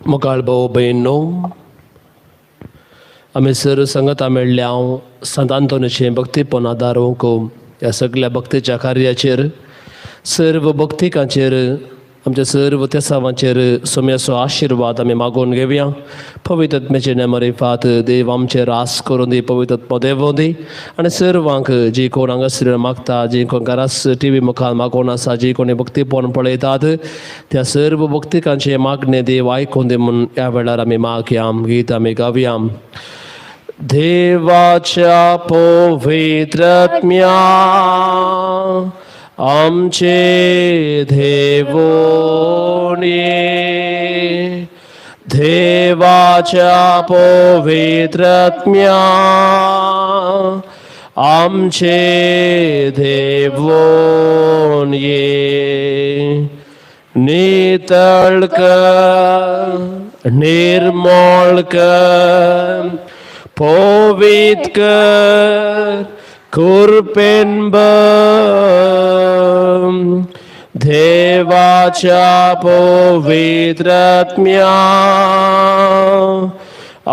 मुखार भाऊ बहिणो, आम्ही सर संगता मेळ्ळ्या संत आंतोनीचे भक्तीपण आदारूंक ह्या सगळ्या भक्तीच्या कार्याचेर सर्व भक्तिकांचेर आमच्या सर्व तेसावांचेर सोम्याचो आशिर्वाद आमी मागून घेवया. पवित्र आत्म्याचे नेमरिफात देव आमचेर आस करून दी, पवित्र आत्मा देव दी आनी सर्वांक जी कोण हांगासर मागता, जी कोण घरास टी व्ही मुखार मागून आसा, जी कोणी भक्तीपण पळयतात त्या सर्व भक्तिकांचे मागणे देव आयकून दी म्हणून ह्या वेळार आमी मागया. गीत आमी गावया. देवाच्या पवित्र आत्म्या आमचे देवोन ये, देवाच्या पवित्र आत्म्या आमचे देवोन ये. नितळ कर, निर्मळ कर, पवित्र कर, कृपेन देवाच्या पवित्र आत्म्या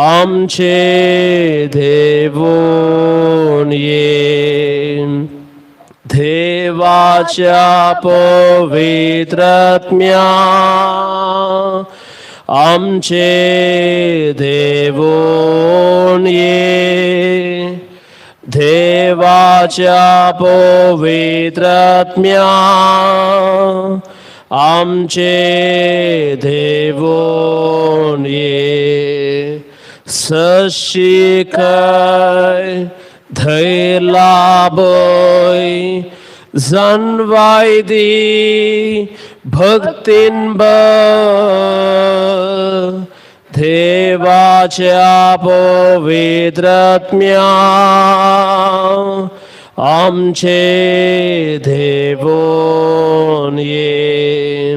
आमचे देवोन ये. देवाच्या पवित्र आत्म्या आमचे देवोन ये. देवाच्या पवित्र आत्म्या आमचे देवोन ये. सशिकय धैलाबय जनवाय दी भक्तीन देवाच्या पवित्र आत्म्या आमचे देवोन ये.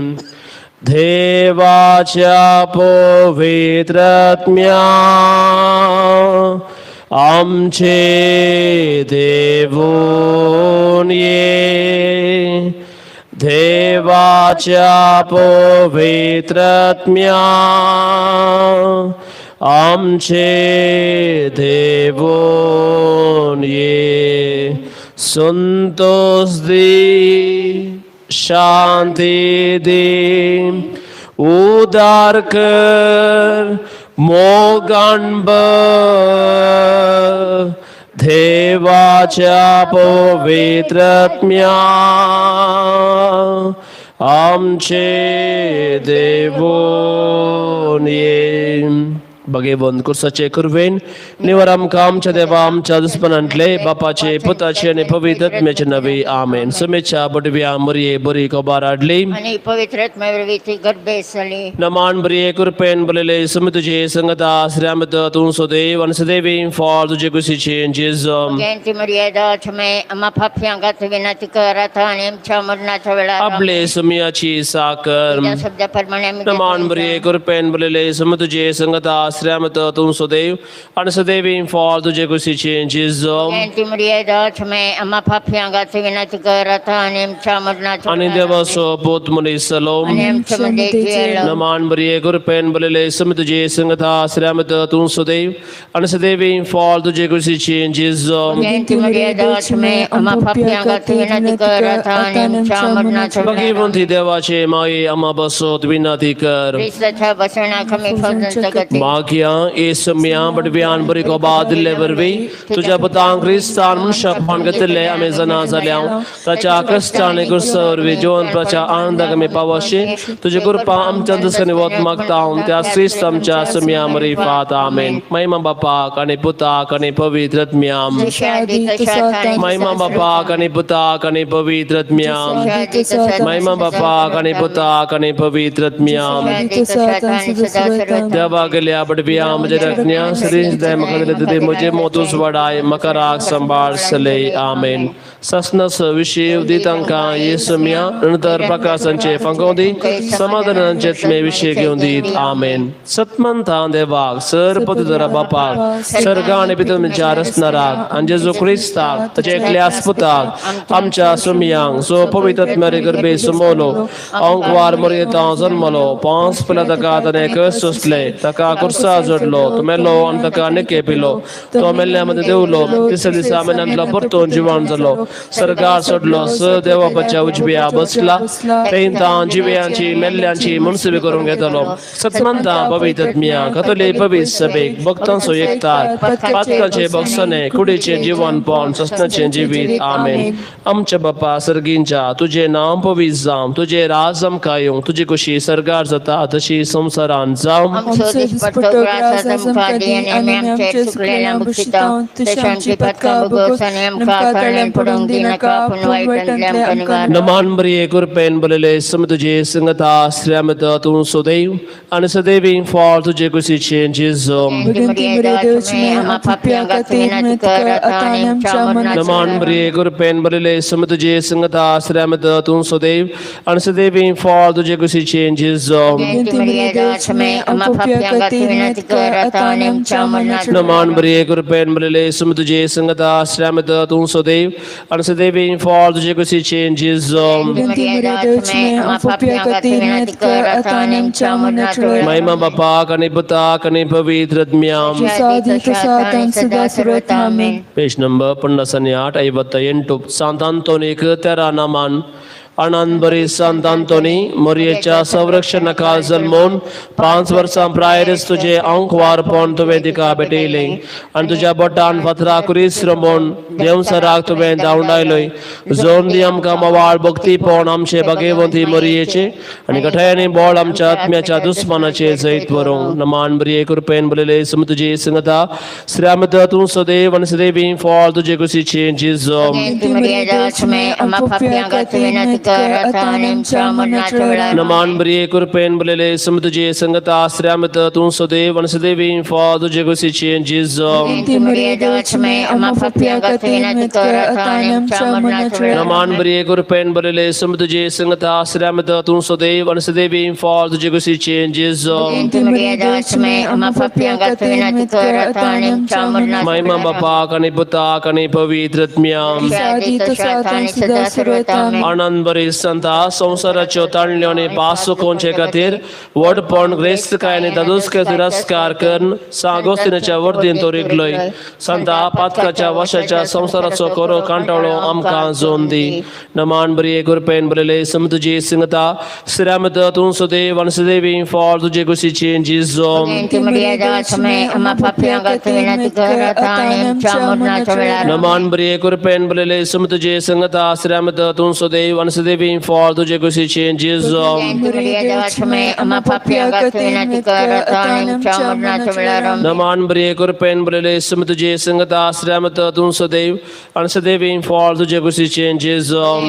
देवाच्या पवित्र आत्म्या आमचे देवोन ये. देवाच्या पवित्र आत्म्या आमचे देवोन ये. संतोष दे, शांती दे, उदार कर, मोगण देवाच्या पवित्र आत्म्या आमचे देवोन ये. बगे बंद कुर्साचे कुरवेन निवर आमकां आमच्या देवा आमच्या दुस्मनांतले बापाचे पुताचे आणि पवित्र आत्म्याचे नवे आमेन. सुमेच्या बडव्या मरिये बरी कोबार आडली आणि पवित्र आत्म्यावरवीची गर्भेसली नमान बरिये कुरपेन बलेले सुमितुजे संगता श्रीमत तू सुदेव आणि सदैवी फॉर तुझे कुशीचे जेजू जयंती मर्यादा छमे आम्हा पाप्यांगात विनंती करत आणि आमच्या मरणाच्या वेळा आपले सुमियाची साकर शब्दाप्रमाणे नमान बरिये कुरपेन बलेले सुमितुजे संगता श्रीमत तू सुदेव आणि सदैवी फॉर तुझे कुशीचे जेजू जयंती मर्यादा छमे आम्हा पाप्यांगात विनंती करत आणि आमच्या मरणाच्या आणि देवासो पोत मुनी सलोम आणि आमच्या मध्ये जेल नमान बरिये कुरपेन बलेले सुमितुजे संगता श्रीमत तू सुदेव आणि सदैवी फॉर तुझे कुशीचे जेजू जयंती मर्यादा छमे आम्हा पाप्यांगात विनंती करत आणि आमच्या मरणाच्या भगवंती देवाचे माये आम्हा बसोत विनंती कर ख्रिस्ताच्या बसना कमी फौजन गती मागिया येसम्या बडव्यान बरी को बादले बरवी तुझ्या पुतां ख्रिस्तान मनुष्य पानगतले आम्ही जना झाल्या त्याच्या कष्टाने गुरसर विजोन प्रचा आनंद कमी पावशे तुझे कृपा आमच्या दसने वत मागता त्या ख्रिस्त आमच्या सम्या मरी फात आमेन. महिमा बापा कने पुता कने पवित्र आत्म्याम महिमा बापा कने पुता कने पवित्र आत्म्याम महिमा बापा कने पुता कने पवित्र आत्म्याम देवा गेल्या पटविया मुझे रखनिया श्री दय मकदले मुझे मोतुस वडाय मकराक संभाळ सले आमेन ससनस विषय उदितंका येसुमिया नंतर प्रकाशांचे फंगोदी समाधानांचे मे विषय घेऊन दीत आमेन सत्मंता देवाक सर पदरा बापाक सर्गाने पितम चारसनाराक आणि जेजू ख्रिस्ताक त्याचे एकल्यास पुताक आमच्या सुमियांग सो पवित्र मेरे गर्भे सुमोलो अंकवार मरियता जन्मलो पांच पला तका तने कसुसले तका कुर्सा जोडलो तुमेलो आणि तका नेके पिलो तो मेल्ल्यामध्ये देवलो तिसऱ्या दिवसा आम्ही नंतला परतून जीवन जलो सरकार सोडलो स देवा बच्चा उजव्या बसला तेंता जीव्यांची मेल्ल्यांची मुनसिबी करून घेतलो सत्मंता पवित्रत्मिया कतले पवित्र सभेक भक्तांचो एकतात पातकाचे बक्षणे कुडीचे जीवन पण ससनाचे जीवित आमेन आमच्या बापा सर्गींच्या तुझे नाम पवित्र जाम तुझे राज कायूं तुझी कुशी सरकार जाता तशी संसारान जाम आमचो दिसपट्टो ग्रास आमकां दी आनी आमचे चुकलेल्या बक्षिता तशें आमची पदकां भोगोस आनी आमकां कडल्यान पडूंक दिनाका पूण वायटांतले आमकां निवार नमान बरी कुरपेन बोलले सम तुझे संगता श्रमत तू सुदैव आणि सदैवी फॉल तुझे कुशीचे जिजोम नमान बरी कुरपेन बोलले सम तुझे संगता श्रमत तू सुदैव आणि सदैवी फॉल तुझे कुशीचे जिजोम नमान बरी कुरपेन बोलले सम तुझे संगता श्रमत तू सुदैव आणि सदैवी फॉल तुझे कुशीचे जिजोम महिमा बापा कने पुता कने पवित्र आत्म्याम पेज नंबर 58 सांतांतोनिक तेरा नामान अनंबरी संतांतोनी मोरियेच्या संरक्षणाखाल जन्मून 5 वर्सां प्रायरच तुझे अंकवार पण तुवें तिका भेटयले आणि तुझ्या बोटान पत्रा कुरीस रमोन देवसराक तुवें धांवडायलोय जोन दी आमकां मोवाळ भक्ती पण आमचे भगवंती मोरियेचे आणि गठायानी बोळ आमच्या आत्म्याच्या दुस्मनाचे जैत वरूंक नमान बरी कृपेन बोलले सम तुझी संगता श्रामत तू सदैव आणि सदैवी फॉल तुझे कुशीचे जिजोम नमान बरी कृपेन बोलले सम तुझे संगता श्रामत तू सदैव आणि सदैवी फॉल तुझे कुशीचे जिजोम नमान बरी कृपेन बोलले सम तुझे संगता श्रामत तू सदैव आणि सदैवी फॉल तुझे कुशीचे जिजोम महिमा बापा कने पुता कने पवित्र आत्म्याम आनंद बरी संता संसाराच्यो ताणल्योनी पासुकोंचे खातीर वडपण ग्रेस्त कायने दादुसके तिरस्कार करून सागोस्तिनाच्या वर्दीन तो रिगलोय संता पातकाच्या वशाच्या संसाराचो कोरो कांटाळो आमकां जोन दी नमान बरी कृपेन बोलले सम तुझी संगता श्रामत तू सदैव आणि सदैवी फॉल तुझे कुशीचे जिजोम नमान बरी कृपेन बोलले सम तुझे संगता श्रामत तू सदैव आणि सदैवी फॉल तुझे कुशीचे जिजोम नमान बरी कृपेन बोलले सम तुझे संगता श्रामत तू सदैव आणि सदैवी फॉल तुझे कुशीचे जिजोम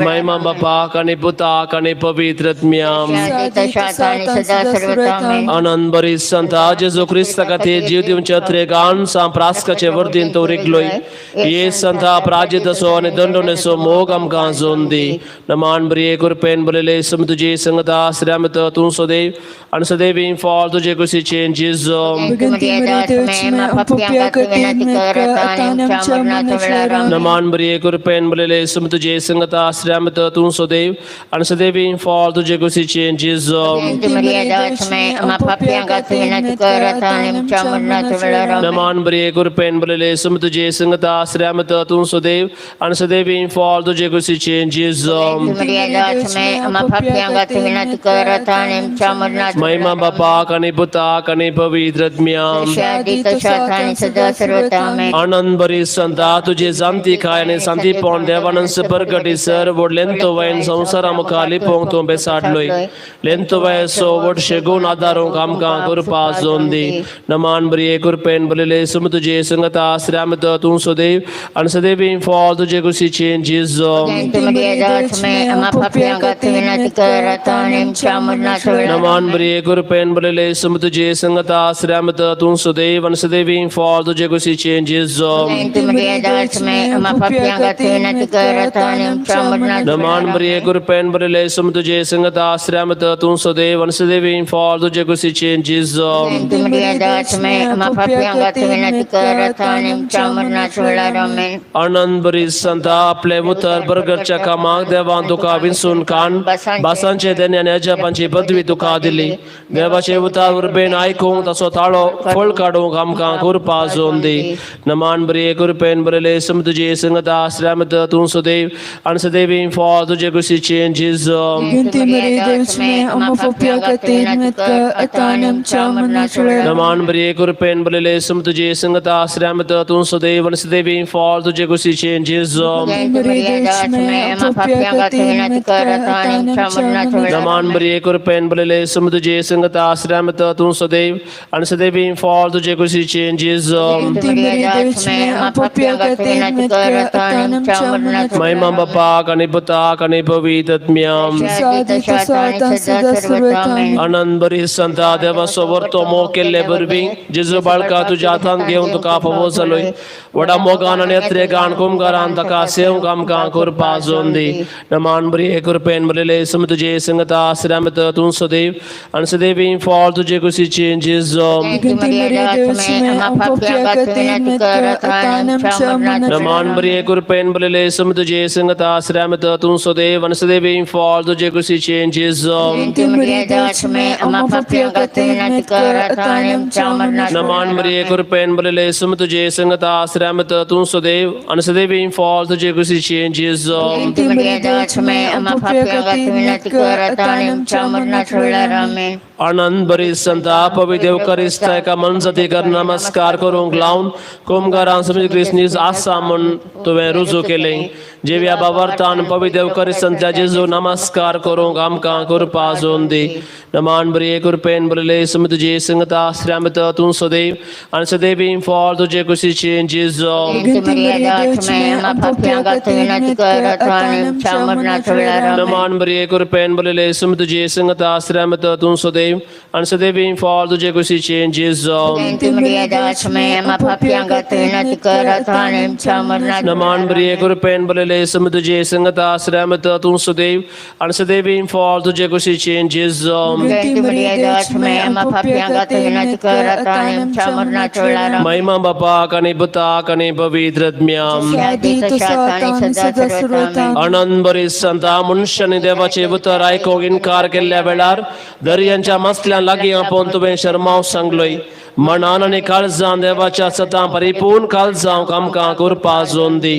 महिमा बापा कने पुता कने पवित्र आत्म्याम आनंद बरी संता जेजू ख्रिस्त खातीर जीव दिवचे त्रेगान सांप्रासकाचे वर्दीन तो रिगलोय ये संता प्राजित असो आणि दंडोन असो मोग आमकां जोन दी नमान बरी कृपेन बोलले सम तुझी संगता श्रामत तू सदैव आणि सदैवी फॉल तुझे कुशीचे जिजोम नमान बरी कृपेन बोलले सम तुझे संगता श्रामत तू सदैव आणि सदैवी फॉल तुझे कुशीचे जिजोम नमान बरी कृपेन बोलले सम तुझे संगता श्रामत तू सदैव आणि सदैवी फॉल तुझे कुशीचे जिजोम महिमा बापा कने पुता कने पवित्र आत्म्याम आनंद बरी संता तुझे जांती काय आणि शांती पण देवानंद परगटी सर वड लेंतो वैन संसारा मुखाली पोंग तो बेसाडलोय लेंतो वै सो वड शेगुन आधारों आमकां कृपा जोन दी नमान बरी कृपेन बोलले सम तुझे संगता श्रामत तू सदैव आणि सदैव फॉल तुझे कुशी changes Gente Maria Deus me ama papia gatina de caratanem chamurna chula नमान बरे गुरपेन बले सुम तुझे संगता श्रमत तुम सदैव आणि सदैव फॉल तुझे कुशी changes Gente Maria Deus me ama papia gatina de caratanem chamurna नमान बरे गुरपेन बले सुम तुझे संगता श्रमत तुम सदैव आणि सदैव फॉल तुझे कुशी changes Gente Maria Deus me ama papia gatina de caratanem chamurna chula ramen आनंद बरी संता आपले मुतर बर्गरच्या कामाक देवान तुका विंसून कान बासांचे देण्याच्या पंची पदवी तुका दिली देवाचे उतार उर्बेन ऐकूंक तसो ताळो फळ काडूंक आमकां कृपा जोन दी नमान बरी कृपेन बरले सम तुझे संगता श्रमत तू सदैव आणि सदैव फॉल तुझे कुशी changes Gente Maria Deus me ama papia gatina de caratanem chamurna chula नमान बरी कृपेन बरले सम तुझे संगता श्रमत तू सदैव आणि सदैव फॉल तुझे कुशी changes Gente Maria Deus me ama papia gatina de caratanem chamurna chula नमान बरी कृपेन बरले सम तुझे संगता श्रमत तू सदैव आणि सदैव फॉल तुझे कुशी changes Gente Maria Deus me ama papia gatina de caratanem chamurna chula महिमा बापा कने पुता कने पवित्रत्म्याम आनंद बरी संता देवा सोबर तो मोकेले बरबी जिजो बाळका तुझ्या हातान घेऊन तुका पवसलोय वडा मोगान आणि अत्रे गान कुमगारान तका सेव काम का कृपा जोन दी नमान बरी कृपेन बरले सम तुझे संगता श्रमत तू सदैव आणि सदैव फॉल तुझे कुशी changes Gente Maria Deus me ama papia gatina de caratanem chamurna नमान बरी कृपेन बरले सम तुझे संगता श्रमत तू सदैव आणि सदैव फॉल तुझे कुशी changes Gente Maria Deus me ama papia gatina de caratanem chamurna नमान बरी कृपेन बरले सम तुझे संगता श्रमत तू सदैव आणि सदैव फॉल तुझे कुशी changes Gente Maria Deus me ama papia gatina de caratanem chamurna chula ramen आनंद बरी संता पविदेव करिस्ताय का मन सती कर नमस्कार करूंक लावून कुमगारां समज क्रिस्नीस आसा म्हण तुवें रुजू केलें जेव्या बावर्तान पविदेव करिस्तंत्या जेजू नमस्कार करूंक आमकां कृपा जोन दी नमान बरी कृपेन बरले सम तुझे संगता श्रमत तू सदैव आणि सदैव फॉल तुझे कुशी changes Gente Maria Deus me ama papia gatina de caratanem chamurna chula ramen नमान बरी कृपेन बरले सम तुझे संगता श्रमत तू सदैव आणि सदैव फॉल तुझे कुशी changes Gente Maria Deus me ama papia gatina de caratanem chamurna नमान बरी कृपेन बरले सम तुझे संगता श्रमत तू सदैव आणि सदैव फॉल तुझे कुशी changes Gente Maria Deus me ama papia gatina de caratanem chamurna chula ramen महिमा बापा कने पुता कने पवित्रत्म्याम आनंद बरी संता मनुष्याने देवाचे उतर ऐकूंक इन्कार केल्ल्या वेळार दर्यांच्या मसल्यान लागीं आपोवन तुवें शर्माव सांगलोय मनान आनी काळजान देवाच्या सतां परिपूर्ण काळजांक आमकां कृपा जोन दी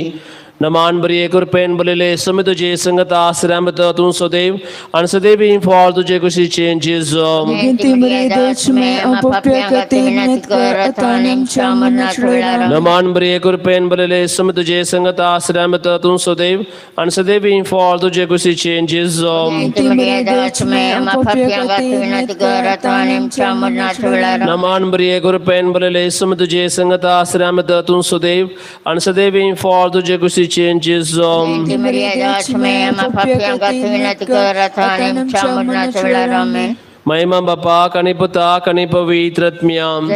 नमान बरी कृपेन बरले सम तुझे संगता श्रमत तू सदैव आणि सदैव फॉल तुझे कुशी changes Gente Maria Deus me ama papia gatina de caratanem chamurna chula ramen नमान बरी कृपेन बरले सम तुझे संगता श्रमत तू सदैव आणि सदैव फॉल तुझे कुशी changes Gente Maria Deus me ama papia gatina de caratanem chamurna chula ramen नमान बरी कृपेन बरले सम तुझे संगता श्रमत तू सदैव आणि सदैव फॉल तुझे कुशी changes Gente Maria Deus me ama papia gatina de caratanem chamurna chula ramen महिमा बापा कने पुता कने पवित्रत्म्याम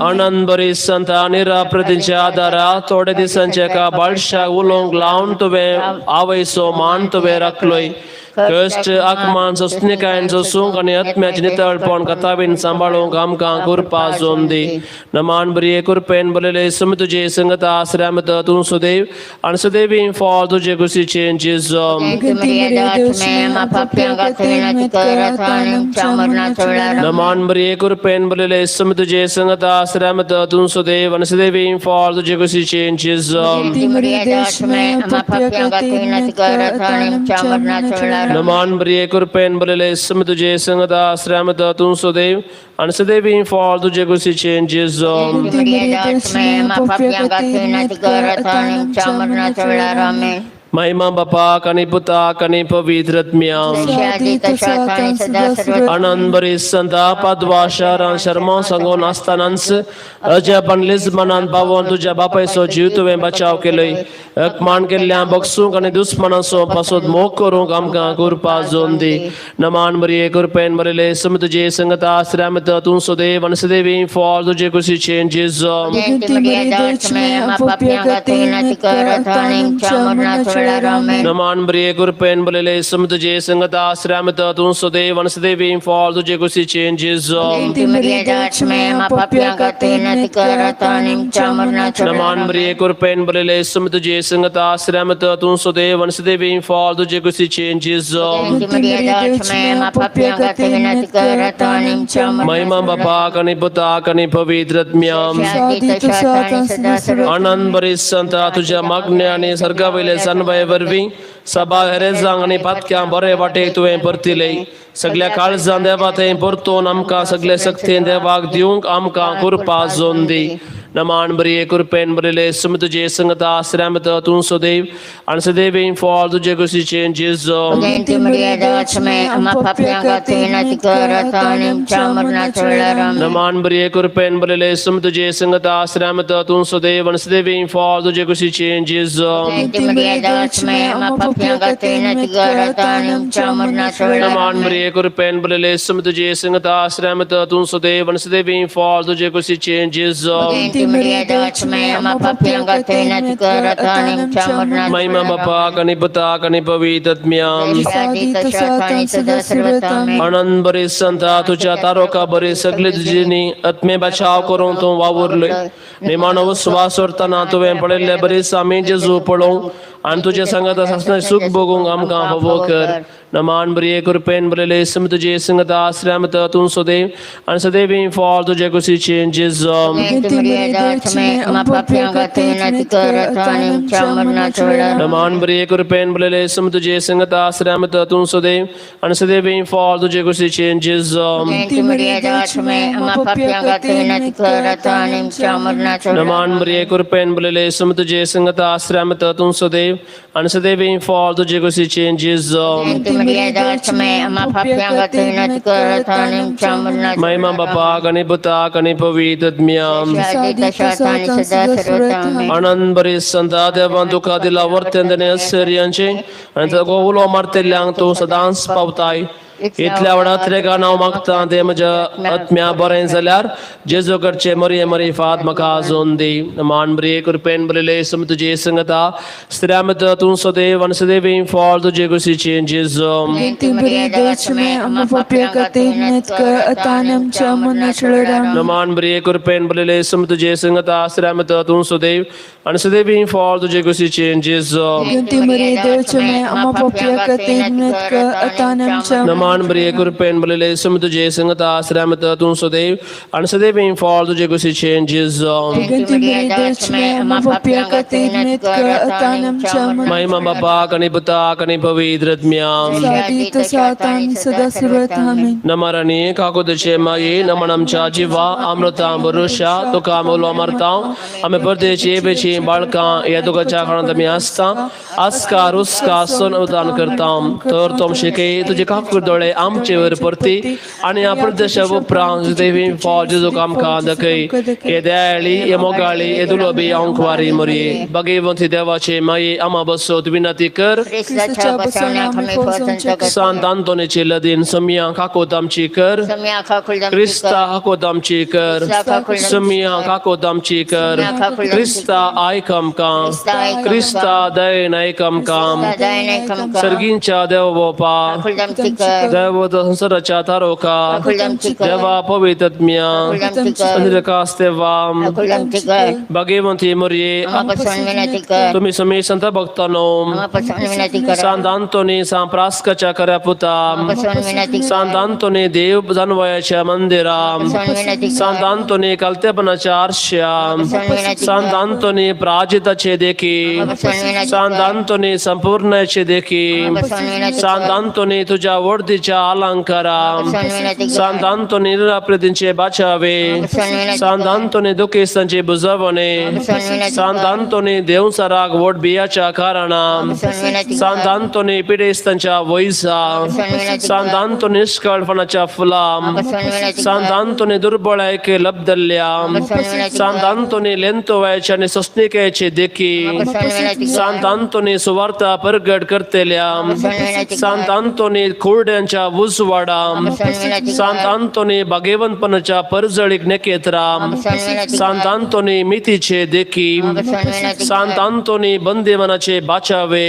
आनंद बरी संता निराप्रतीच्या आदारा थोडे दिसांचे का बाळशा उलोंक लावून तुवें आवयसो मान तुवें राखलोय कष्ट आत्मान सुस्निकायन सूंक आणि आत्म्याचे नितळपण कथाबीन सांभाळूंक आमकां कृपा जोन दी नमान बरी कृपेन बरले सम तुझे संगता श्रमत तू सदैव आणि सदैव फॉल तुझे कुशी changes Gente Maria Deus me ama papia gatina de caratanem chamurna chula ramen नमान बरी कृपेन बरले सम तुझे संगता श्रमत तू सदैव आणि सदैव फॉल तुझे कुशी changes Gente Maria Deus me ama papia gatina de caratanem chamurna chula ramen नमान बरी कृपेन बरले सम तुझे संगता श्रमत तू सदैव आणि सदैव फॉल तुझे कुशी changes Gente Maria Deus me ama papia gatina de caratanem chamurna chula ramen महिमा बापा आणि पुता आणि पवित्र आत्म्या आधी तसा आता आणि सदा सर्व आनंद बरी संता पदवा शरण शर्मा संगोन असतानाच अजय बनलीस मनान पावन तुझ्या बापायसो जीव तुवें बचाव केलय मान केल्ल्या बक्षूंक आणि दुश्मनासो पासोद मोग करूंक आमकां कृपा जोन दी नमान बरी कृपेन बरेले सम तुझे संगता आश्रमत तू सदैव आणि सदैवी फॉल तुझे कुशी changes Genti Maria Dolce Apopia Gatina Karatanim Chamurna Cholaram नमान बरी कृपेन बरेले सम तुझे संगता आश्रमत तू सदैव आणि सदैवी फॉल तुझे कुशी changes Genti Maria Dolce Apopia Gatina Karatanim Chamurna नमान बरी कृपेन बरेले सम तुझे संगता आश्रमत तू सदैव आणि सदैवी फॉल तुझे कुशी changes Genti Maria Dolce Apopia Gatina Karatanim Chamurna महिमा बापा आणि पुता आणि पवित्र आत्म्या Adi tasa ata sada सर्व आनंद बरी संता तुझ्या मागण्या आणि सर्गावयले सनवय वरवी सभा हेरेजांग आणि पातक्या बरे वाटे तुवें परतिले सगळ्या काळजां देवा तें परतोन आमकां सगळे सक्तीन देवाक दिवंक आमकां कृपा जोन दी नमान बरी कृपेन बरेले सम तुझे संगता आश्रमत तू सदैव आणि सदैवी फॉल तुझे कुशी changes Genti Maria Dolce Apopia Gatina Karatanim Chamurna Cholaram नमान बरी कृपेन बरेले सम तुझे संगता आश्रमत तू सदैव आणि सदैवी फॉल तुझे कुशी changes Genti Maria Dolce Apopia Gatina Karatanim Chamurna Cholaram नमान बरी कृपेन बरेले सम तुझे संगता आश्रमत तू सदैव आणि सदैवी फॉल तुझे कुशी changes Genti Maria Dolce Apopia Gatina Karatanim Chamurna महिमा बापा आणि पुता आणि पवित्र आत्म्या Adi tasa ata आणि सदा सर्व आनंद बरी संता तुझ्या तारोका बरे सगळे तुझे आत्मे बचाव करून तू वावरलोय निमानव श्वास सोडताना तुवें पडलेले बरेच आम्ही जेजू पडो आणि तुझ्या संगत असणं सुख भोगूंक आमकां हवो कर नमान बरी कृपेन बरेले सम तुझे संगता आश्रमत तू सदैव आणि सदैवी फॉल तुझे कुशी changes Genti Maria Dolce Apopia Gatina Karatanim Chamurna Cholaram नमान बरी कृपेन बरेले सम तुझे संगता आश्रमत तू सदैव आणि सदैवी फॉल तुझे कुशी changes Genti Maria Dolce Apopia Gatina Karatanim Chamurna Cholaram नमान बरी कृपेन बरेले सम तुझे संगता आश्रमत तू सदैव आणि सदैवी फॉल तुझे कुशी changes Genti Maria Dolce Apopia Gatina Karatanim Chamurna महिमा बापा आणि पुता आणि पवित्र आत्म्या Adi tasa ata आणि सदा सर्व आनंद बरी संता देवान तुका दिला वर्तन आश्चर्यांचे आणि तुका उलो मारतेल्यांक तू सदांच पावताय इतल्या वेळात रेगा नाव मागता ते म्हज्या आत्म्या बरें जाल्यार जेजू कडचे मरी मरी फात म्हाका आजून दी मान बरी कृपेन बरेले सम तुझे संगता स्त्र्यामत तू सदैव आणि सदैवी फॉल तुझे कुशी changes Genti Maria Dolce Apopia Gatina Karatanim Chamurna Cholaram नमान बरी कृपेन बरेले सम तुझे संगता स्त्र्यामत तू सदैव आणि सदैवी फॉल तुझे कुशी changes Genti Maria Dolce Apopia Gatina Karatanim Chamurna नमान बरी कृपेन बरेले सम तुझे संगता आश्रमत तू सदैव आणि सदैवी फॉल तुझे कुशी changes Genti Maria Dolce Apopia Gatina Karatanim Chamurna महिमा बापा आणि पुता आणि पवित्र आत्म्या Adi tasa ata आणि सदा सर्व नमरणी काकुदचे माये नमन आमच्या जीवा अमृता भरोशा तुका मोलो मारता आम्ही परदेशी बेची बाळका या तुकाच्या खाणात आम्ही असता आस्का रुस्का सोन उदान करता तर तुम शिके तुझे काकुर दोळे आमचेवर परती आणि या प्रदेश उपरांत देवी फॉल जेजू आमकां दखय ये दयाळी ये मोगाळी ये दुलोबी अंकवारी मरी भगवंती देवाचे माये आम्हा बसोत विनंती कर Cristaच्या बसवण्यात आम्ही पोहोचून सांत आंतोनीचे लदीन समिया काकोत आमची कर क्रिस्ता हाकोत आमची कर समिया काकोत आमची कर क्रिस्ता आयकम काम क्रिस्ता दयन ऐकम काम सर्गींच्या देव बापा देव संसाराच्या तारोका देवा पवित्र आत्म्या अंधकास देवा भगवंती मरिये तुम्ही समी संत भक्तांनो सांत आंतोनी सांप्रास्काच्या करापुता सांत आंतोनी देव जानवयाच्या मंदिराम सांत आंतोनी कलतेपणाच्या आरश्याम सांत आंतोनी प्राजिताचे देखी सांत आंतोनी संपूर्णाचे देखी सांत आंतोनी तुझ्या वर्दी शांतीच्या अलंकारा सांत अंतोनी आपले बाचावे सांत अंतोनी दुखिस्तांचे बुजवणे सांत अंतोनी देवसराक वोट बियाच्या कारणा सांत अंतोनी पिडेस्तांच्या वैसा सांत अंतोनी निष्कळपणाच्या फुलाम सांत अंतोनी दुर्बळायके लब्धल्याम सांत अंतोनी लेंतोवायच्या आणि सस्निकेचे देखी सांत अंतोनी सुवार्ता प्रगट करतेल्याम सांत अंतोनी खुर्ड्यांच्या उजवाडाम सांत अंतोनी भाग्यवंतपणाच्या परजळीक नेकेत्राम सांत अंतोनी मितीचे देखी सांत अंतोनी बंदीमनाचे बाचावे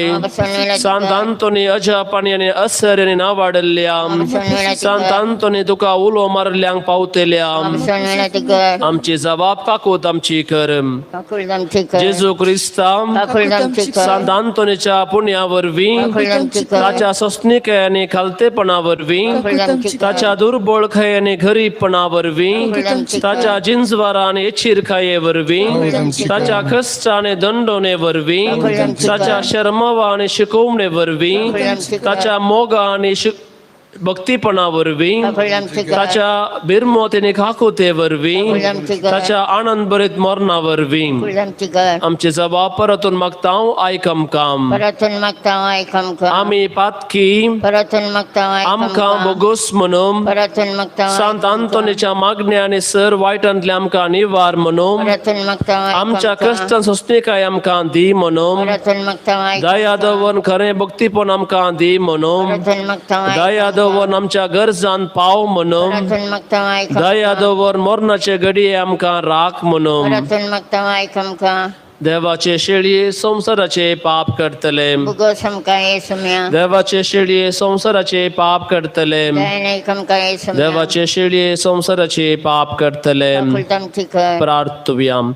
सांत अंतोनी अजापाणी आणि असर्याने नावाडल्याम सांत अंतोनी तुका उलो मारल्यांक पावतेल्याम आमची जबाब काकूत आमची करम जेजू क्रिस्ताम सांत अंतोनीच्या पुण्यावरवी ताच्या सस्निके आणि खालतेपणावरवी ताच्या दुर्बळखाय आणि गरीबपणावरवी ताच्या जिंजवारा आणि चिरखायेवरवी ताच्या कष्ट आणि दंडोनेवरवी ताच्या शर्मवा आणि शिकवणेवरवी ताच्या मोगा आणि भक्तीपणावरवी ताच्या बिरमोतेने खाकुतेवरवी ताच्या आनंद भरीत मरणावरवी आमचे जबाब परतून मागताव आयकम काम आम्ही पातकी आमकां बोगोस म्हणून सांत अंतोनीच्या मागण्या सर वायटांतले आमकां निवार म्हणून आमच्या कष्टां सोसणेकाय आमकां दी म्हणून दया दवन खरें भक्तीपण आमकां दी म्हणून दया दवन आमच्या गरजान पाव म्हणून दया दवन मरणाचे घडये आमकां राख म्हणून देवाचे शेळये संसाराचे पाप करतले देवाचे शेळये संसाराचे पाप करतले देवाचे शेळये संसाराचे पाप करतले प्रार्थुव्याम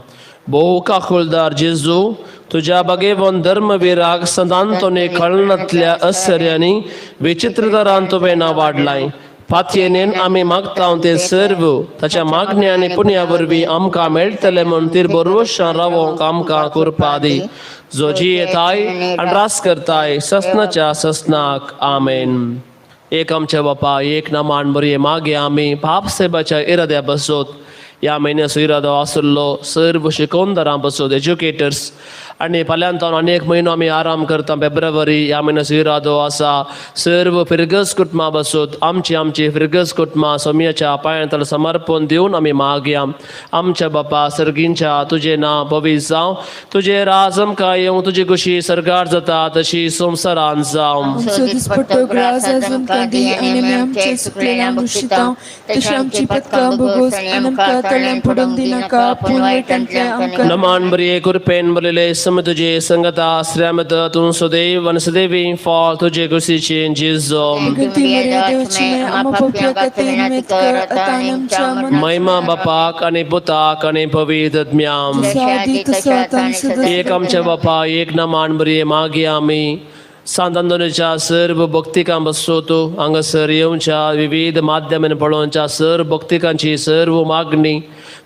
भोव काकुळदार जेजू तुझ्या बागेवन धर्मवीराक सदांतोने कळणातल्या असर्यांनी विचित्रतरान तुवें नांव वाडलाय फातयेनेन आमी मागता ते सर्व ताच्या मागण्या आनी पुण्यावरवी आमकां मेळटले म्हूण तिर भरवशान रावोंक आमकां कृपा दी जो जियेताय आनी रास करताय ससनाच्या ससनाक आमेन. एक आमच्या बापा एक नामान बरी मागे आमी पाप सेबाच्या इराद्या बसोत या म्हयन्याचो इरादो आसलो सर्व शिकोवनदारां बसोत एज्युकेटर्स आनी फाल्यांतावन आनी एक म्हयनो आमी आराम करता फेब्रुवारी ह्या म्हयन्याचो इरादो आसा सर्व फिरगस कुटुंबां बसोत आमची फिरगस कुटुंबां सोम्याच्या पांयां समर्पण दिवन आमी मागया. आमच्या बापा सर्गींच्या तुजें नांव पवित्र जावं तुजें राज आमकां येवं तुजी कुशी सरकार जाता तशी संवसारांत जावं नमान बरी कृपेन बरले सम तुझे संगता श्रमत तू सदैव वन सदैवी फॉल तुझे कुशीचे जिजो महिमा बापाक आणि पुताक आणि पवित्रात्म्याम एक आमच्या बापा एक नमान बरी मागे आम्ही सांतांदोनेच्या सर्व भक्तिकां बसोतो हांगासर येवच्या विविध माध्यमांनी पळोवच्या सर्व भक्तिकांची सर्व मागणी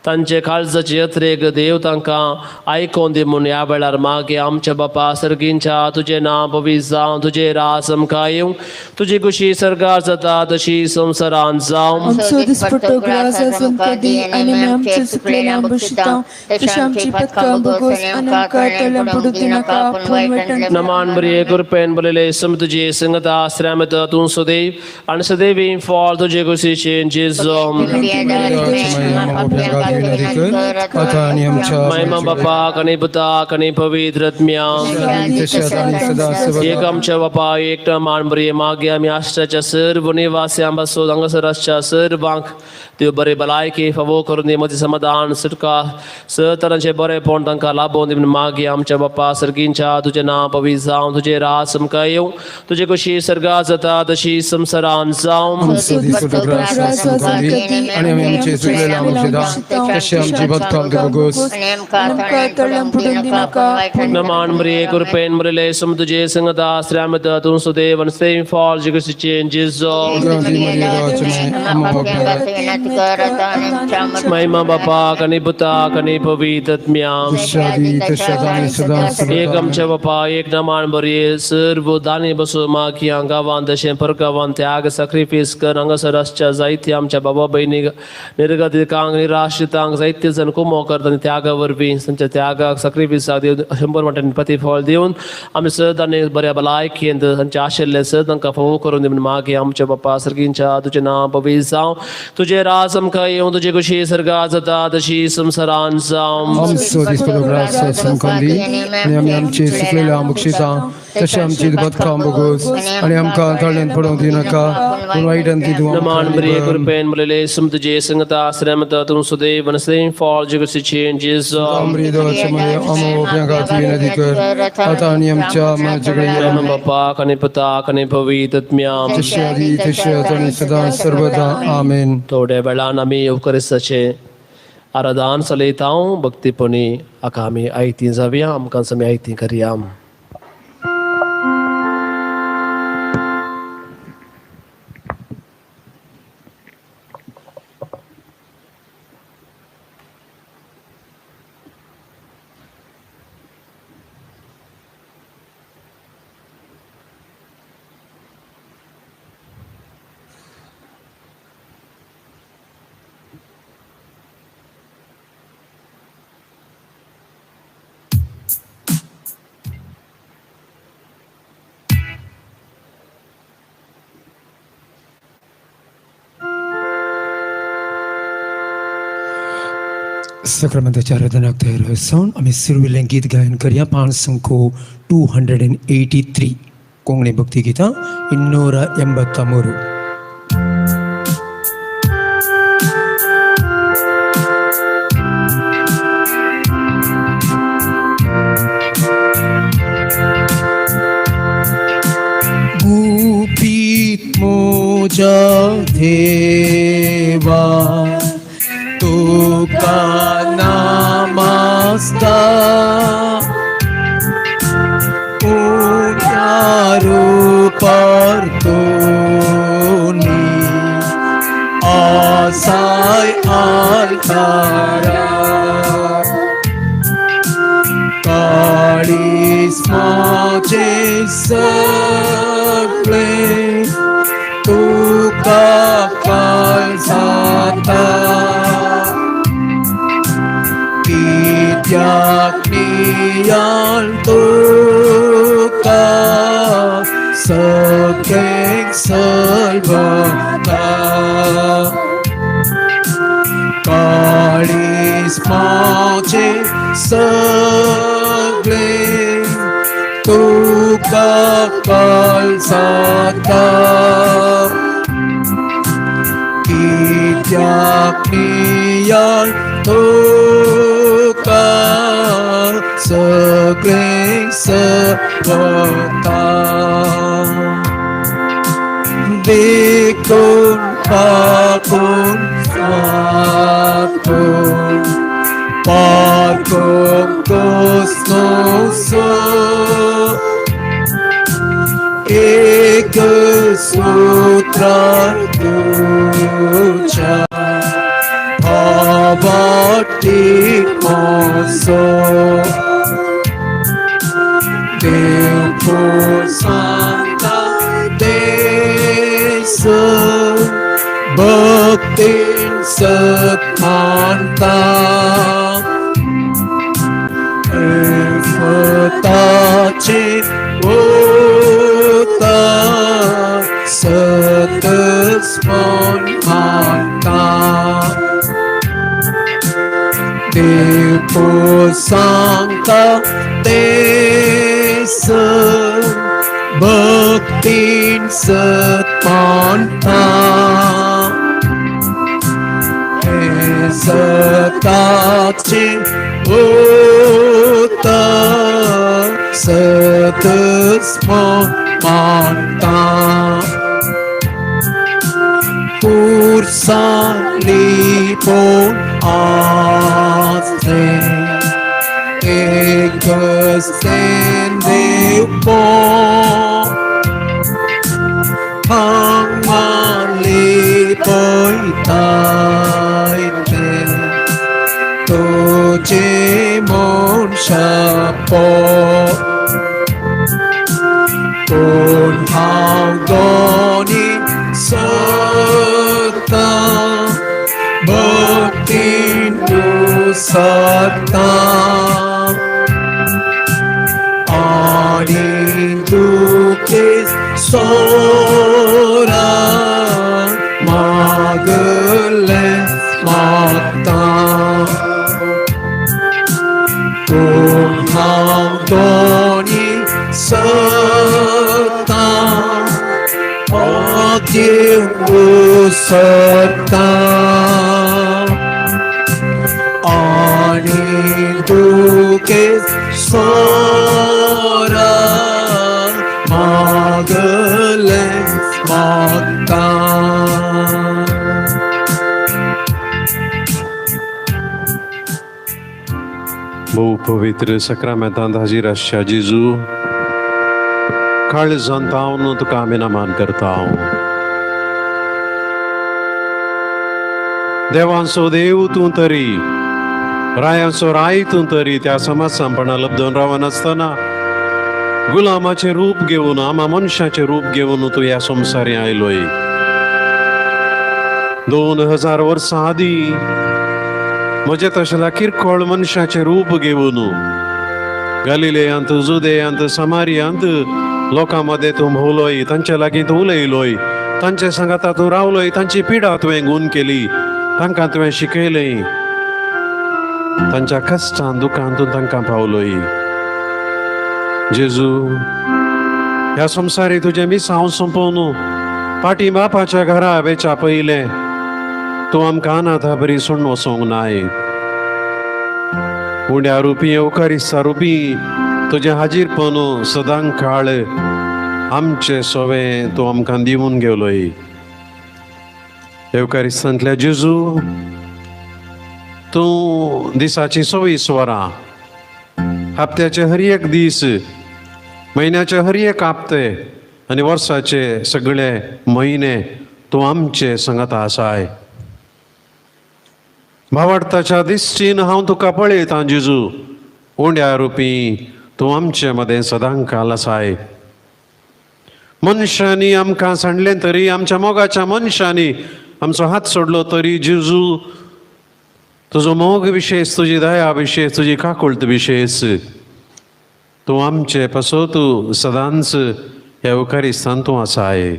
तांचे काळजाचे यात्रेक देव तांकां आयकोन दी म्हूण ह्या वेळार मागे. आमच्या बापा सर्गींच्या तुजें नांव पवित्र जावं तुजें रास आमकां येवं तुजी कुशी सरकार जाता तशी संवसारांत जावं नमान बरी कृपेन बरले सम तुझे संगता श्रमत तू सदैव आणि सदैवी फॉल तुझे कुशीचे जिजो महिमा बापा कने पुता कने पवित्रात्म्याम एक आमच्या बापा एक मान बरी मागे आम्ही आष्ट्राच्या सर्व निवास्यां बसोत हांगासराच्या सर्वांक देव बरे भलायकी फावो करून दी मती समाधान सुटका सतरांचे बरेपण तांकां लाभोवन दी मागे. आमच्या बापा सर्गींच्या तुजें नांव पवित्र जावं तुजें रास आमकां येवं तुजी कुशी सरगार जाता तशी संवसारांत जावं तसे आमची बदकाम बघूस नेमका तळम पडून दिनका Naman Maria Kurpen Murele Sum to Jason da Sramata Tunso de and staying fall Jigasi changes granthi Maria राचने My Mama Papa Kaniputa Kanipavitatmyam शादी तशादानी सदा Ekam Chavapa Ek Naman Maria Servo Dani Basuma Kiangavan the Shemperkavan Tiaga sacrifice Karangasarascha Zaitiam Chababa Bainiga Nirgati Kangni Rashitang Zaitis and Kumokar than Tiaga Vervi Sancha Tiaga sacrifice Shemper and Pati Fall Dion Amsur than Bariabalaki and the Sanchashel Lesser than Kafokur and the Magi Amchabapa Sargincha Tujana Pavisa Tuje Rasam Kayon the Jegushi Sargazata the Shisam Saransam हम सोदिस प्रोग्रास संकंदी ने आमची सुफलेला मुक्षिता तसे आमची बदकाम बघूस आणि आमका तळेन पडून दिनका पुनवाईटन तिदुआ Naman Maria Kurpen Murele Sum to Jason da Sramata Tunso de and staying fall Jigasi changes अमृत चमय अमो प्यांगाती नदीकर अतानी आमच्या मजगडे Mama Papa Kanipata Kanipavitatmyam तशादी तशादानी सदा सर्वदा आमीन Tode Balanami Ukarisache Aradan Salitaum Bhaktipuni Akami Aitin Zaviam Kansami Aitin Kariam सक्रमंताच्या आराधनाक तयार असून आम्ही सुरविल्लें गीत गायन करया 283 कोंकणी भक्ती गीतां 283 गुपीत मोजा देवा तुका नामास्ता उन्यारू परतोनी आसाय आलतारा काळीस्माचे सगळे तुका काळजाता Yakniyan tuka sakek salvata Karismache sagle tuka kalsata Yakniyan tuka Sagling sabata Dikun pakun sakun Pakun kosmoso Eka sutra ducha Abati moso Tempo Santa Desa Bhaktin Satmanta Evatache Ota Satasman Mata Tempo Santa Desa Bhaktin Satmanta Esatache Ota Satasmanta Pursa Lipon आस्ते एक देव पो Hangmali poitaite Toje mon shapo Con hao doni sata Bhaktin tu sata Ani duke sora magale mata Kunhaudoni sata Adyungu sata Ani duke sora magale mata बहु पवित्र सक्रमेंतांत हाजीर आसच्या जेजू काळजांत हांव न्हू तुका आमी नमान करता देवांचो देव तूं तरी रायांचो राय तूं तरी त्या समस्यांपणा लब्धून रावनासतना गुलामाचे रूप घेवन आमा मनशाचे रूप घेवन तूं ह्या संवसारी आयलोय 2000 वर्सां आदीं म्हजे तशेला किरकोळ मनशाचे रूप घेवन गलिलेयांत जुदेयांत समारियांत लोकां मदें तूं भोवलोय तांचे लागीं तूं उलयलोय तांचे सांगाता तूं रावलोय तांची पिडा तुवें गुण केली तांकां तुवें शिकयलें तांच्या कश्टांत दुखांत तूं तांकां पावलोय जेजू ह्या संवसारी तुजें मिसांव सोंपोवन पाटी बापाच्या घरा वेच्या पयलें तूं आमकां अनाथा बरी सोडून वचोंक नाय उंड्या रुपी येवकारिस्ता रुपी तुजें हाजीरपण सदां काळ आमचें सोवें तूं आमकां दिवन गेलोय येवकारिस्तांतल्या जेजू तूं दिसाची 24 वरां हप्त्याचे हर एक दीस म्हयन्याचे हर एक हप्ते आनी वर्साचे सगळे म्हयने तूं आमचे संगत आसाय भावार्थाच्या दिश्टीन हांव तुका पळयतां जेजू उंड्या रुपी तूं आमचे मदें सदां काल आसाय मनशांनी आमकां सांडलें तरी आमच्या मोगाच्या मनशांनी आमचो हात सोडलो तरी जेजू तुजो मोग विशेष तुजी दया विशेष तुजी काकुळट विशेष तूं आमचे पासो तूं सदांच ह्या येवकारिस्तांत तूं आसाय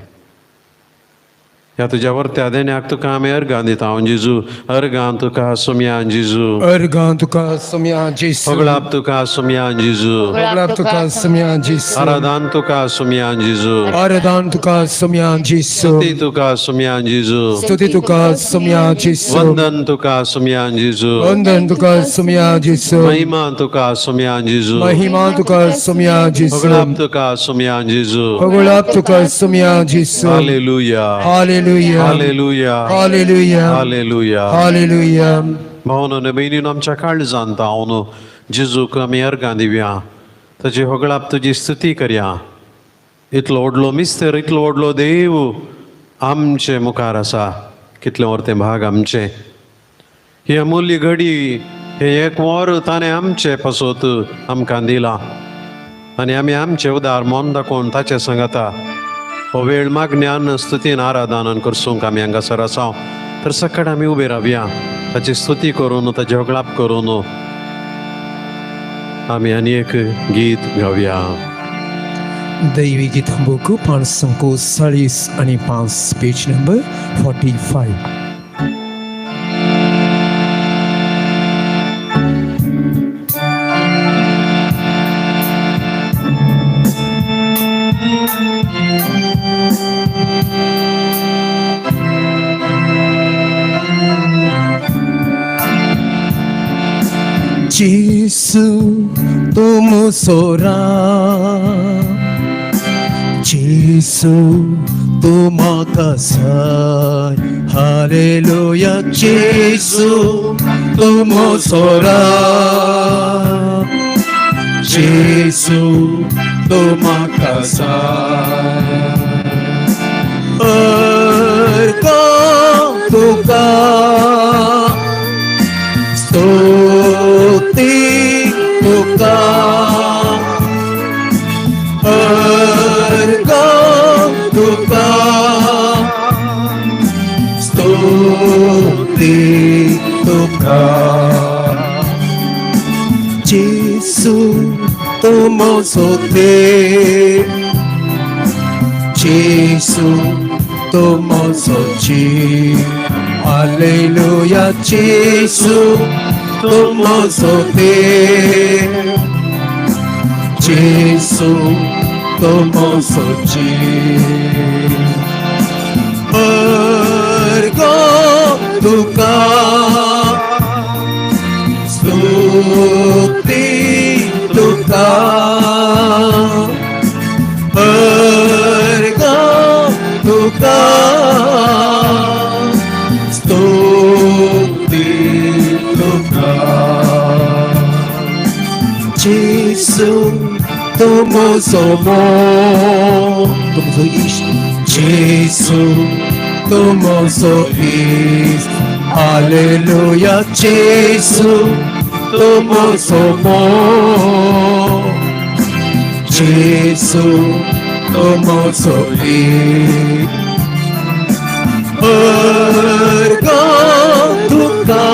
ह्या तुज्या वर्त्या देण्याक तुका आमी अर्गां दिता जेजू अर्गां तुका सुमयान जेजू अर्गां तुका सुमयान जेजू होगळाप तुका सुमयान जेजू होगळाप तुका सुमयान जेजू आराधन तुका सुमयान जेजू आराधन तुका सुमयान जेजू स्तुती तुका सुमयान जेजू स्तुती तुका सुमयान जेजू वंदन तुका सुमयान जेजू वंदन तुका सुमयान जेजू महिमा तुका सुमयान जेजू महिमा तुका सुमयान जेजू होगळाप तुका सुमयान जेजू होगळाप तुका सुमयान जेजू हालेलुया हालेलुया हालेलुया हालेलुया हालेलुया हालेलुया भावनो ने बहिणीनो आमच्या काळजांत हांव जेजूक आमी अर्गां दिवया ताची होगळाप तुजी स्तुती करया इतलो व्हडलो मिस्तर इतलो व्हडलो देव आमचे मुखार आसा कितले व्हरते भाग आमचे ही अमुल्य घडी हे एक वर ताणें आमचे पासत आमकां दिला आनी आमी आमचे उदार मन दाखोवन ताचे सांगता हो वेळ मागण्यान स्तुतीन आराधनान करसूंक आमी हांगासर आसा तर सकट आमी उबे रावया ताची स्तुती करून ताचे होगळाप करून आमी आनी एक गीत गावया दैवी गीत बुक 540 आणि 5 पेज नंबर 45 Gesù तुम सोरा Gesù तूं म्हाका जाय हालेलुया जेसू तूं म्हजो राव जेसू तूं म्हाका जाय अर्गां तुका स्तुती तुका अर्गां तुका स्तुती तुका जेसू तूं म्हजो देव जेसू तूं म्हजो जीव हालेलुया जेसू तूं म्हजो देव जेसू तूं म्हजो जीव अर्गां तुका स्तुती तुका अर्गां तुका स्तुती तुका जेसू तूं म्हजो मोग तूं म्हजो इश्ट जेसू तूं म्हजो इश्ट हालेलुया जेसू तूं म्हजो मोग जेसू तूं म्हजो इश्ट अर्गां तुका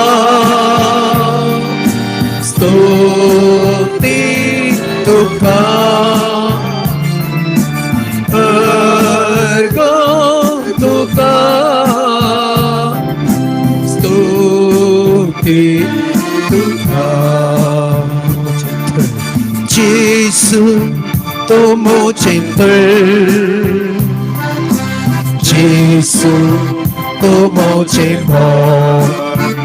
स्तुती तुका अर्गां तुका स्तुती तुका जेसू तूं म्हजें जेसू तूं म्हजें मोग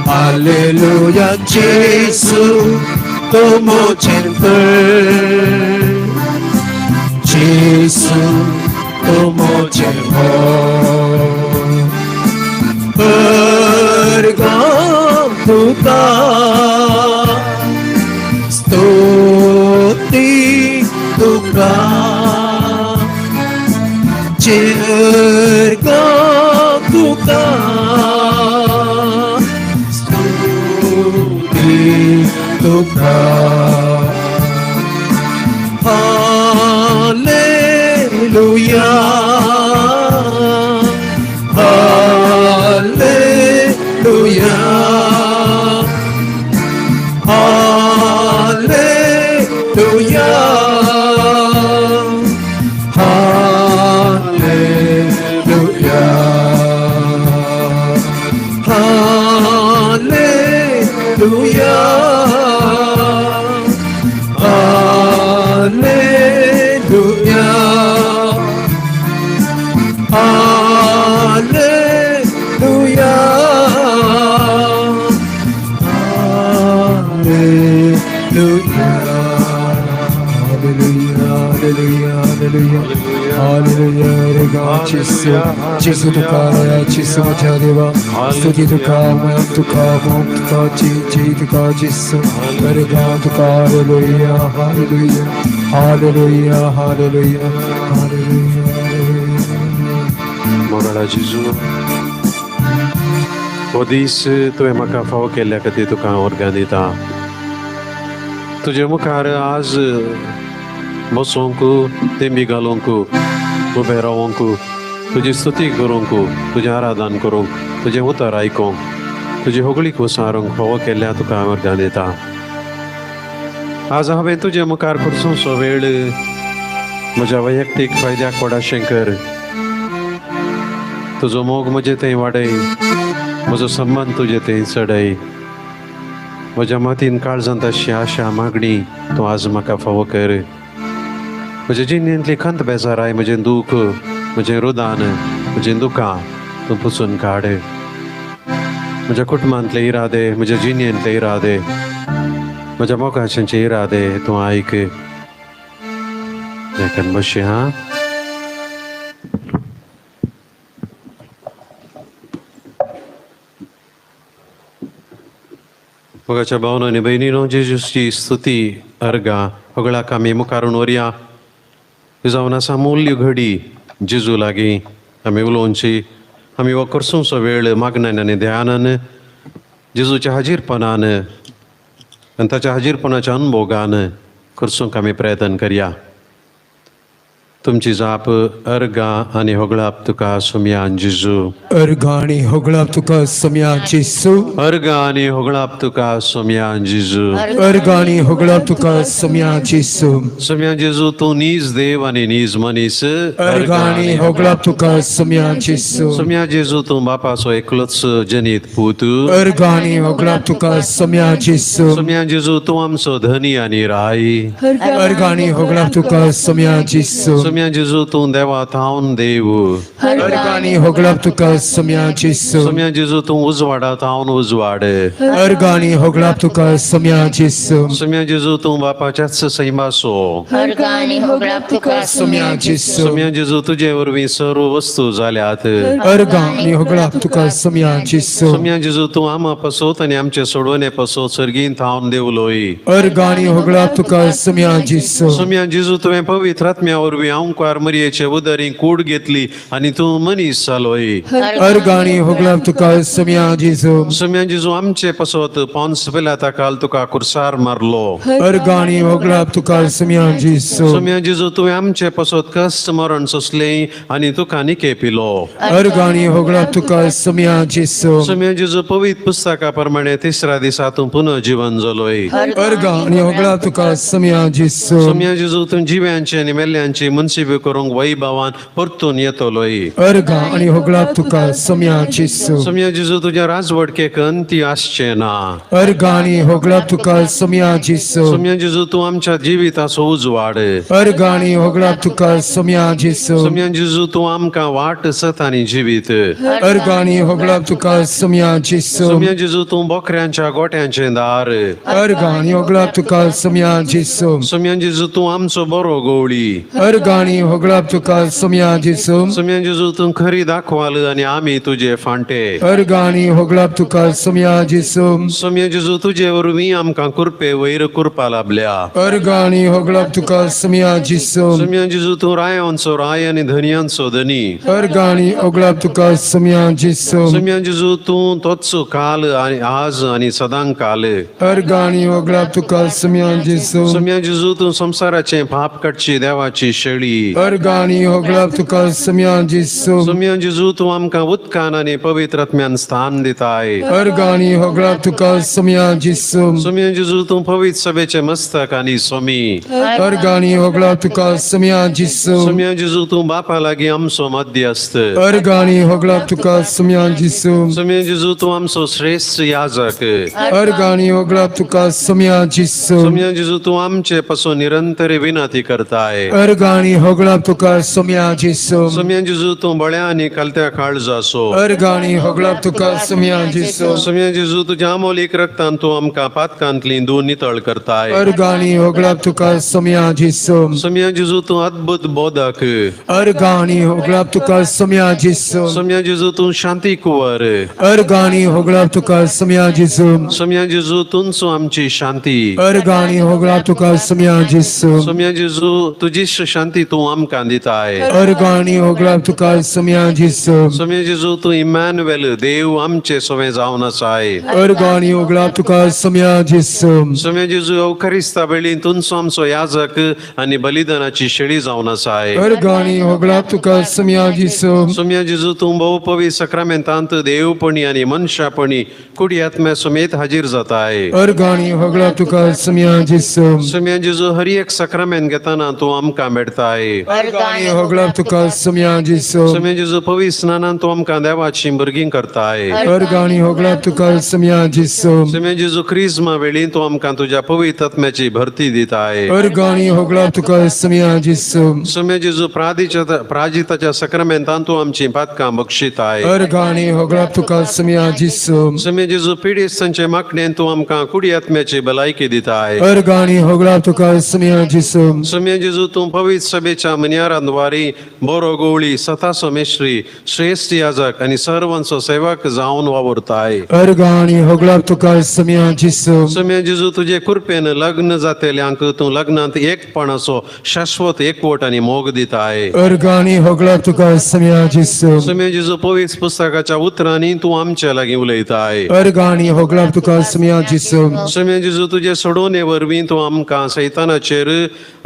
हालेलुया जेसू तूं म्हजें जेसू तूं म्हजें मोग अर्गां तुका स्तुती तुका अर्गां तुका स्तुती तुका हालेलुया हालेलुया हालेलुया हालेलुया हालेलुया हालेलुया हालेलुया Hallelujah, Gesù tuka, Gesù माझ्या देवा, स्तुती तुका, मयम तुका, मोम तुका, जी तुका, Gesù, Hallelujah, Hallelujah, Hallelujah, Hallelujah, Hallelujah, Hallelujah. मोराळा जेजू हो दीस तुवें म्हाका फावो केल्ल्या खातीर तुका वर्गां दिता तुजे मुखार आज बसोंक तेंबी घालूंक उबें रावूंक तुजी स्तुती करूंक तुजें आराधन करूंक तुजें उतर आयकूंक तुजी होगळीक वसारूंक फावो केल्ल्या तुका वर्गां दिता आज हांवें तुजे मुखार खुर्सूंचो वेळ म्हज्या वैयक्तीक फायद्याक पडाशें कर तुजो मोग म्हजे थंय वाडय म्हजो संबंद तुजे थंय चडय म्हज्या मतीन काळजांत अशी आशा मागणी तूं आज म्हाका फावो कर म्हज्या जिणेंतली खंत बेजाराय म्हजें दूख म्हजें रुदान म्हजें दुकां तूं पुसून काड म्हज्या कुटुंबांतले इरादे म्हज्या जिणेंतले इरादे म्हज्या मोगाचेंचे इरादे तूं आयक देखून बशी हां मोगाच्या भावना आणि बहिणीनो, जेजूची स्तुती अर्गा होगळाक आमी मुखारून वरया. जावन आसा अमूल्य घडी जेजू लागीं आमी उलोवची. आमी हो करसूंचो वेळ मागण्यान आनी ध्यानान जेजूच्या हाजीरपणान आनी ताच्या हाजीरपणाच्या अनुभोगान करसूंक आमी प्रयत्न करया. तुमची जाप अर्गा आनी होगळाप तुका सुमयान जेजू. अर्गा आनी होगळाप तुका सुमयान जेजू. अर्गा आनी होगळाप तुका सुमयान जेजू. अर्गा आनी होगळाप तुका सुमयान जेजू. सुमयान जेजू, तूं नीज देव आनी नीज मनीस. अर्गा आनी होगळाप तुका सुमयान जेजू. सुमया जेजू, तूं बापाचो एकलोच जनीत पूत. अर्गा आनी होगळाप तुका सुमयान जेजू. सुमया जेजू, तूं आमचो धनी आनी राई. अर्गा आनी होगळाप तुका सुमयान जेजू. सुमया जेजू, तूं देवा थावन देव. अर्गा आनी होगळाप तुका सुमयान जेजू. सुमया जेजू, तूं उजवाडा थावन उजवाड. अर्गा आनी होगळाप तुका सुमयान जेजू. सुमया जेजू, तूं बापाच्याच सैमासो. अर्गा आनी होगळाप तुका सुमयान जेजू. सुमया जेजू, तुजे वरवीं सर्व वस्तू जाल्यात. अर्गा आनी होगळाप तुका सुमयान जेजू. सुमया जेजू, तूं आमा पसोत आनी आमचे सोडवणे पसोत सर्गीन थावन देवलोय. अर्गा आनी होगळाप तुका सुमयान जेजू. सुमया जेजू, तुवें पवित्र आत्म्या वरवीं अंकार मरयेचे उदरी कूड घेतली आनी तूं मनीस जालोय. अर्गा आनी होगळाप तुका सुमयान जेजू. सुमया जेजू, आमचे पसोत पोंस पिलाता काल तुका कुर्सार मारलो. अर्गा आनी होगळाप तुका सुमयान जेजू. सुमया जेजू, तुवें आमचे पसोत कश्ट मरण सोंसलें आनी तुका निके पिलो. अर्गा आनी होगळाप तुका सुमयान जेजू. सुमया जेजू, पवित्र पुस्तका प्रमाणे तिसऱ्या दिसा तूं पुनः जीवन जालोय. अर्गा आनी होगळाप तुका सुमयान जेजू. सुमया जेजू, तूं जिव्यांचे आनी मेल्ल्यांची मनसिबी करूंक वैभवान परतून येतलोय. अर्गा आनी होगळाप तुका सुमयान जेजू. सुमया जेजू, तुज्या राजवडकेक अंती आसचें ना. अर्गा आनी होगळाप तुका सुमयान जेजू. सुमया जेजू, तूं आमच्या जिविताचो उजवाड. अर्गा आनी होगळाप तुका सुमयान जेजू. सुमया जेजू, तूं आमकां वाट सत आनी जिवीत. अर्गा आनी होगळाप तुका सुमयान जेजू. सुमया जेजू, तूं बोकऱ्यांच्या गोट्यांचें दार. अर्गा आनी होगळाप तुका सुमयान जेजू. सुमया जेजू, तूं आमचो बरो गवळी. अर्गा आनी होगळाप तुका सुमयान जेजू. सुमया जेजू, तूं खरी दाखवाल आनी आमी तुजे फांटे. अर्गा आनी होगळाप तुका सुमयान जेजू. सुमया जेजू, तुजे वरवीं आमकां कुरपे वयर कुरपा लाभल्या. अर्गा आनी होगळाप तुका सुमयान जेजू. सुमया जेजू, तूं रायांचो राय आनी धनयांचो धनी. अर्गा आनी होगळाप तुका सुमयान जेजू. सुमया जेजू, तूं तोच काल आनी आज आनी सदां काल. अर्गा आनी होगळाप तुका सुमयान जेजू. सुमया जेजू, तूं संवसाराचें पाप काडची देवाची शेळी. अर्गा आनी होगळाप तुका सुमयान जेजू. सुमया जेजू, तूं आमकां उदकान आनी पवित्र आत्म्यान स्थान दिताय. अर्गा आनी होगळाप तुका सुमयान जेजू. सुमया जेजू, तूं पवित्र सभेचे मस्तक आनी सोमी. अर्गा आनी होगळाप तुका सुमयान जेजू. सुमया जेजू, तूं बापा लागीं आमचो मध्यस्थ. अर्गा आनी होगळाप तुका सुमयान जेजू. सुमया जेजू, तूं आमचो श्रेष्ठ याजक. अर्गा आनी होगळाप तुका सुमयान जेजू. सुमया जेजू, तूं आमचे पासून निरंतर विनंती करताय. अर्गा आनी होगळाप तुका सुमयान जेजू. सुमया जेजू, तूं बळ्या आनी कलत्या काळज असो. अर्गा आनी होगळाप तुका सुमयान जेजू. सुमया जेजू, तुज्या अमोलीक रक्तान तूं आमकां पातकांतली धुवन नितळ करताय. अर्गा आनी होगळाप तुका सुमयान जेजू. सुमया जेजू, तूं अद्भुत बोधक. अर्गा आनी होगळाप तुका सुमयान जेजू. सुमया जेजू, तूं शांती कुंवर. अर्गा आनी होगळाप तुका सुमयान जेजू. सुमया जेजू, तुमचो आमची शांती. अर्गा आनी होगळाप तुका सुमयान जेजू. सुमया जेजू, तुजी शांती तूं आमकां दिताय. अर्गा आनी होगळाप तुका सुमयान जेजू. सुमया जेजू, तूं इमॅन्युएल देव आमचे सोवे जावन आसाय. अर्गा आनी होगळाप तुका सुमयान जेजू. सुमया जेजू, अवकारिस्ता वेळी तुमचो आमचो याजक आनी बलिदानाची शेळी जावन आसाय. अर्गा आनी होगळाप तुका सुमयान जेजू. सुमया जेजू, तूं बहुपवी सक्रामेंतांत देवपणी आनी मनशापणी कुडी आत्म्या समेत हाजीर जाताय. अर्गा आनी होगळाप तुका सुमयान जेजू. सुमया जेजू, हर एक सक्रामेंत घेताना तूं आमकां मेळटाय. अर्गा आनी होगळाप तुका सुमयान जेजू. सुमया जेजू, पवित्र स्नानान तूं आमकां देवाची भुरगीं करताय. अर्गा आनी होगळाप तुका सुमयान जेजू. सुमया जेजू, क्रिस्मा वेळी तूं आमकां तुज्या पवित्र आत्म्याची भरती दिताय. अर्गा आनी होगळाप तुका सुमयान जेजू. सुमया जेजू, प्राजिताच्या सक्रामेंतान तूं आमची पातकां बक्षिताय. अर्गा आनी होगळाप तुका सुमयान जेजू. सुमया जेजू, पिडेस्तांचे मागणेन तूं आमकां कुडी आत्म्याची भलायकी दिताय. अर्गा आनी होगळाप तुका सुमयान जेजू. सुमया जेजू, तूं पवित्र सभेच्या मनियारांद्वारे बरो गवळी सता सोमेश्री श्रेष्ठ याजक आणि सर्वांचो सेवक जावन वावरताय अर्गाणी होगळा तुका समया जिसो सुम्या जेजू तुझे कृपेन लग्न जातेल्यांक तू लग्नात एकपणाचो शाश्वत एकवट आणि मोग दिताय अर्गाणी होगळा तुका समया जिसो सुम्या जेजू पवित्र पुस्तकाच्या उतरांनी तू आमच्या लागीं उलयताय अर्गाणी होगळा तुका समया जिसो सुम्या जेजू तुझे सोडोने वरवीं तू आमकां सैतानाचेर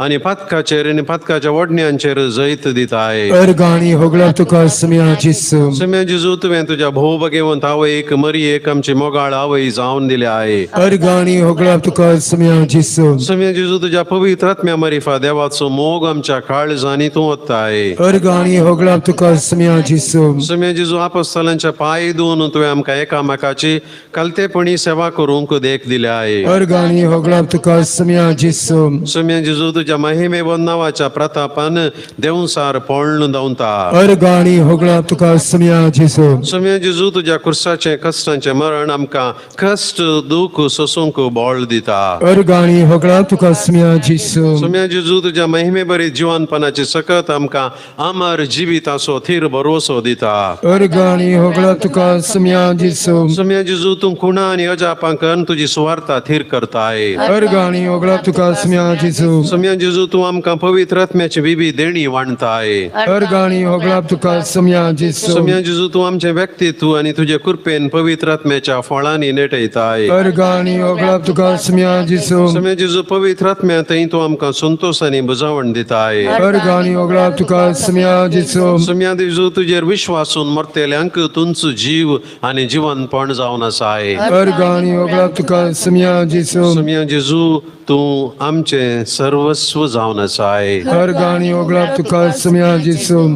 आनी पातकाचेर आनी पातकाच्या वडण्यांचेर जैत दिताय अर्गाणी होगळा तुका समया जिसो सुम्या जेजू तुवें तुज्या भोव भगेवंत आवयक मरियेक आमची मोगाळ आवय जावन दिले आहे अर्गाणी होगळा तुका समया जिसो सुम्या जेजू तुज्या पवित्र आत्म्या मरिफा देवाचो मोग आमच्या काळजांनी तू ओत्ताय अर्गाणी होगळा तुका समया जिसो सुम्या जेजू आपोस्तलांच्या पांय धुवन तुवें आमकां एकामेकाची कलतेपणी सेवा करूंक देख दिले आहे अर्गाणी होगळा तुका समया जिसो सुम्या जेजू तुज्या महिमे नावाच्या प्रतापान देवसार पळण दावता अर्गाणी होगळा तुका समया जिसो सुम्या जेजू तुज्या कुर्साचे कश्टांचे मरण आमकां कश्ट दूख सोसूंक बळ दिता अर्गाणी होगळा तुका समया जिसो सुम्या जेजू तुज्या महिमे बरी जिवनपणाची सकत आमकां अमर जिविताचो थीर भरोसो दिता अर्गाणी होगळा तुका समया जिसो सुम्या जेजू तूं खुणा आनी अजापांकन तुजी सुवार्ता थीर करताय अर्गाणी होगळा तुका समया जिसो सुम्या जेजू तूं आमकां पवित्र आत्म्याची बिबी देणी वाणताय अर्गाणी होगळा तुका समया जिसो सुम्या जेजू तूं आमचें व्यक्तित्व आनी तुजे कृपेन पवित्र आत्म्याच्या फळांनी नेटयताय अर्गाणी होगळा तुका समया जिसो सुम्या जेजू पवित्र आत्म्या थंय तूं आमकां संतोष आनी बुजावण दिताय अर्गाणी होगळा तुका समया जिसो सुम्या जेजू तुजेर विश्वासून मरतेल्यांक तुमचो जीव आनी जिवनपण जावन आसाय अर्गाणी होगळा तुका समया जिसो सुम्या जेजू तूं आमचें सर्वस्व जावन आसाय अर्गाणी होगळा तुका समया जिसो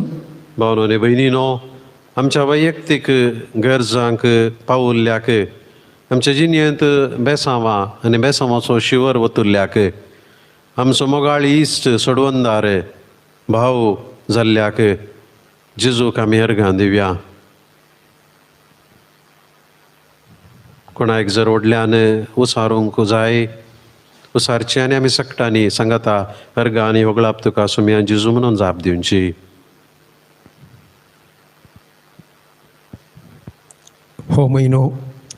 भावनो आनी भयणीनो आमच्या वैयक्तीक गरजांक पावुल्ल्याक आमच्या जिणेंत बेसांवां आनी बेसांवाचो शिवर वतुल्ल्याक आमचो मोगाळ इश्ट सोडवंदार भाव जाल्ल्याक जेजूक आमी अर्घां दिवया कोणाक जर व्हडल्यान उसारूंक जाय उसारची आनी आमी सकटांनी सांगता अर्घां आनी होगळाप तुका सुम्या जेजू म्हणून जाप दिवची हो म्हयनो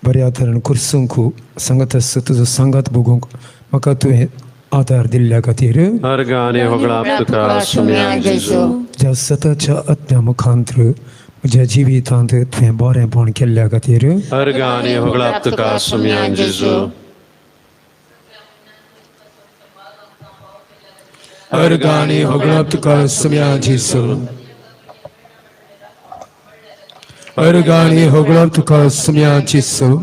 बऱ्या तरेन कुर्सूंक सांगत आसता तुजो सांगात बगूंक म्हाका तुवें आदार दिल्ल्या खातीर अर्घां आनी होगळाप तुका सुम्या जेजू ज्या सताच्या आत्म्या मुखांतर म्हज्या जिवितांत तुवें बरेंपण केल्ल्या खातीर अर्घां आनी होगळाप तुका सुम्या जेजू अर्घां आनी होगळाप तुका सुम्या जेजू अर्घां आनी होगळाप तुका सुम्या जेजू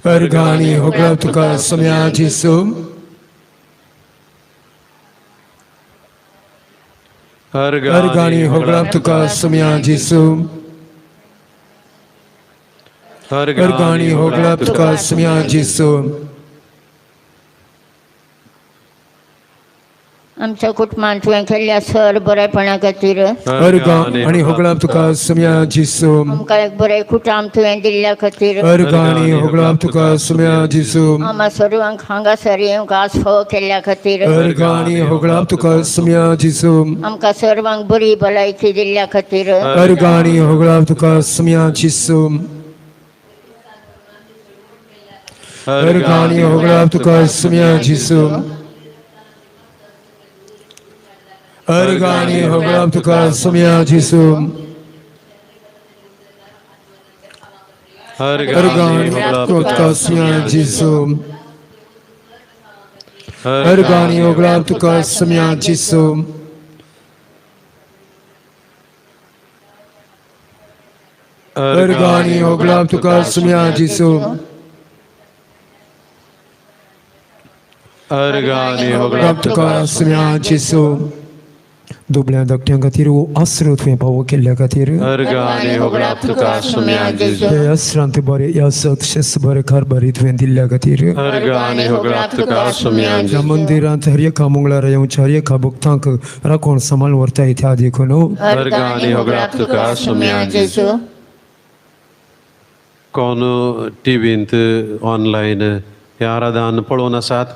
अर्घां आनी होगळाप तुका सुम्या जेजू अर्घां आनी होगळाप तुका सुम्या जेजू अर्घां आनी होगळाप तुका सुम्या जेजू आमच्या कुटुंबात तुवें केल्ल्या सर बरेपणा खातीर अर्घां आनी होगळाप तुका सुम्या जेजू आमकां एक बरें कुटुंब तुवें दिल्ल्या खातीर अर्घां आनी होगळाप तुका सुम्या जेजू आम्हा सर्वांक हांगासर येवंक आस्फाव केल्ल्या खातीर अर्घां आनी होगळाप तुका सुम्या जेजू आमकां सर्वांक बरी भलायकी दिल्ल्या खातीर अर्घां आनी होगळाप तुका सुम्या जेजू अर्घां आनी होगळाप तुका सुम्या जेजू अर्घां आनी होगळाप तुका सुम्या जेजू अर्घां आनी होगळाप तुका सुम्या जेजू अर्घां आनी होगळाप तुका सुम्या जेजू अर्घां आनी होगळाप तुका सुम्या जेजू अर्घां आनी होगळाप तुका सुम्या जेजू दुबळ्या धाकट्यां खातीर आसरो तुवें फावो केल्ल्या खातीर अर्गा आनी होगळाप तुका सुम्या जेजू हे आसरांत बरें या सक्सेस बरें कारभारी तुवें दिल्ल्या खातीर अर्गा आनी होगळाप तुका सुम्या ह्या जेजू मंदिरांत हर एका मंगळारा येवच्या हर एका भक्तांक राखण सांबाळ व्हरताय त्या देखून अर्गा आनी होगळाप तुका सुम्या जेजू कोण टीव्हींत ऑनलायन हे आराधन पळोवन आसात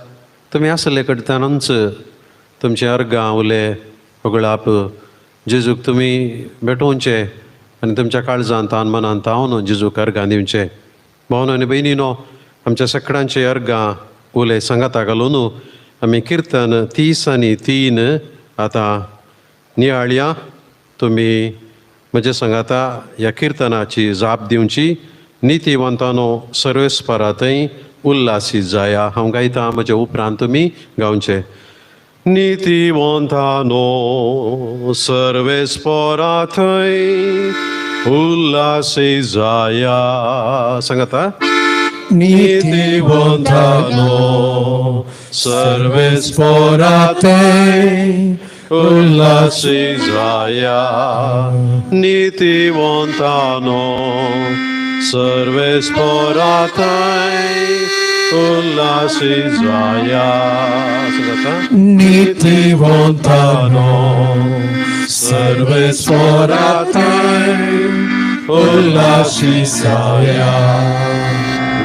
तुमी आसले कडच्यानूच तुमचे अर्गां उले होगळाप जेजूक तुमी भेटोवचे आनी तुमच्या काळजांत तान मनांत तावन जेजूक अर्गां दिवचे भावन आनी भयणीनो आमच्या सगळ्यांचे अर्गां उले सांगाता घालून आमी किर्तन 30 आनी 3 आतां नियाळया तुमी म्हजे सांगाता ह्या किर्तनाची जाप दिवची नितीवंतानो सर्वेस्परांतय उल्हासीत जाया हांव गायता म्हजे उपरांत तुमी गावचे नितीवंतानो सर्वेस्परांतय उल्हासीत जाया सांगाता नितीवंतानो सर्वेस्परांतय उल्हासीत जाया नितीवंतानो सर्वेस्परांतय उल्हासीत जाया नितीवंतानो सर्वेस्परांतय उल्हासीत जाया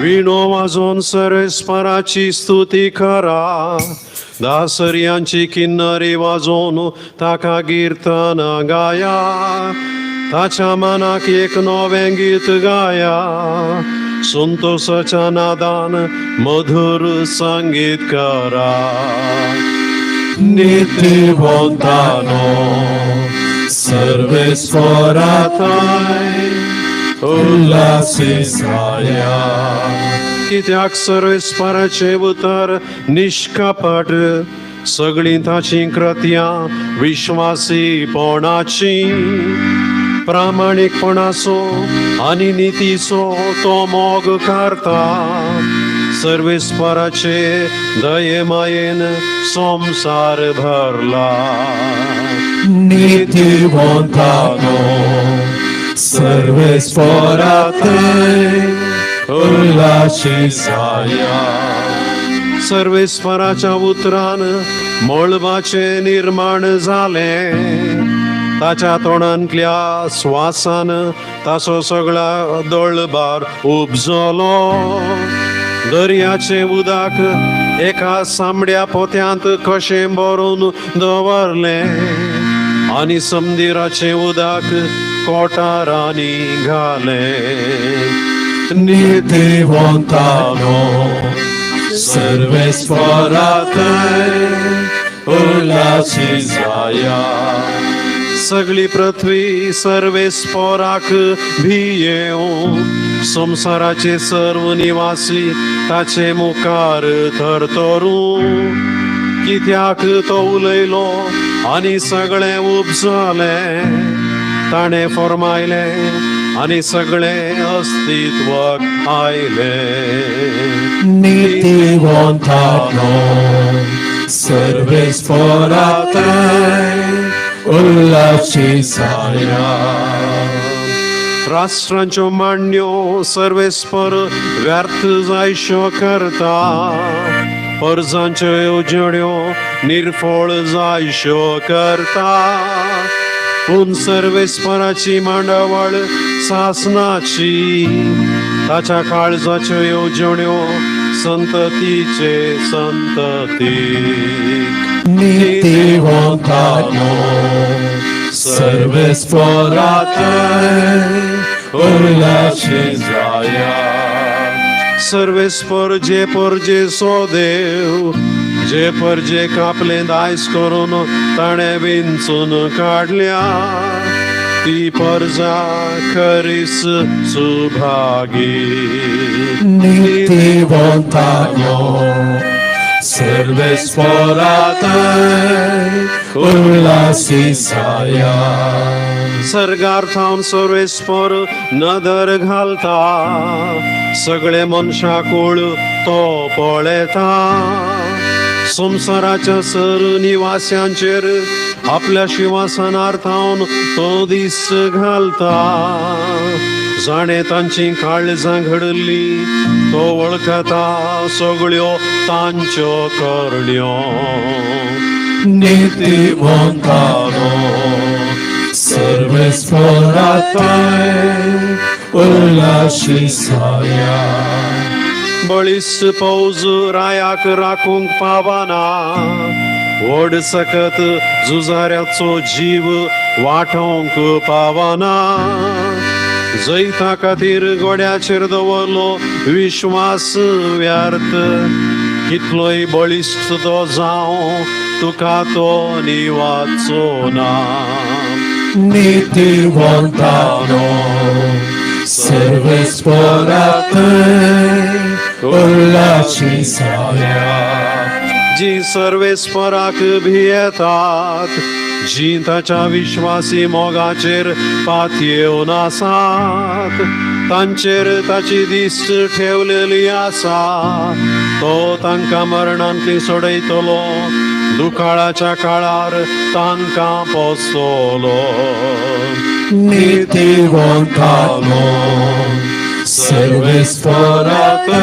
विणो वाजोवन सर्वेस्पराची स्तुती करा दासऱ्यांची किन्नरी वाजोवन ताका कीर्तन गाया ताच्या मनाक एक नवें गीत गाया संतोषाच्या नादान मधुर संगीत करा नितीवंतानो सर्वेस्परांतय उल्हासीत जाया कित्याक सर्वेस्पराचे उतर निश्कपट सगळीं ताची कृत्यां विश्वासीपणाची प्रामाणीकपणाचो आनी नितीचो तो मोग करता सर्वेस्पराचे दये मायेन संसार भरला नितीवंतानो सर्वेस्परांतय उल्हासीत जाया सर्वेस्पराच्या उतरान मळबाचे निर्माण जाले ताच्या तोंडांतल्या स्वासान ताचो सगळा दळबार उपजलो दर्याचे उदक एका सामड्या पोत्यांत कशें भरून दवरले आनी समुद्राचे उदक कोठारांनी घाले नितीवंतानो सर्वेस्परांतय उल्हासीत जाया सगळी पृथ्वी सर्वेस्पराक भियेवं संसाराचे सर्व निवासी ताचे मुखार थरथरू कित्याक तो उलयलो आनी सगळें उपजले ताणें फर्मायले आनी सगळें अस्तित्वाक आयले नितीवंतानो सर्वेस्परांतय उल्हासीत जाया राष्ट्रांच्यो मांडण्यो सर्वेस्पर व्यर्थ जायश्यो करता परजांच्यो येवजण्यो निर्फळ जायश्यो करता पूण सर्वेस्पराची मांडावळ सासनाची ताच्या काळजाच्यो येवजण्यो संततीचे संततीक नितीवंतानो सर्वेस्परांतय उल्हासीत जाया सर्वेस्पर जे परजेचो देव जे परजे कापले दायज करून ताणें विंचून काडल्या ती परजा खरीच सुभागी नितीवंतानो सर्वेस्परांतय उल्हासीत जाया सर्गार थावन सर्वेस्पर नदर घालता सगळे मनशाकुळ तो पळेता संसाराच्या सर निवास्यांचेर आपल्या शिवासनार्थावन तो दीस घालता. जाणे तांची काळजां घडली तो वळखता सगळ्यो तांच्यो करण्यो. नीतिमंतानो सर्वेस्पराताय उल्हाशिसाया. बळीस फौज रायाक राखूंक पावाना. व्हड सकत झुजाऱ्याचो जीव वाठोवंक पावाना. जैता खातीर गोड्याचेर दवरलो विश्वास व्यर्थ. कितलोय बळिश्ट तो जावं तुका तो निवाचोना. नीतिमंतानो सर्वेस्पराताय उल्हाशिसाया. जी सर्वेस्पराक भियेतात, जी ताच्या विश्वासी मोगाचेर पातयेवन आसात, तांचेर ताची दिस्त ठेवलेली आसा. तो तांकां मरणांतली सोडयतलो, दुकाळाच्या काळार तांकां पोसतलो. नीतिमंतानो सर्वेस्पराताय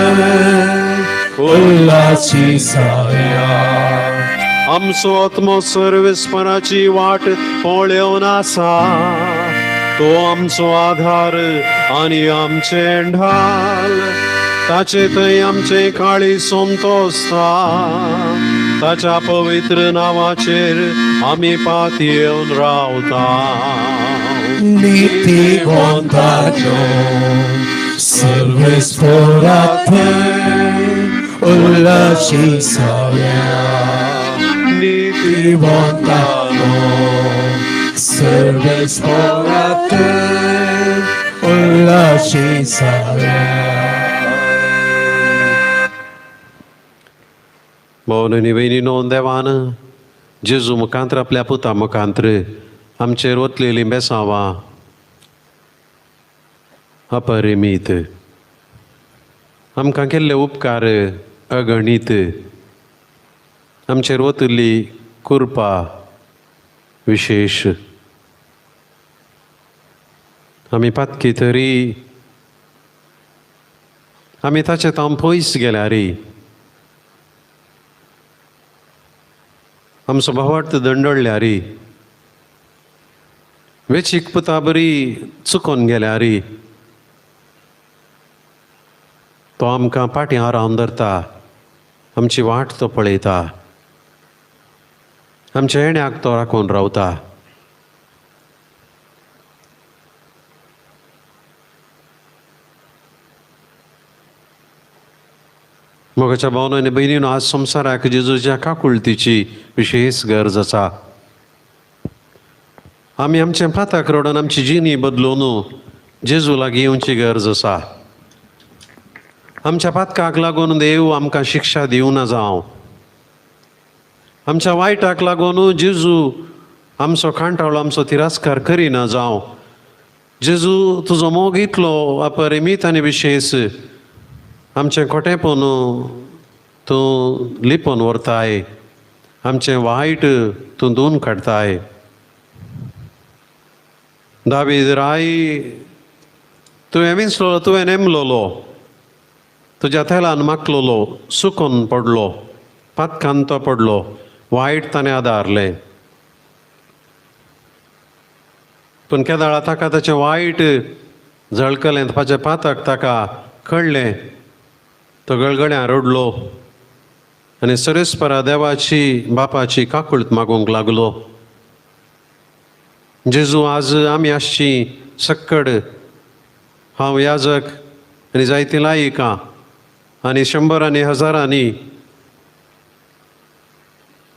उल्हाशिसाया. आमचो आत्मो सर्वेस्पराची वाट पळोवन आसा. तो आमचो आधार आनी आमचे ढाल. ताचे थंय आमचे काळी सोमतोसता. ताच्या पवित्र नांवाचेर आमी पातयेवन रावता. नीतिमंतानो सर्वेस्पराताय उल्हाशिसाया. नीतिमंतानो सर्वेस्पराताय उल्हाशिसाया. भोवनी बहिणीनो, देवान जेजू मुखांत्र आपल्या पुता मुखांत्र आमचेर वतलेलीं बेसांवां अपरिमीत, आमकां केल्ले उपकार अगणीत, आमचेर वतली कृपा विशेश. आमी पातकी तरी आमी ताचे ताम पयस गेल्यारी आमचो भावार्थ दंडळल्यारी वेचीक पुता बरी चुकोन गेल्यारी तो आमकां पाट्यां रावन धरता. आमची वाट तो पळयता. आमच्या येण्याक तो राखून रावता. मोगाच्या भावनांनी आनी भयणीनो, आज संवसाराक जेजूच्या काकुळतीची विशेष गरज आसा. आमी आमचें पाताक रोडून आमची जिणी बदलून जेजू लागीं येवची गरज आसा. आमच्या पातकाक लागून देव आमकां शिक्षा दिवना जावं. आमच्या वायटाक लागून जेजू आमचो कांटाळो आमचो तिरस्कार करिना जावं. जेजू तुजो मोग इतलो अपरिमीत आनी विशेष. आमचें खोटेपण तूं लिपोवन व्हरताय. आमचें वायट तूं धुवन काडताय. दावीद राय, तुवें विसरलो, तुवें नेमलोलो, तुज्या तेलान माकलोलो, सुकोन पडलो, पातकान तो पडलो, वायट ताणें आदारलें. पूण केदाळा ताका ताचें वायट झळकलें, ताचें पातक ताका कळ्ळें. तो गळगळ्यां रडलो आनी सर्वेस्परा देवाची बापाची काकुळट मागूंक लागलो. जेजू, आज आमी आसची सक्कड, हांव याजक आनी जायतीं लायिकां आनी शंबरांनी हजारांनी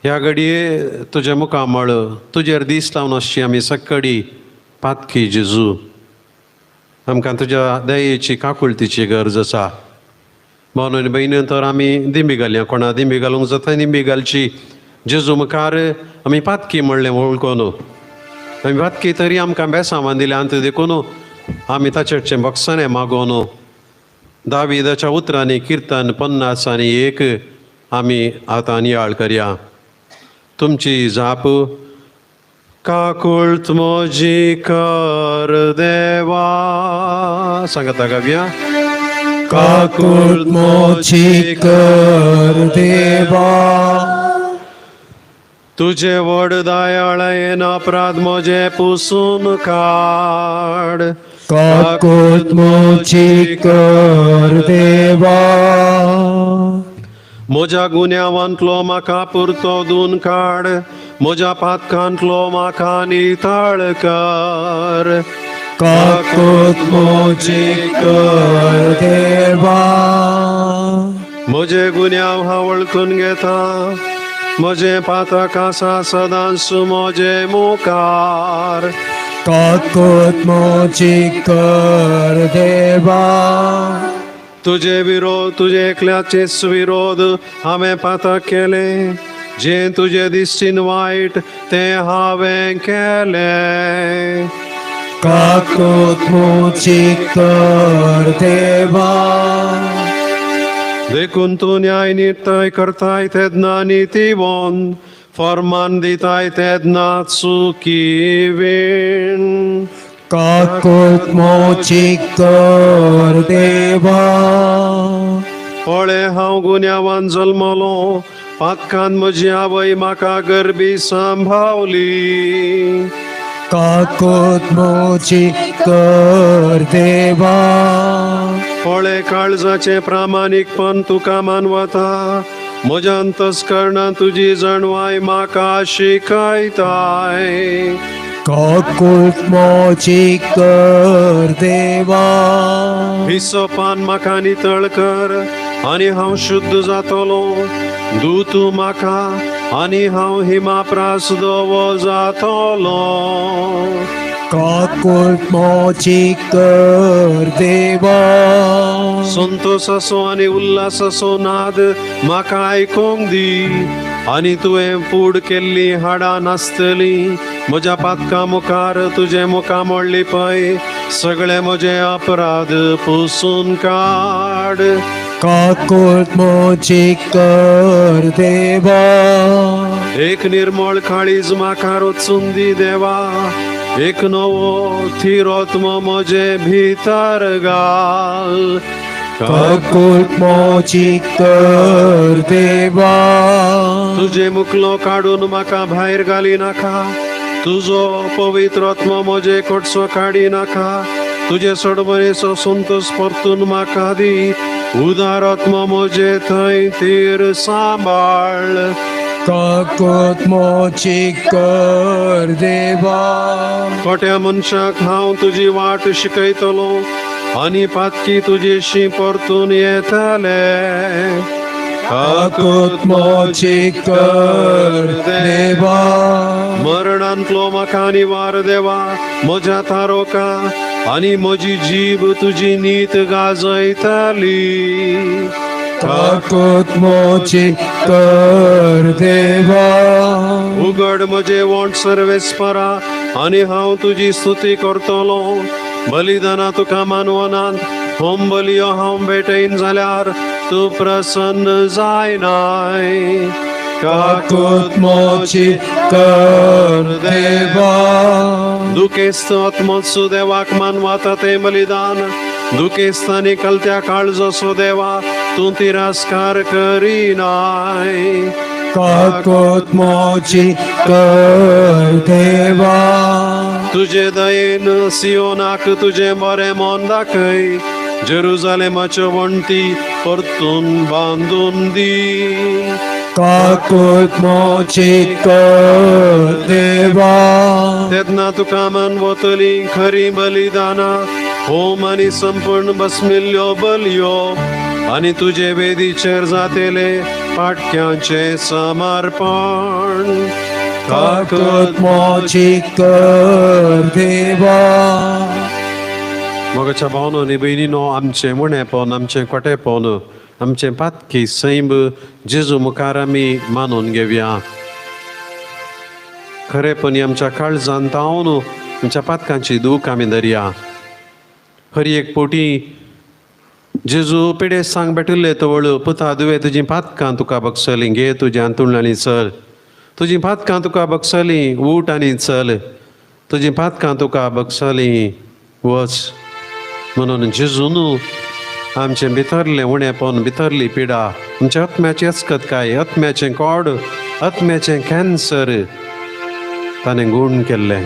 ह्या घडये तुजे मुखामळ तुजेर दीस लावन आसची आमी सक्कडी पातकी. जेजू, आमकां तुज्या दयेची काकुळतीची गरज आसा. भावनो आनी भयणी, तर आमी दिंबी घालया. कोणा दिंबी घालूंक जाता दिंबी घालची. जेजू मुखार आमी पातकी म्हणलें वळखून आमी पातकी तरी आमकां बेसांवां दिल्या अंत देखून आमी ताचेरचें बक्षाणें मागोवन दाविदाच्या उतरांनी कीर्तन 50 आनी 1 आमी आतां नियाळ करया. तुमची जाप काकुळत मोजी कर देवा. सांगता गावया. काकुळत मोजी कर देवा. तुझे व्हड दयाळेन अपराध म्हजे पुसून काड. काकुळत मोजी कर देवा. म्हज्या गुन्यांवांतलो म्हाका पुरतो धुवन काड. म्हज्या पातकांतलो म्हाका नितळ कर. काकुळत मोजी कर देवा. म्हजे गुन्यांव हांव वळखून घेता. म्हजे पातक आसा सदांच म्हजे मुखार. काकुळत मोजी कर देवा. तुझे विरोध तुझे एकल्याचेच विरोध हांवें पातक केले. जे तुझे दिश्टीन वायट ते हांवें केले. काकुळत मोजी कर देवा. देखून तूं न्याय निर्णय करताय तेदना नितीवंत. फर्मान दिताय तेदना चुकी विण. काकुळत मोजी कर देवा. पळे हांव गुन्यांवान जल्मलो. पातकान म्हजी आवय म्हाका गर्भी सांभाळली. काकुळत मोजी कर देवा. पळे काळजाचे प्रामाणिकपण तुका मानवता. म्हज्या अंतस्करणांत तुजी जणवाय म्हाका शिकयताय. काकुळत मोजी कर देवा. हिसोपान म्हाका नितळ कर आनी हांव शुद्ध जातलो. दूत म्हाका आनी हांव हिमाप्रास धवो जातलो. काकुळत मोजी कर देवा. संतोष असो आनी उल्हास असो नाद म्हाका आयकोंक दी. आनी तुवें पूड केल्ली हाडां नासतली. म्हज्या पातका मुखार तुजे मुखा मोडली पळय. सगळे म्हजे अपराध पुसून काड. काकुळत मोजी कर देवा. एक निर्मळ काळीज म्हाका रचून दी देवा. एक नवो थिरोत्म म्हजे भितर घाल. काकुळत मोजी कर देवा. तुजे मुखलो काडून म्हाका भायर घाली नाका. तुजो पवित्र आत्मा म्हजे कडसो काडी नाका. तुजे सडबरेचो संतोष परतून म्हाका दी. उदार आत्मा म्हजे थंय थीर सांबाळ. काकुळत मोजी कर देवा. खोट्या मनशाक हांव तुजी वाट शिकयतलो. आनी पातकी तुजेशी परतून येतले. काकुळत मोजी कर देवा. मरणांतलो म्हाका निवार देवा. म्हज्या तारोका आनी म्हजी जीब तुजी नीत गाजयतली. काकुळत मोजी कर देवा. उगड म्हजे वोंट सर्वेस्परा आनी हांव तुजी स्तुती करतलो. बलिदाना तुका मानवनांत होम बलियो हांव भेटयन जाल्यार तूं प्रसन्न जायनाय. काकुळत मोजी कर देवा. दुखेस्त आत्मोत्सो देवाक मानवाता ते बलिदान. दुखेस्त आनी कलत्या काळजोसो देवा तूं तिरस्कार करिनाय. काकुळत मोजी कर देवा. तुजे दयेन सियोनाक तुजे बरें मोन दाखय. जेरुजालेमाच्यो वण्टी परतून बांदून दी. काकुळत मोजी कर देवा. तेदना तुका मानवतली खरी बलिदाना. होम आनी संपूर्ण बसमिल्ल्यो बलयो आनी तुजे वेदीचेर जातेले पाटक्यांचे समर्पण. काकुळत मोजी कर देवा. मोगाच्या भावनो आनी भयणीनो, आमचें उणेपण, आमचें खोटेपण, आमचें पातकी सैम जेजू मुखार आमी मानून घेवया. खरेपणी आमच्या काळजांत तावन आमच्या पातकांची दूख आमी धरया. खरी एक पोटी जेजू पिडे सांग बेटुल्ले तवळ पुता दुवे तुजी पातकां तुका बक्षली घे तुजी अंतुळ आनी चल तुजी पातकां तुका बक्षली ऊट आनी चल तुजी पातकां तुका बक्षली वच म्हणून जेजून आमचे भितरले उणेपण भितरली पिडा आमच्या आत्म्याची अस्कतकाय आत्म्याचें कोड आत्म्याचें कॅन्सर ताणें गूण केल्लें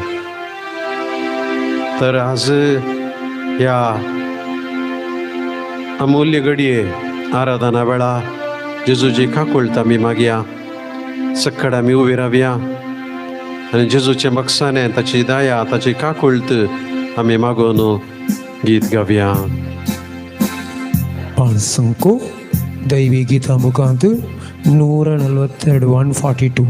तर आज ह्या अमूल्य घडये आराधना वेळा जेजूची काकुळट आमी मागया सक्कड आमी उबी रावया आनी जेजूचे बक्षाने ताची दया ताची काकुळट आमी मागून गीत गावया. ಪಾಲ್ಸಂಕು ದೈವಿ ಗೀತ ಮುಖಾಂತರ 142 142.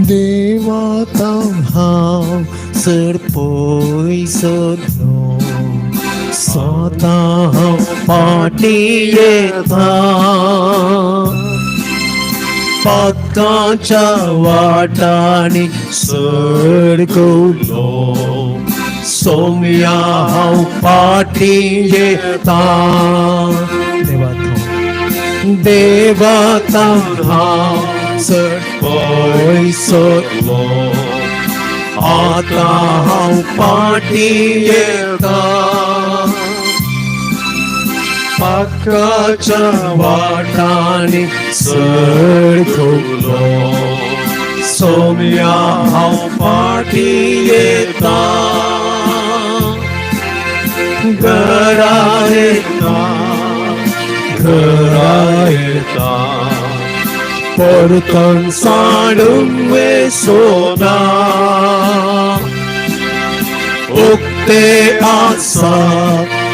देवा हांव सर पयसलो स्वता हांव फाटी येता पातकांच्या वाटांनी सडकलो सोम्या हांव फाटी येता देवाता हांव सड पयसलो आतां हांव फाटी येता पातकांच्या वाटांनी सडकलो सोम्या हांव फाटी येता घरा येता परतन साडून वेसोना उक्ते आसा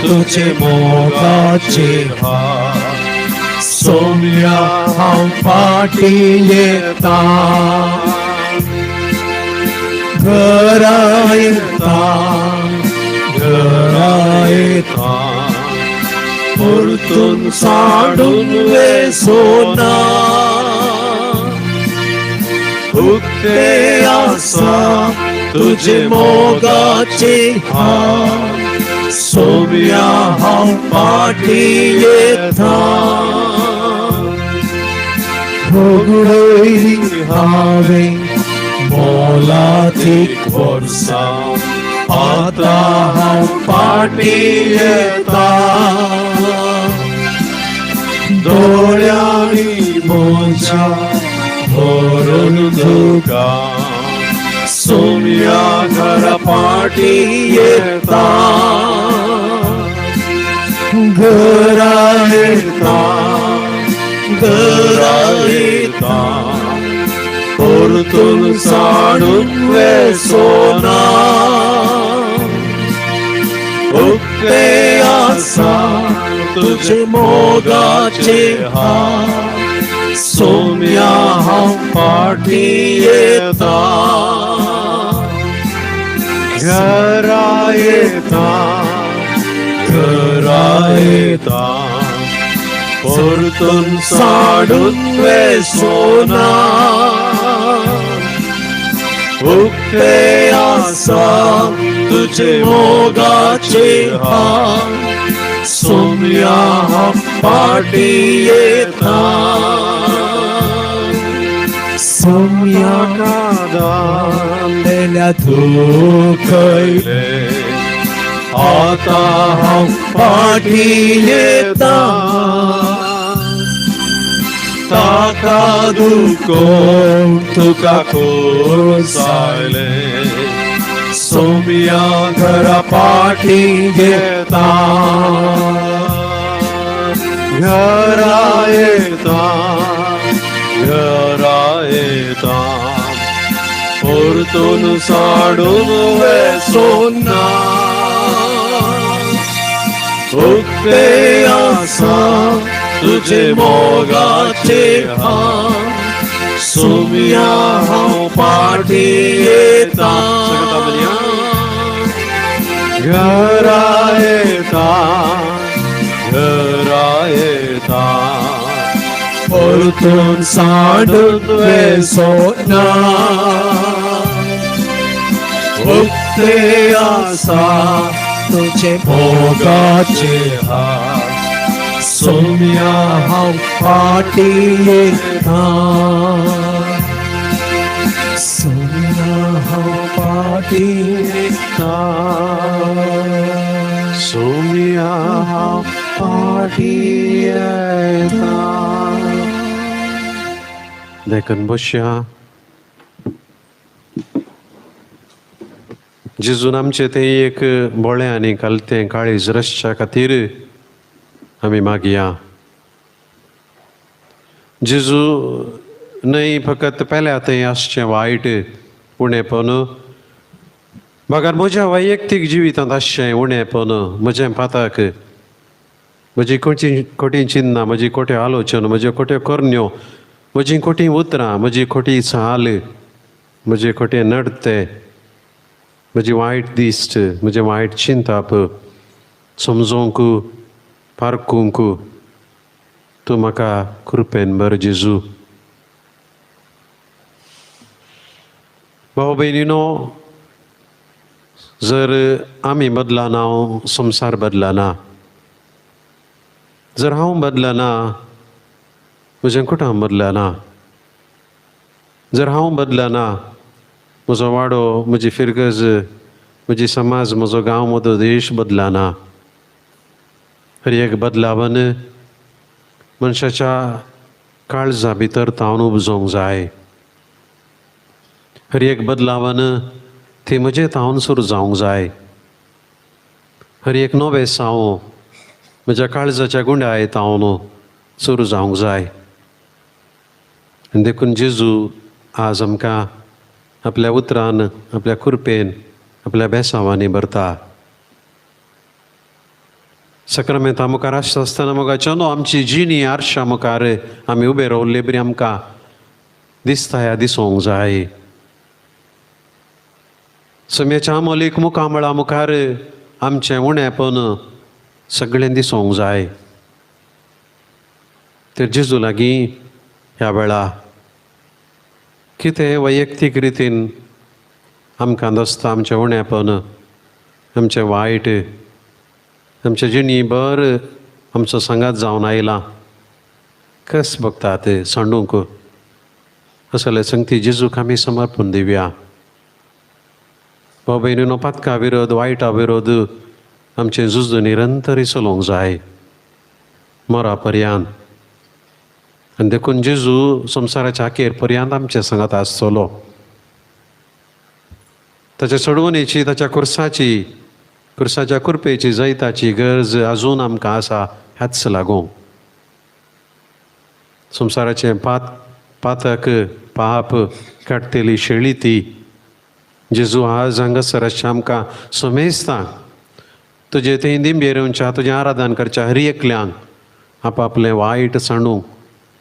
तुझे मोगाचे हात सोम्या हांव फाटी येता घरा येता परतून साडून वेसोना उक्ते आसा तुझे मोगाचे हात सोम्या हांव फाटी येता भोगडयली हांवें मोलादीक वर्सां आतां हांव फाटी येता दोळ्यांनी म्हज्या भरून तुका सोम्या घरा फाटी येता घरा येता परतून साडून वेसोना उक्ते आसा तुझे मोगाचे हात सोम्या हांव फाटी येता घरा येता परतून साडून वेसोना उक्ते आसा तुझे मोगाचे हात सोम्या हांव फाटी येता सोम्या कादांडेल्या दुखयले आतां हांव फाटी येता ताका दुखोवन तुका कोसायले सोम्या घरा फाटी येता घरा येता परतून साडून वेसोना उक्ते आसा तुझे मोगाचे हात सोम्या हांव फाटी येता घरा येता परतून सांडून वे सोना उक्ते आसा तुझे मोगाचे हात सोम्या हांव फाटी येता सोम्या हांव फाटी येता सोम्या हांव फाटी येता देखून बसया जेजून आमचे ते एक बोळे आनी कालतें काळीज रसच्या खातीर आमी मागया जेजू न्हय फकत पेल्या थंय आसचें वायट उणेपण म्हाका म्हज्या वैयक्तीक जिवितांत आसचें उणेपण म्हजें पातक म्हजी खोटी चिन्नां म्हजी खोट्यो आलोचना म्हज्यो खोट्यो करण्यो म्हजीं खोटी उतरां म्हजी खोटी चाल म्हजे खोटे नडते म्हजी वायट दिश्ट म्हजें वायट चिंताप समजोवंक पारखूंक तूं म्हाका कृपेन बर जेजू भाव भयणीनो जर आमी बदलाना संवसार बदलाना जर हांव बदलना म्हजें कुटुंब बदलना जर हांव बदलना म्हजो वाडो म्हजी फिरगज म्हजी समाज म्हजो गांव म्हजो देश बदलना हर एक बदलावन मनशाच्या काळजा भितर तावन उपजोंक जाय हर एक बदलावन ती म्हजे तावन सुरू जावंक जाय हर एक नवें साव म्हज्या काळजाच्या गुंड्याय तावन सुरू जावंक जाय देखून जेजू आज आमकां आपल्या उतरान आपल्या कृपेन आपल्या बेसांवांनी भरता सक्रामेंता मुखार आसता आसतना मोगाच्या न्हू आमची जिणी आरशा मुखार आमी उबे रावल्ले बरी आमकां दिसता ह्या दिसोंक जाय समेच्या अमोलीक मुखामळा मुखार आमचें उणेपण सगळें दिसोंक जाय तर जेजू लागीं ह्या वेळा कितें वैयक्तीक रितीन आमकां दिसता आमचें उणेपण आमचें वायट आमच्या जिणी भर आमचो सांगात जावन आयलां कस बगतात सांडूंक असले संगती जेजूक आमी समर्पण दिवया भाव भयणीनो पातका विरोध वायटा विरोध आमचें झुज निरंतर चलोवंक जाय मरा पर्यंत आनी देखून जेजू संवसाराच्या अखेर पर्यंत आमचे सांगात आसतलो ताच्या सोडवणेची ताच्या कुर्साच्या कृपेची जैताची गरज अजून आमकां आसा ह्याच लागून संवसाराचें पातक पाप काडटेली शेळी ती जेजू आज हांगासर आमकां समेजता तुजे थंय दिंबेरूंच्या तुजें आराधन करच्या हर एकल्यांक आपआपलें वायट सांडूंक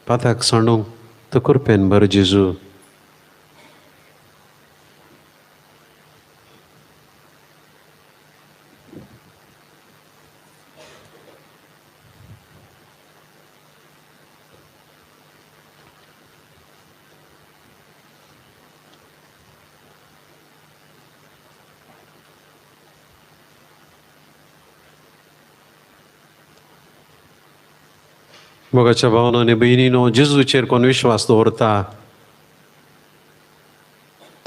पातक सांडूंक तूं कृपेन बर जेजू मोगाच्या भावानो आनी भयणीनो जेजूचेर कोण विश्वास दवरता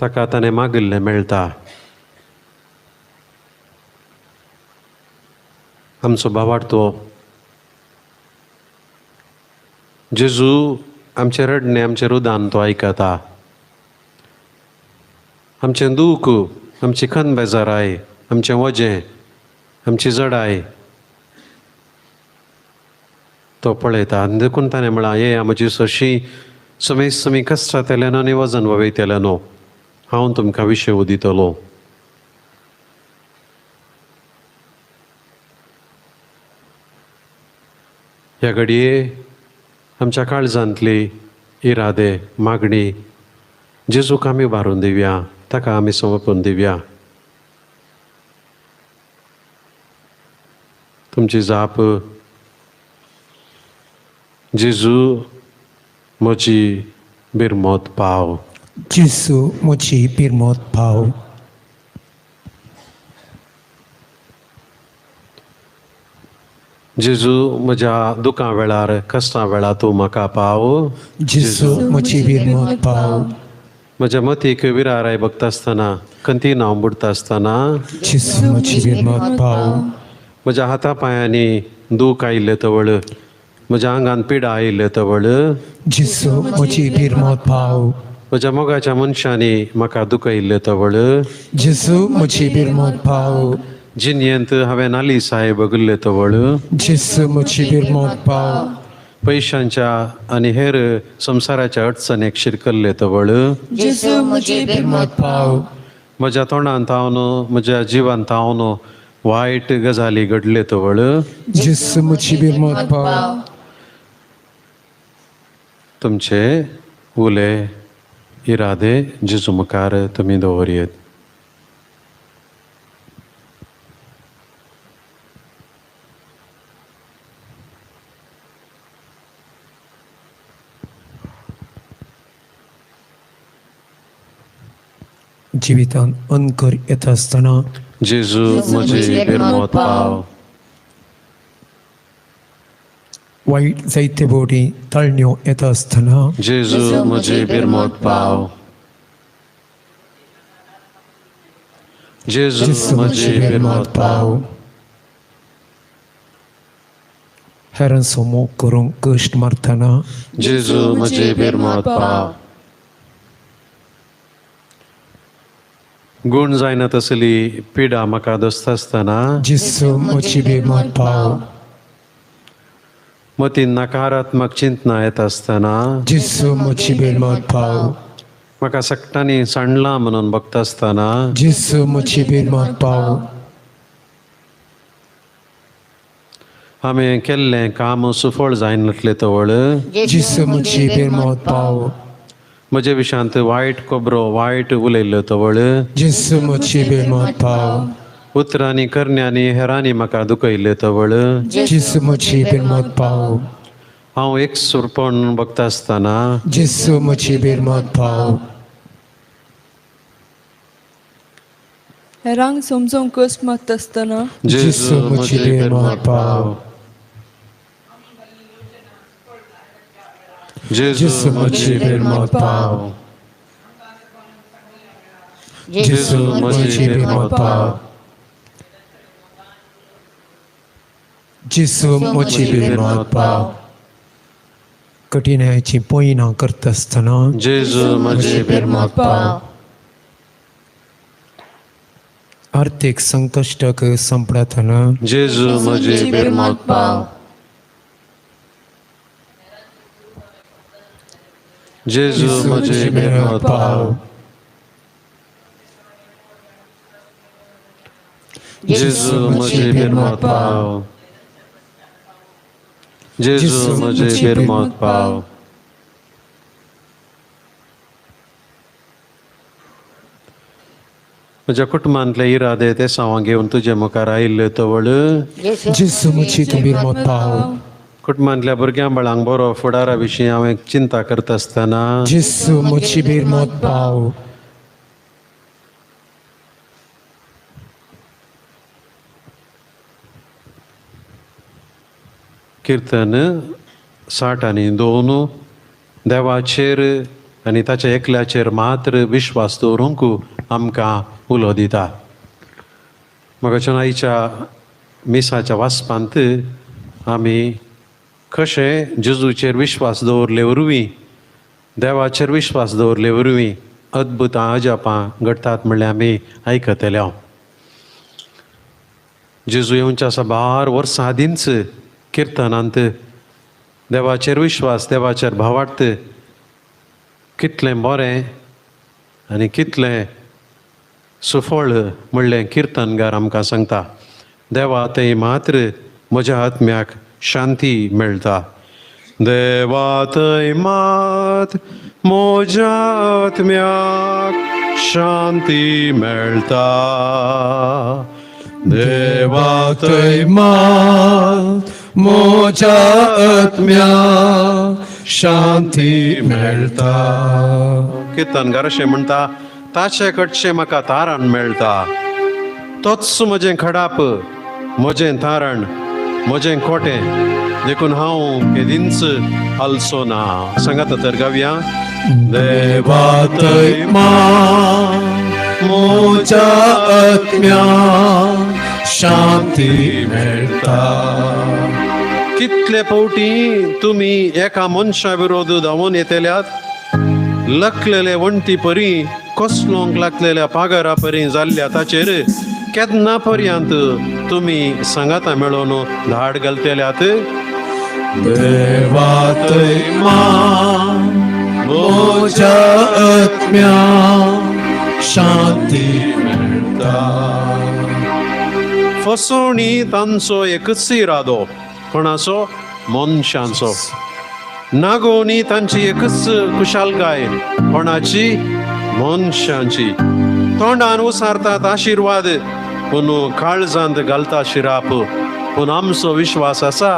ताका ताणें मागिल्लें मेळटा आमचो भावार्थो जेजू आमचे रडणे आमचे रुदान तो आयकता आमचें दूख आमची खन बेजाराय आमचें वजें आमची जडाय तो पळयता आनी देखून ताणें म्हळां ये म्हजी सशी समी कश्टांतल्यान आनी वजन वयतल्यान हांव तुमकां विशय दितलो ह्या घडये आमच्या काळजांतली इरादे मागणी जेजूक आमी उबारून दिवया ताका आमी समर्पण दिवया तुमची जाप जेजू म्हजी बिरमोत पाव. जेसू म्हजी बिरमोत पाव. जेजू म्हज्या दुखां वेळार कश्टां वेळार तूं म्हाका पाव. जेसू म्हजी बिरमोत पाव. म्हज्या मतीक विराराय बघता आसतना कंती हांव बुडता आसतना जेसू म्हजी बिरमोत पाव. म्हज्या हाता पांयांनी दूख आयिल्ले तवळ म्हज्या आंगान पिडा आयिल्ले तवळ जेसू म्हजी बिरमोत पाव. म्हज्या मोगाच्या मनशांनी म्हाका दुखयिल्ले तवळ जेसू म्हजी बिरमोत पाव. जिनयेंत हांवें नाली साहेब बगल्ले तवळ जेसू म्हजी बिरमोत पाव. पयशांच्या आनी हेर संवसाराच्या अडचणेक शिरकल्ले तवळ जेसू म्हजी बिरमोत पाव. म्हज्या तोंडांत हांव न्हू म्हज्या जिवांत हांव न्हू वायट गजाली घडले तवळ जेसू म्हजी बिरमोत पाव. तुमचे उले इरादे जेजू मुखार तुमी दवरयेत. जिवितांत अनकर येता आसतना जेजू म्हजी बिरमोत पाव. वाईट जायते बोडी तळण्यो येता आसतना जेजू म्हजी बिरमोत पाव. जेजू म्हजी बिरमोत पाव. हेरांचो मोग करूंक कश्ट मारतना जेजू म्हजी बिरमोत पाव. गुण जायना तसली पिडा म्हाका दोसता आसतना जेसू म्हजी बिरमोत पाव. मतीन नकारात्मक चिंतना येता आसतना जेसू म्हजी बिरमोत पाव. म्हाका सक्तांनी सांडलां म्हणून बगता आसतना जेसू म्हजी बिरमोत पाव. हांवें केल्लें काम सुफळ जायन नसलें तवळ जेसू म्हजी बिरमोत पाव. म्हजे विशांत वायट खबरो वायट उलयल्ल्यो तवळ जेसू म्हजी बिरमोत पाव. उतरांनी करण्यांनी हेरांनी म्हाका दुखयल्ले तवळ जेसू म्हजी बिरमोत पाव. हांव एक सुरपण बगता आसतना जेसू म्हजी बिरमोत पाव. हेरांक समजोवंक कश्ट मागता आसतना जेसू म्हजी बिरमोत पाव. जेजू म्हजी बिरमोत पाव. जेसू म्हजी बिरमोत पाव. जेसू म्हजी बिरमोत पाव. कठिणायची पयणां करता आसतना जेजू म्हजी बिरमोत पाव. आर्थीक संकश्टाक संपडातना जेजू म्हजी बिरमोत पाव. जेजू म्हजी बिरमोत पाव. जेजू म्हजी बिरमोत पाव. जेजू म्हजी बिरमोत पाव. म्हज्या कुटुंबांतले इरादे ते सावां घेवन तुजे मुखार आयिल्ले तवळ जेसू म्हजी बिरमोत पाव. कुटुंबांतल्या भुरग्यां बाळांक बरो फुडारा विशीं हांवें चिंता करता आसतना जेसू म्हजी बिरमोत पाव. कीर्तन 62 देवाचेर आनी ताच्या एकल्याचेर मात्र विश्वास दवरूंक आमकां उलो दिता. म्हाका आयच्या मिसाच्या वाचपांत आमी कशें जेजूचेर विश्वास दवरले वरवीं देवाचेर विश्वास दवरले वरवीं अद्भुतां अजापां घडटात म्हणलें आमी आयकतले हांव. जेजू येवच्या साबार वर्सां आदींच किर्तनांत देवाचेर विश्वास देवाचेर भावार्थ कितलें बरें आनी कितलें सुफळ म्हणलें किर्तनगार आमकां सांगता. देवा थंय मात्र म्हज्या आत्म्याक शांती मेळटा. देवा थंय मात म्हज्या आत्म्याक शांती मेळटा. देवा थंय मात म्हज्या आत्म्याक शांती मेळटा. किर्तनकार अशें म्हणटा, ताचे कडचे म्हाका तारण मेळटा. तोच म्हजें खडाप, म्हजें तारण, म्हजें खोटें, देखून हांव केदींच हालचो ना. सांगात तर गावया. देवातय मोच्या आत्म्या शांती मेळटा. कितले फावटी तुमी एका मनशा विरोध धांवून येतल्यात, लखलेले वण्टी परी, कसलोंक लागलेल्या पागारा परी जाल्ल्या ताचेर केन्ना पर्यंत तुमी सांगाता मेळोन धाड घालतल्यात. देवातय मोच्या आत्म्या शांती मेळटा. फसवणी तांचो एकच इरादो, कोणाचो? मनशांचो. नागोवणी तांची एकच कुशालकाय, कोणाची? मनशांची. तोंडान उसारतात आशिर्वाद, पूण काळजांत घालता शिराप. पूण आमचो विश्वास आसा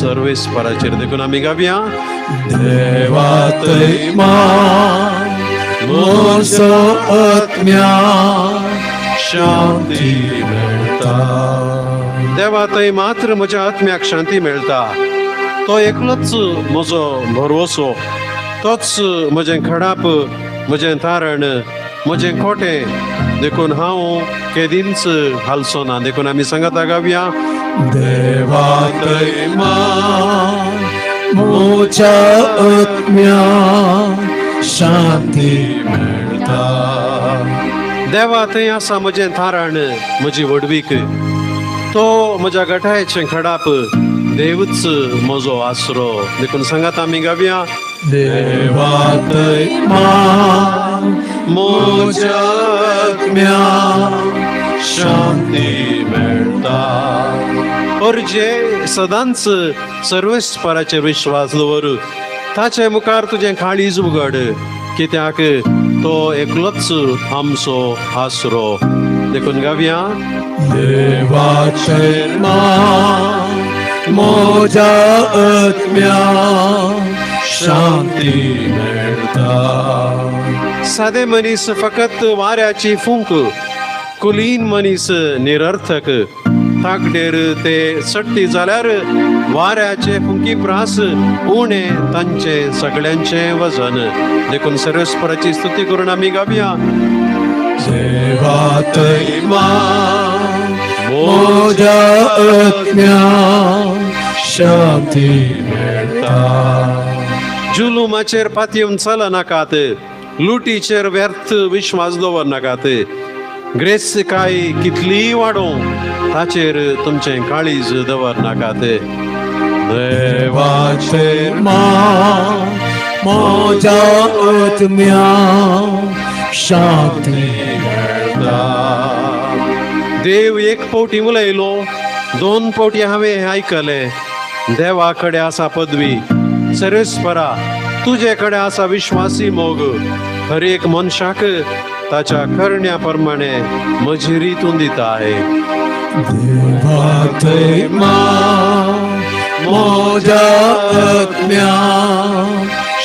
सर्वेस्पराचेर. देखून आमी गावया. देवातय मोचो आत्म्या शांती मेळटा. देवा, मात्र म्हज्या आत्म्याक शांती मेळटा. तो एकलोच म्हजो भरवसो. तोच म्हजें खडाप, म्हजें तारण, म्हजें खोटें, देखून हांव केदींच हालचो ना. देखून आमी सांगाता गावया. देवातय मोच्या आत्म्या शांती मेळटा. देवा, थंय आसा म्हजें तारण, म्हजी वडवीक. तो म्हज्या गठायेचें खडाप, देवच म्हजो आसरो. देखून सांगात आमी गावया. देवातय मोच्या आत्म्या शांती मेळटा. जे सदांच सर्वेस्पराचेर विश्वास दवर, ताचे मुखार तुजें काळीज उगड, कित्याक तो एकलोच आमचो आसरो. देखून गावया. देवाचेर मोच्या आत्म्या शांती मेळटा. सादे मनीस फकत वाऱ्याची फूंक, कुलीन मनीस निरर्थक. ताकडेर ते सट्टी जाल्यार वाऱ्याचे फुंकी प्रास, उणे तांचे सगळ्यांचे वजन. देखून सर्वेस्पराची स्तुती करून आमी गावया. देवातय मोच्या आत्म्या शांती मेळटा. जुलुमाचेर पातयेवन चलनाकात, लुटीचेर व्यर्थ विश्वास दवरनाकात. ग्रेस्तकाय कितलीय वाडोवं, ताचेर तुमचें काळीज दवरनाकात. देवाचेर मोच्या आत्म्या शांती मेळटा. देव एक फावटी उलयलो, 2 फावटी हांवें आयकलें. देवा कडेन आसा पदवी. सर्वेस्परा, तुजे कडेन आसा विश्वासी मोग. हर एक मनशाक ताच्या करण्या प्रमाणे मजुरी तूं दिताय. देवातय मोच्या आत्म्या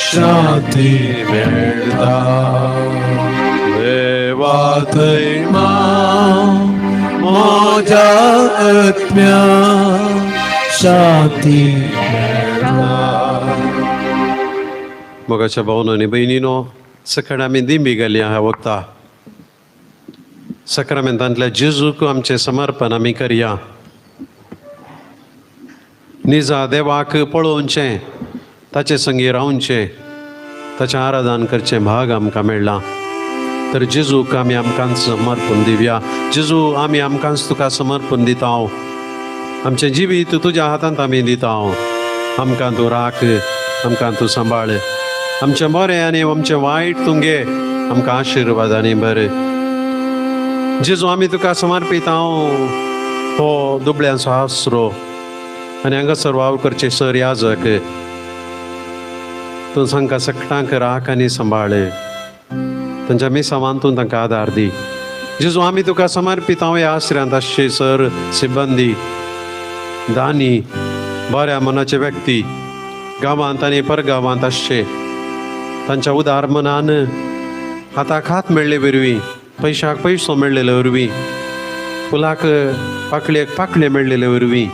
शांती मेळटा. देवातय मोच्या आत्म्या शांती मेळटा. मोगाच्या भावनो आनी भयणीनो, सकाळ आमी दिंबी गेली ह्या वक्ता. सक्रामेंतांतल्या जेजूक आमचें समर्पण आमी करया. निजा देवाक पळोवचें, ताचे संगी रावचें, ताचें आराधन करचें भाग आमकां मेळ्ळां. तर जेजूक आमी आमकां समर्पण दिवया. जेजू, आमी आमकांच तुका समर्पण दिता. आमचें जिवीत तुज्या हातांत आमी दिता. आमकां तूं राख, आमकां तूं सांबाळ. आमचें बरें आनी आमचें वायट तूं घे. आमकां आशिर्वादांनी भर. जेजू, आमी तुका समर्पिता हो दुबळ्यांचो आसरो आनी हांगासर वावर करचे सर याजक. तूं तांकां सकटांक राख आनी सांबाळ. तांच्या मिसांवान तूं तांकां आदार दी. जेजू, आमी तुका समर्पिता ह्या आश्रयांत आसचे सर, सिब्बंदी, दानी, बऱ्या मनाचे व्यक्ती, गांवांत आनी परगांवांत आसचे तांच्या उदार मनान हाताक हात मेळ्ळे वरवीं पयशाक पयसो मेळ्ळेले वरवीं फुलाक पाकळेक पाकळे मेळ्ळेले वरवीं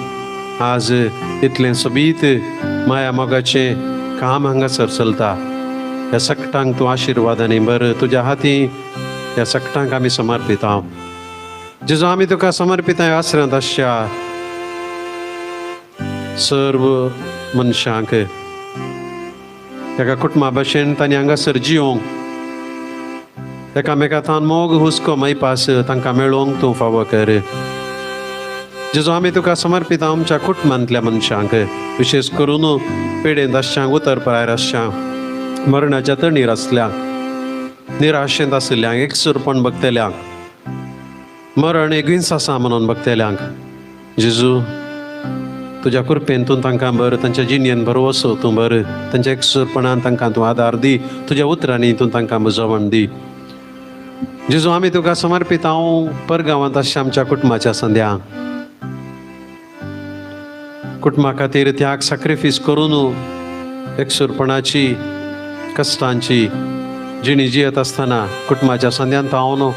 आज इतलें सोबीत माया मोगाचें काम हांगासर चलता. ह्या सकटांक तूं आशिर्वादांनी बर तुज्या हाती ह्या सकटांक आमी समर्पिता. जेजू आमी तुका समर्पिता आसरांत आसच्या सर्व मनशांक एका कुटुंबा भशेन तांणी हांगासर जिवंक एकामेकांतान मोग हुस्को मैपास तांकां मेळोवंक तूं फावो कर. जेजू आमी तुका समर्पिता आमच्या कुटुंबांतल्या मनशांक विशेश करून पेडेंत आसच्यांक उतर परायर आसच्यांक मरणाच्या तणीर आसल्यांक निराशेंत आसल्यांक एकसुरपण बगतल्यांक मरण एगींच आसा म्हणून बगतल्यांक जेजू तुज्या कृपेन तूं तांकां बर तांच्या जिणेन बरो वसो तूं बर तांच्या एकसुरपणान तांकां तूं आदार दी तुज्या उतरांनी तूं तांकां बुजवण दी. जेजू आमी तुका समर्पित हांव परगांवांत आसच्या आमच्या कुटुंबाच्या संद्या कुटुंबा खातीर त्याग सॅक्रिफीस करून एकसुरपणाची कश्टांची जिणी जियेत आसतना कुटुंबाच्या संद्यांत हांव न्हू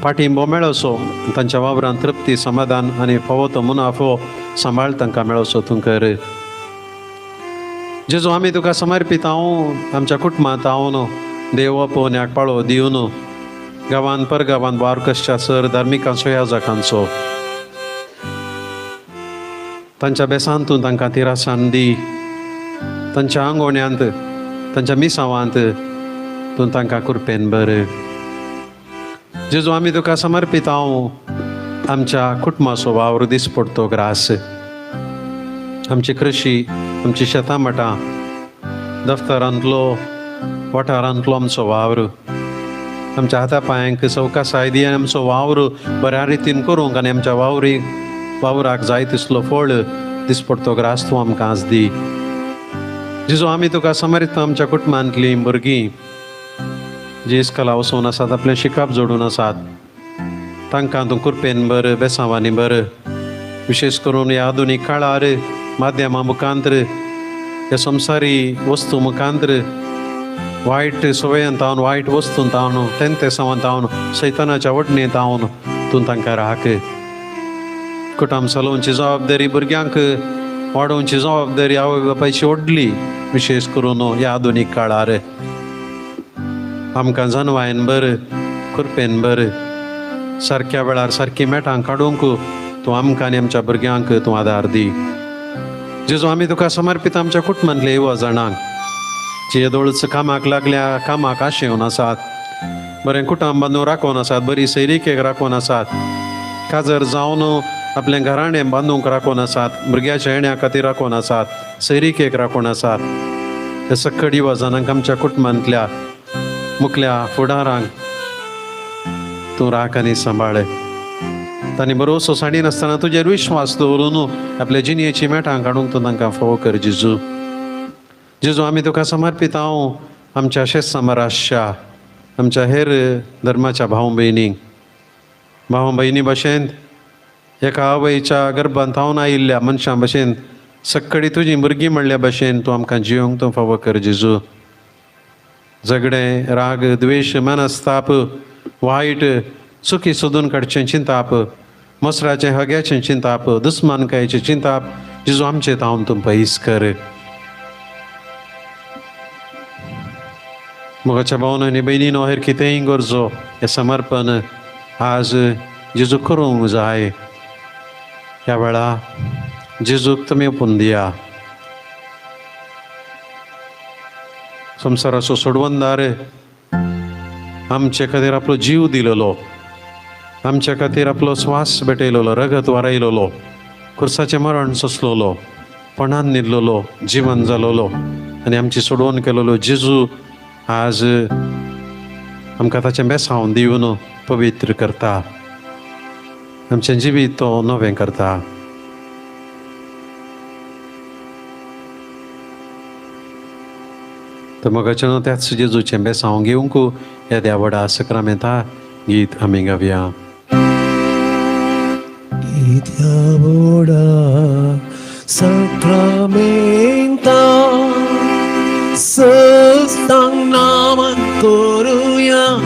पाठिंबो मेळोसो तांच्या वावरांत तृप्ती समाधान आनी फावो तो मुनाफो सांबाळ तांकां मेळोसो तूं कर. जेजू आमी तुका समर्पित हांव आमच्या कुटुंबांत हांव न्हू देव पोवन्याक पाळो दिवन गांवांत परगांवांत बारकसच्या सर धार्मिकांचो याजकांचो तांच्या बेसांत तूं तांकां तिरासान दी तांच्या आंगोण्यांत तांच्या मिसावांत तूं तांकां कृपेन बर. जेजू आमी तुका समर्पित हांव आमच्या कुटुंबाचो वावर दिसपडतो ग्रास आमची कृशी आमची शेतां मठां दफ्तरांतलो वाठारांतलो आमचो वावर आमच्या हाता पांयांक सवकासाय दी आनी आमचो वावर बऱ्या रितीन करूंक आनी आमच्या वावराक जाय तिसलो फळ दिसपडतो ग्रास तूं आमकां आज दी. जेजू आमी तुका समर्पित आमच्या कुटुंबांतलीं भुरगीं जी इस्कला वचून आसात आपलें शिकप जोडून आसात तांकां तूं कृपेन बर बेसांवांनी बर विशेश करून ह्या आधुनीक काळार माध्यमां मुखांतर ह्या संवसारी वस्तू मुखांतर वायट सवयांत हांव वायट वस्तूंत हांव तेंते सावंत हांव सैतानाच्या वडणेंत हांव तूं तांकां राख. कुटुंब चलोवची जबाबदारी भुरग्यांक वाडोवची जबाबदारी आवय बापायची व्हडली विशेश करून ह्या आधुनीक काळार आमकां जनवायन बर कृपेन बर सारक्या वेळार सारकी मेटां काडूंक तूं आमकां आनी आमच्या भुरग्यांक तूं आदार दी. जेजू आमी तुका समर्पित आमच्या कुटुंबांतल्या युवा जाणांक जे येदोळच कामाक लागल्या कामाक आशेवन आसात बरें कुटुंब बांदून राखोन आसात बरी सैरीकेक राखोन आसात काजर जावन आपलें घराणें बांदूंक राखोन आसात भुरग्याच्या येण्या खातीर राखोन आसात सैरीकेक राखोन आसात हे सकड युवा जाणांक आमच्या कुटुंबांतल्या मुखल्या फुडारांक तूं राख आनी सांबाळ. तांणी बरो सोसायटीन आसतना तुजेर विश्वास दवरून आपल्या जिणेची मेटां काडूंक तूं तांकां फावो कर जेजू. जेजू आमी तुका समर्पित हांव आमच्या शेतसामराच्या आमच्या हेर धर्माच्या भाव भयणी भशेन एका आवयच्या गर्भांत हांव आयिल्ल्या मनशां भशेन सक्कडी तुजीं भुरगीं म्हणल्या भशेन तूं आमकां जियोंक तूं फावो कर जेजू. झगडें राग द्वेश मनस्ताप वायट चुकी सोदून काडचें चिंताप मसराचें हग्याचें चिंताप दुस्मानकायेचें चिंताप जेजू आमचें तावन तूं पयस कर. मोगाच्या भावनांनी भयणीनो हेर कितेंय गरजो हें समर्पण आज जेजू करूंक जाय. ह्या वेळा जेजूक तुमी ओपून दिया. संवसाराचो सोडवंदार आमचे खातीर आपलो जीव दिलेलो आमच्या खातीर आपलो स्वास भेटयलेलो रगत वारयलेलो खुर्साचें मरण सोंसलेलो पणान न्हिदलेलो जिवन जालोलो आनी आमची सोडवण केलेलो जेजू आज आमकां ताचें बेसांव दिवन पवित्र करता आमचें जिवीत तो नवें करता. तर मोगाचें त्याच जेजूचें बेसांव घेवंक ह्या त्या व्हडा सक्रामेंता गीत आमी गावया. इत्या व्हडा Sacramenta Sestang naman koruya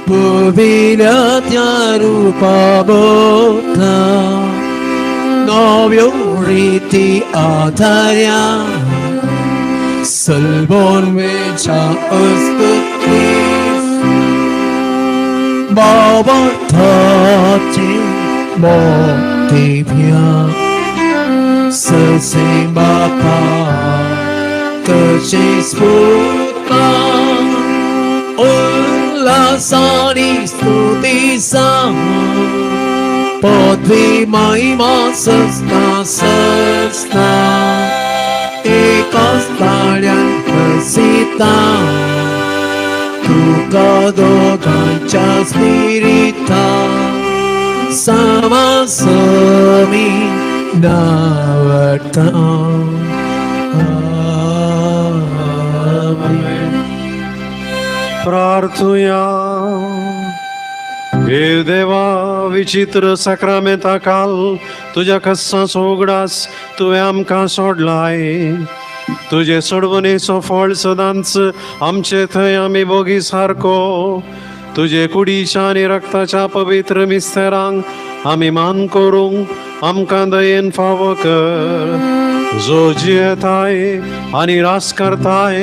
Pagbilat rupa bota Novyo riti atarya Salbon mecha astakis Baba tati mokti pya Sesimba pa Kechisputa Ulasani stutisa Podvi mahima sasna sasna Ikas talian persita Tukado kancha spirita Sama sami navarta प्रार्थूया हे देवा विचित्र साक्रामेंता काल तुझ्या कसा सोगडास तुवें आमकां सोडलाय तुझे सोडवणेचो फळ सदांच आमचे थंय आमी बोगी सारको तुझे कुडीच्या आनी रक्ताच्या पवित्र मिस्तेरांक आमी मान करूंक आमकां दयेन फावो कर जो जियेताय आनी रास करताय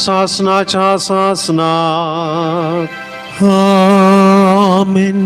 सासनाच्या सासनाक Amen.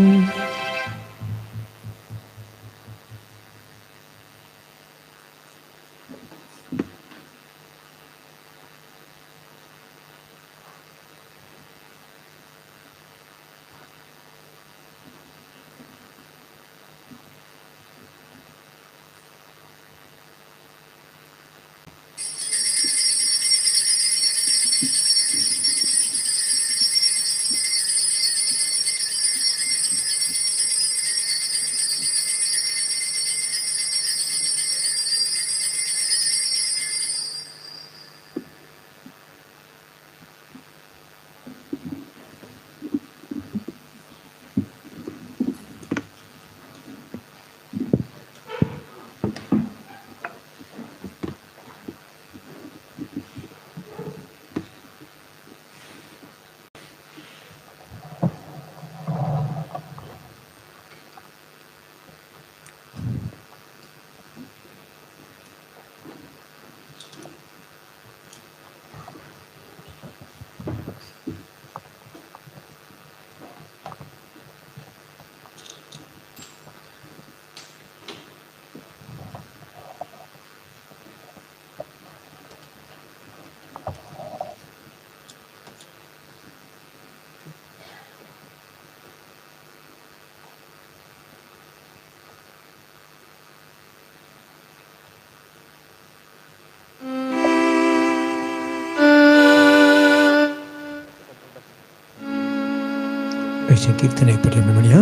कीर्तन म्हणूया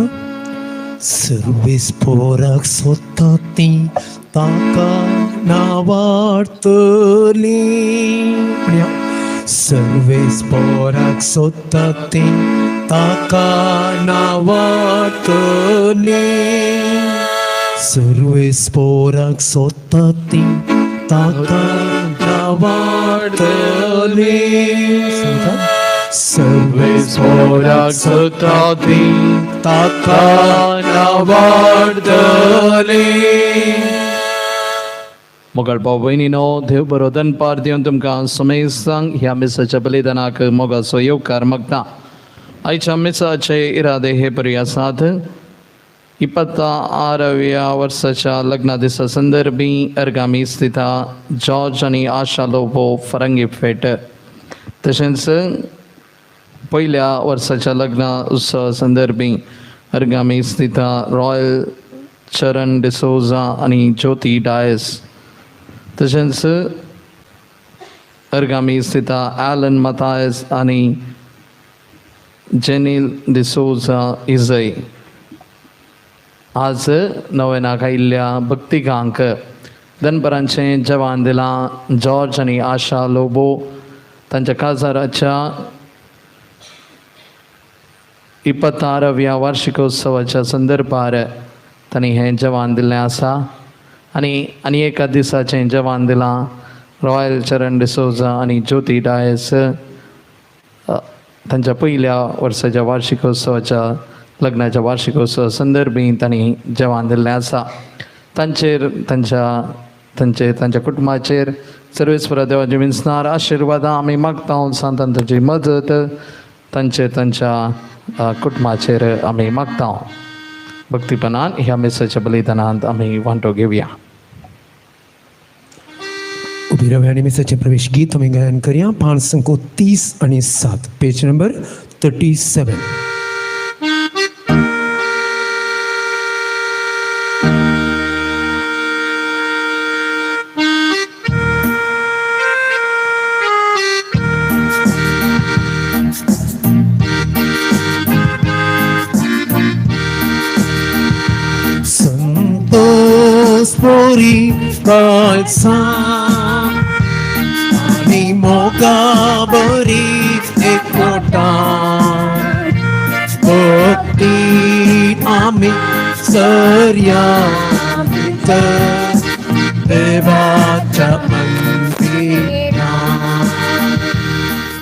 सर्वेस पोराक सोताती ताका नावार्तली म्हणूया सर्वेस पोराक सोताती ताका नावार्तली सर्वेस पोराक सोताती ताका नावार्तली सर्वेस पोराक सोताती ताका नावार्तली. मोगळ भाव भयणीनो देव बरो दनपार दिवन तुमकां समेस्तांक ह्या मिसाच्या बलिदानाक मोगाचो येवकार मागता. आयच्या मिसाचे इरादे हे परी आसात. 26व्या वर्साच्या लग्ना दिसा संदर्भी अर्गामी स्थिता जॉर्ज आनी आशा लोबो फरंगी फेट, तशेंच पहिल्या वर्साच्या लग्ना उत्सव संदर्भी अर्गामी स्थिता रॉयल चरण डिसोजा आनी ज्योती डायस, तशेंच अर्गामी स्थिता ॲलन मतायस आनी जेनिल डिसोजा इजय. आज नव्यानाक आयिल्ल्या भक्तिकांक दनपरांचें जेवण दिलां. जॉर्ज आनी आशा लोबो तांच्या काजाराच्या 26व्या वार्षिकोत्सवाच्या संदर्भार तांणी हें जेवण दिल्लें आसा. आणि एका दिसाचें जेवण दिलां रॉयल चरण डिसोजा आणि ज्योती डायस तांच्या पहिल्या वर्साच्या वार्षिकोत्सवाच्या लग्नाच्या वार्षिकोत्सवा संदर्भी तांणी जेवण दिल्लें आसा. तांच्या कुटुंबाचेर सर्वेस्परा देवाची विंसणार आशिर्वादां आमी मागता. सांतान तांची मदत तांच्या कुटुंबाचेर आमी मागता. भक्तीपणान ह्या मेसाच्या बलिदानांत आमी वांटो घेवया. उभी रावया आणि मिसाचे प्रवेश गीत आम्ही गायन करूया. पान संको 30 आणि 7 page number 37. Santos pori kalsa ani moga bari ekota bhakti ami sarya kita devacha mandira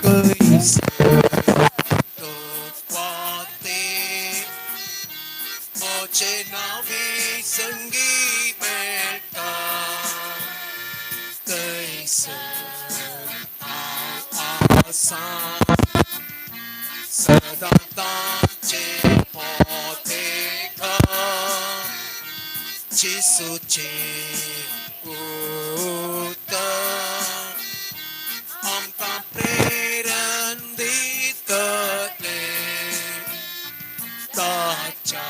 kaisa Moche navi sangi belta kaisa asa sada che pote ka chisu che kuta amka prerandita le tacha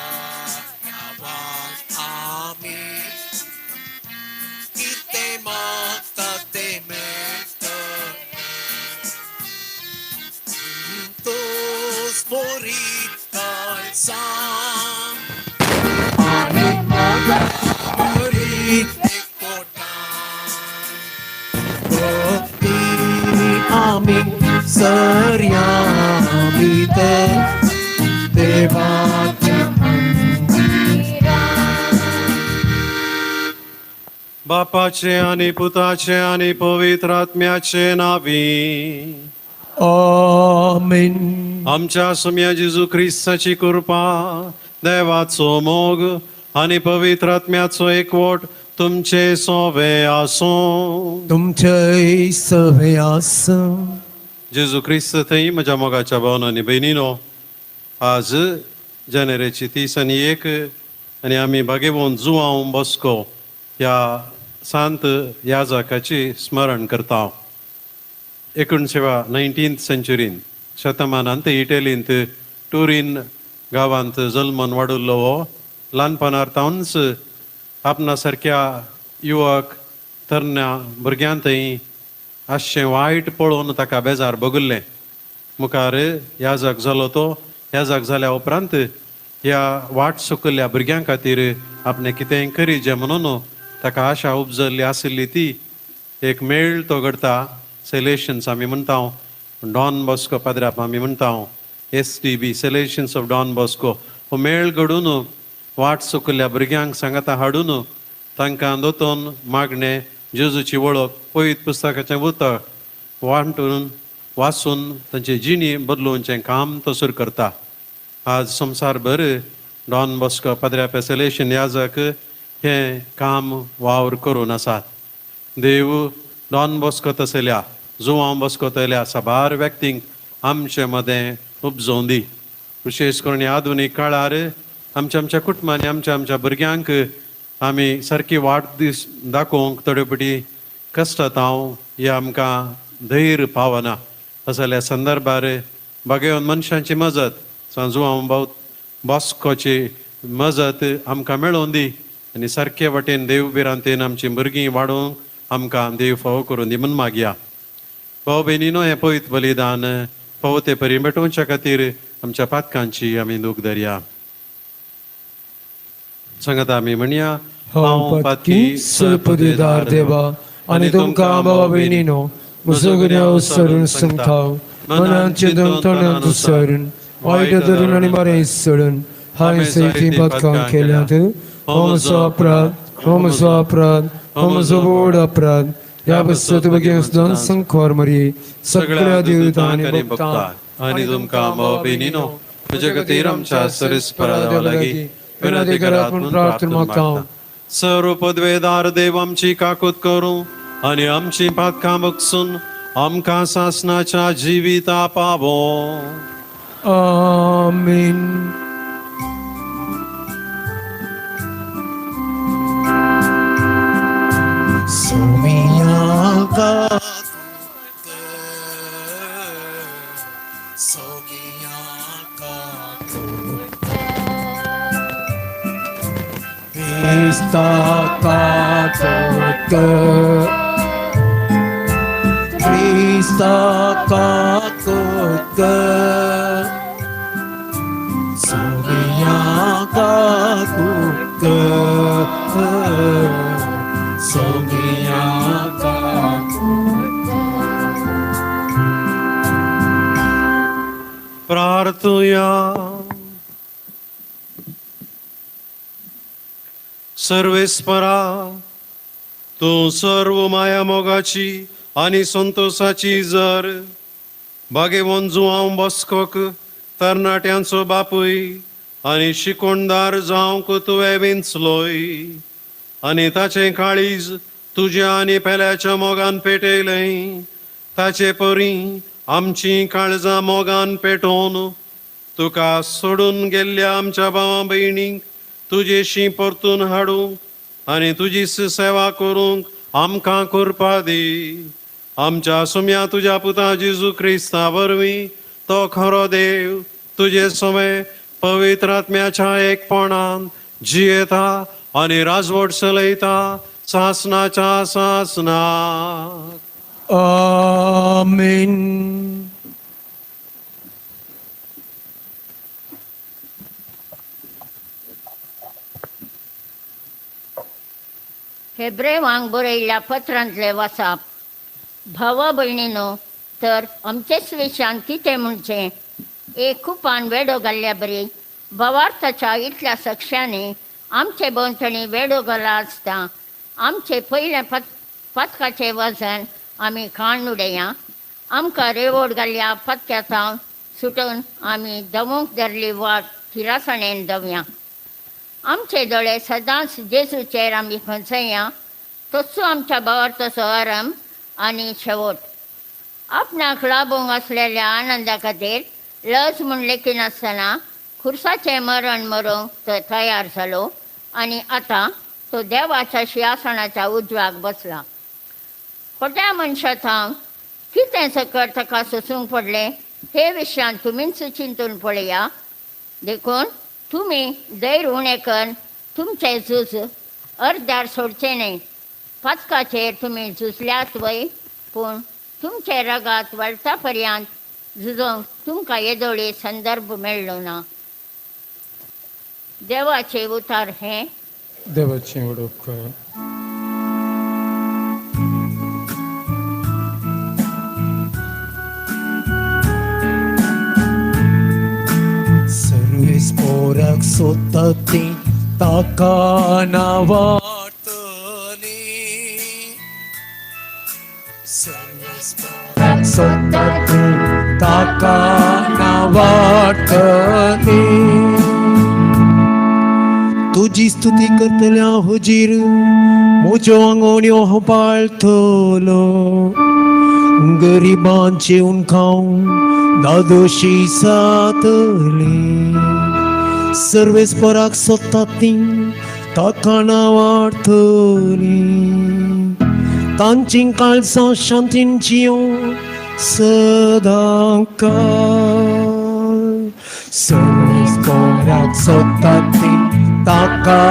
Sarya Bita Devacha बापाचे आणि पुताचे आणि पवित्र आत्म्याचे नावी. Amen. आमच्या सम्या जेजू ख्रिस्ताची कृपा देवाचो मोग आणि पवित्र आत्म्याचो एकवट तुमचे सोवे आसो. तुमचे सवे आसो. जेजू ख्रिस्त थंय म्हज्या मोगाच्या भावनांनी बहिणीनो, आज जानेवारीची 30 आणि 1 आणि आमी भागेवून जुवांव बॉस्को ह्या सांत याजकाची स्मरण करता. 19th सेंचुरीन शतमानांत इटलींत टुरीन गांवांत जल्मन वाडुल्लो हो ल्हानपणांतानच आपणा सारक्या युवक तरण्या भुरग्यांतय आसचें वायट पळोवन ताका बेजार भोगुल्लें. मुखार याजक जालो तो. याजक जाल्या उपरांत ह्या वाट सुकल्ल्या भुरग्यां खातीर आपणें कितेंय करीचें म्हणून ताका आशा उपजल्ली आशिल्ली ती एक मेळ तो घडता. सेलेशन्स आमी म्हणटा, डॉन बॉस्को पाद्राप आमी म्हणटा, STB सेलेशन्स ऑफ डॉन बॉस्को. हो मेळ घडून वाट सुकल्ल्या भुरग्यांक सांगाता हाडून तांकां दोतोन मागणें जेजूची वळख पवित्र पुस्तकाचें उतर वाचून तांची जिणी बदलुवचें काम तो सुरू करता. आज संवसारभर डॉन बॉस्को पाद्राप सेलेशन याजक हें काम वावर करून आसात. देव डॉन बॉस्को तसल्या जुवांव बॉस्को तसल्या साबार व्यक्तींक आमचे मदें उपजोवन दी. विशेश करून आधुनीक काळार आमच्या कुटुंबांनी आमच्या भुरग्यांक आमी सारकी वाट दीस दाखोवंक थोड्योपटी कश्टातांव हे आमकां धैर्य पावना. असल्या संदर्भार बागेवन मनशांची मजत जुवांव बॉस्कोची मजत आमकां मेळोवन दी आनी सारके वाटेन देव बिरांतेन आमची भुरगीं वाडोवंक आमकां देव फावो करून दी म्हूण मागया. भाव भयणीनो, हें पवित्र बलिदान फावो ते परी मेटोवच्या खातीर आमच्या पातकांची आमी दूख धरया. सांगात आमी म्हणया, हांव पातकी सपदेदार देवा आनी तुमकां भावा भयणीनो म्हजो गुन्यांव विसरून सांगता. मनांत चिंतून तोंडांत विसरून वायट धरून आनी बरें सोडून हांवें सैती पातकां केल्यांत हो म्हजो अपराध हो म्हजो अपराध हो म्हजो व्हड अपराध ह्या बसत बेगीन सुदान संखवार मरी सगळ्या देवतांनी भक्तां आणि तुमकां मोबिनीनो तुजे खातीर आमच्या सरिस्परा लागी विनंती पूण प्रार्थना मागता सर्व पदवेदार देव आमची काकूत करूं आणि आमची पातकां बगसून आमकां सासनाच्या जिविता पावो आमीन प्रार्थुया सर्वेस्परा तू सर्व माया मोगाची आणि संतोषाची जर बागेवन जुआव बसकोक तरणाट्यांचो बापूय आणि शिकोणदार जावंक तुवें विंचलोय आणि ताचे काळीज तुज्या आनी पेल्याच्या मोगान पेटयलें ताचे परी आमची काळजां मोगान पेटोवन तुका सोडून गेल्ल्या आमच्या भावा भयणींक तुजेशी परतून हाडूंक आनी तुजी सेवा करूंक आमकां करपा दी आमच्या सुम्या तुज्या पुता जेजू क्रिस्ता वरवीं तो खरो देव तुजे समय पवित्र आत्म्याच्या एकपणान जियेता आनी राजवट चलयता सासनाच्या सासनाक आमीन हेब्रेवांक बरयल्ल्या पत्रांतले वाचप भावा भयणीनो तर आमचेच विशान कितें म्हणचें एक खुपान वेडो घाल्ल्या बरी भावार्थाच्या इतल्या सक्षांनी आमचे भोंवतणी वेडो घाला आसता आमचे पयले पथकाचें वजन आमी खाण उडया आमकां रेवोड घाल्ल्या पथक्यातां सुटून आमी दमूंक धरली वाट थिरासणेन दवया आमचे दोळे सदांच जेजूचेर आमी खंचया तसो आमच्या भावार्थाचो आरंभ आनी शेवट आपणाक लाबूंक आसलेल्या आनंदा खातीर लज म्हूण लेखी नासतना खुर्साचें मरण मरूंक तो तयार जालो आनी आतां तो देवाच्या सिंहासनाच्या उजव्याक बसला खोट्या मनशांत हांव कितें सकट ताका सोंसूंक पडलें हे विशयान तुमीच चिंतून पळया देखून तुमी दैर उणें करून तुमचें झूज अर्द्यार सोडचें न्हय पथकाचेर तुमी झुजल्यात वय पूण तुमचे रगात वळटा पर्यंत झुजोवंक तुमकां येदोळी संदर्भ मेळ्ळो ना देवाचे उतार हें देवाचें उडोवप सर्वेस्पोराक सोदता तीं ताका नावार्थली सर्वेस्पोराक सोदता तीं ताका नावार्थली तुजी स्तुती करतल्या हुजीर म्हज्यो आंगोण्यो हांव पाळटलो गरिबांचे खावून दादोशी जातली सर्वेस्पराक सोदता तीं ताका नावार्थली तांची काळजां शांतीन जियो सदां काळ सर्वेस्पराक सोदता तीं ताका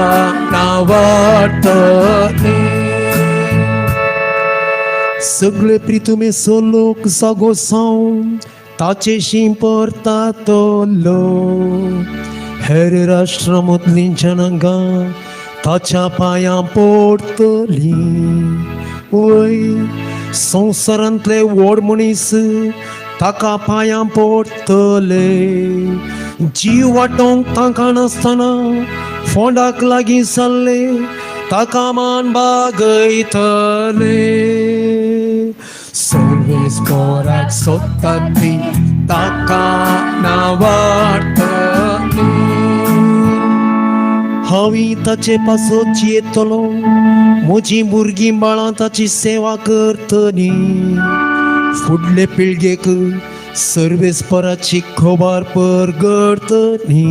नावार्थली सगळे प्रितुमे सो लोक जागो जावन ताचेशी परतातलो हेर राष्ट्रां मदलीं जनांगां ताच्या पांयां पडटलीं वय संवसारांतले व्हड मनीस ताका पांयां पडटले जीव वाटोवंक तांकां नासतना फोंडाक लागीं जाल्ले ताका मान बागयतले सर्वेस पोराक सोदतात ती ताका नावाडटली हांवी ताचे पासोची येतलो म्हजी भुरगीं बाळां ताची सेवा करतली फुडले पिळगेक सर्वेस्पराची खबर परगडतली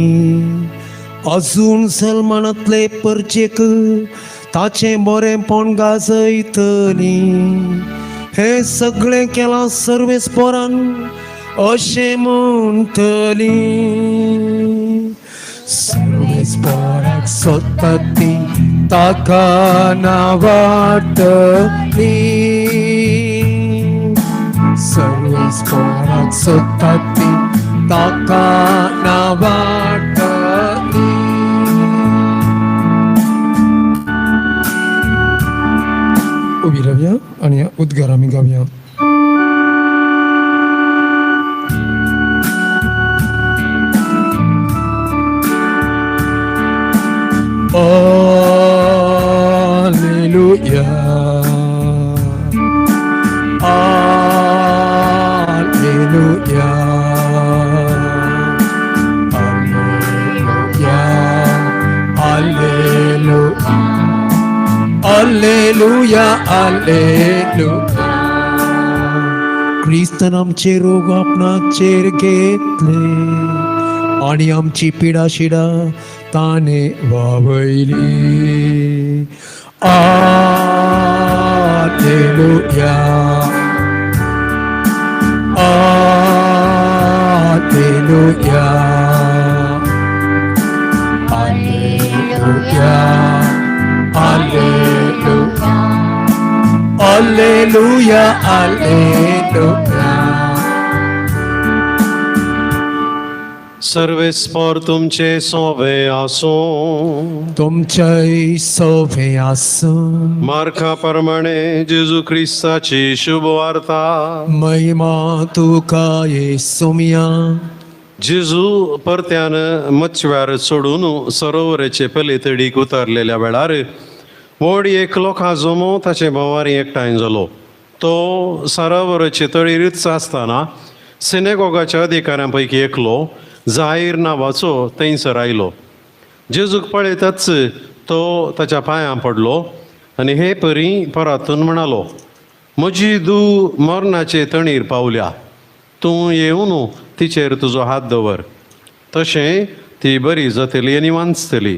अजून सलमानांतले परचेक ताचें बरेंपण गाजयतली हे सगळें केलां सर्वेस्परान अशें म्हणटली सर्वेस्पराक सोदतात ती ताका नावाडटली सर्वेस्पराक सोदतात ती ताका नावाडटली उभी रावया आणि उद्गार आमी गावया Alleluia Alleluia Alleluia Alleluia Alleluia ख्रिस्तान आमचे रोग आपणाचेर घेतले आणि आमची पिडा शिडा ताने वावयली Alleluia Alleluia Alleluia Alleluia Alleluia Alleluia सर्वेस्पर तुमचे सोवे आसूं तुमचे सोवे आसूं मार्का प्रमाणे जेजू ख्रिस्ताची शुभ वार्ता महिमा तुका येसुमिया जेजू परत्यान मच्छव्यार सोडून सरोवराचे पलीतडीक उतरलेल्या वेळार व्हड एक लोकां जमो ताचे भोवारी एकठांय जालो तो सरोवराचे तळीरूच आसतना सिनेगोगाच्या अधिकाऱ्यां पैकी एकलो जाहीर नांवाचो थंयसर आयलो जेजूक पळयतच तो ताच्या पांयां पडलो आनी हे परी परातून म्हणालो म्हजी धूव मरणाचे तणीर पावल्या तूं येवन तिचेर तुजो हात दवर तशें ती बरी जातली आनी वांचतली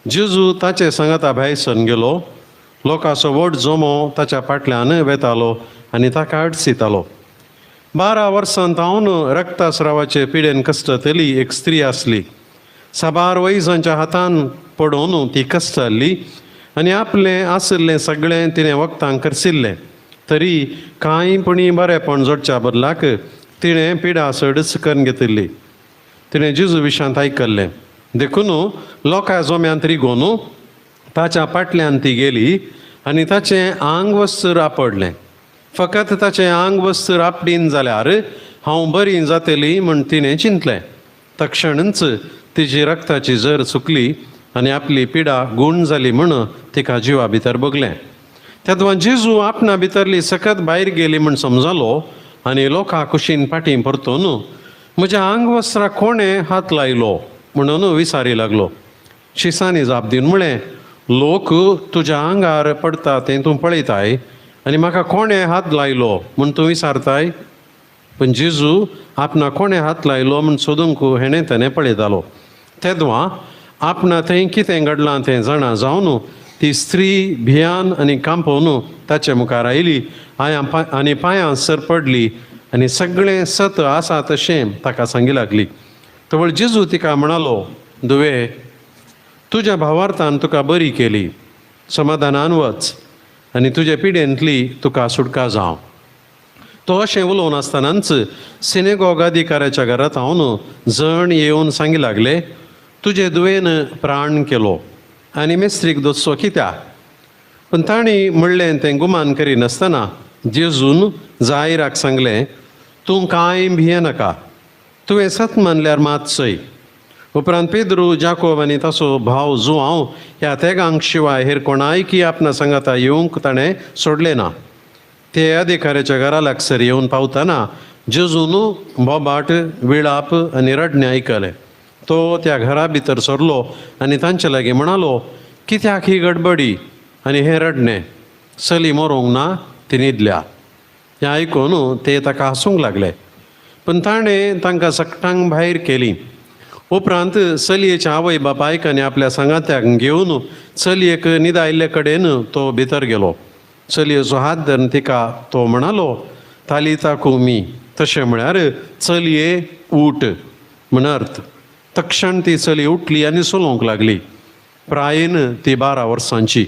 जेजू ताचे सांगाता भायसन गेलो लोकांचो व्हड जमो ताच्या फाटल्यान वेतालो आनी ताका अडसितालो 12 वर्सांतावन रक्तस्रावाचे पिडेन कश्टतली एक स्त्री आसली साबार वैजांच्या हातान पडून ती कश्टल्ली आनी आपलें आशिल्लें सगळें तिणें वखदां करशिल्लें तरी कांयपणी बरेपण जोडच्या बदलाक तिणें पिडा सडच करून घेतिल्ली तिणें जेजू विशांत आयकल्लें देखून लोकां जोम्यांत रिगोन ताच्या फाटल्यान ती गेली आनी ताचें आंग वस्त्र आपडलें फकत ताचें आंग वस्त्र आपडीन जाल्यार हांव बरी जातली म्हूण तिणें चिंतलें तक्षणच तिची रक्ताची झर चुकली आनी आपली पिडा गूण जाली म्हूण तिका जिवा भितर बगलें तेदवा जेजू आपणा भितरली सकत भायर गेली म्हूण समजलो आनी लोकां कुशीन फाटीं परतून म्हज्या आंग वस्त्राक कोणें हात लायलो म्हणून विचारी लागलो शिसांनी जाप दिवन म्हळें लोक तुज्या आंगार पडटा तें तूं पळयताय आनी म्हाका कोणें हात लायलो म्हूण तूं विचारताय पण जेजू आपणा कोणें हात लायलो म्हूण सोदूंक हेणें तेणें पळयतालो तेदवा आपणा थंय कितें घडलां तें जाणा जावन ती स्त्री भियान आनी कांपोवन ताचे मुखार आयली आनी पांयां सर पडली आनी सगळें सत आसा तशें ताका सांगी लागली तवळ जेजू तिका म्हणालो दुवे तुज्या भावार्थान तुका बरी केली समाधानान वच आनी तुजे पिडेंतली तुका सुटका जावं तो अशें उलोवन आसतनाच सिनेगॉग अधिकाऱ्याच्या घरांत हांवन जण येवन सांगी लागले तुजे दुवेन प्राण केलो आनी मेस्त्रीक दोतसो कित्याक पूण तांणी म्हणलें तें गुमान करिनासतना जेजून जायराक सांगलें तूं कांय भिये नाका तुवें सत मानल्यार मात सय उपरांत पेद्रू जाकोब आनी ताचो भाव जुआंव ह्या तेगांक शिवाय हेर कोणायकी आपणा सांगाता येवंक ताणें सोडलें ना. ते अधिकाऱ्याच्या घरा लागसर येवन पावतना जेजून बोबाट विळाप आनी रडणें आयकलें. तो त्या घरा भितर सरलो आनी तांचे लागीं म्हणालो, कित्याक ही गडबडी आनी हें रडणें? चली मरूंक ना, ती न्हिदल्या. हें आयकून ते ताका हांसूंक लागले. पूण ताणें तांकां सक्टांक भायर केलीं. उपरांत चलयेच्या आवय बापायक आनी आपल्या सांगात्याक घेवन चलयेक न्हिदायल्ले कडेन तो भितर गेलो. चलयेचो हात धरून तिका तो म्हणालो, तालिता कुमी, तशें म्हळ्यार चलये उठ म्हण अर्थ. तक्षण ती चली उठली आनी चलोवंक लागली. प्रायेन ती 12 वर्सांची.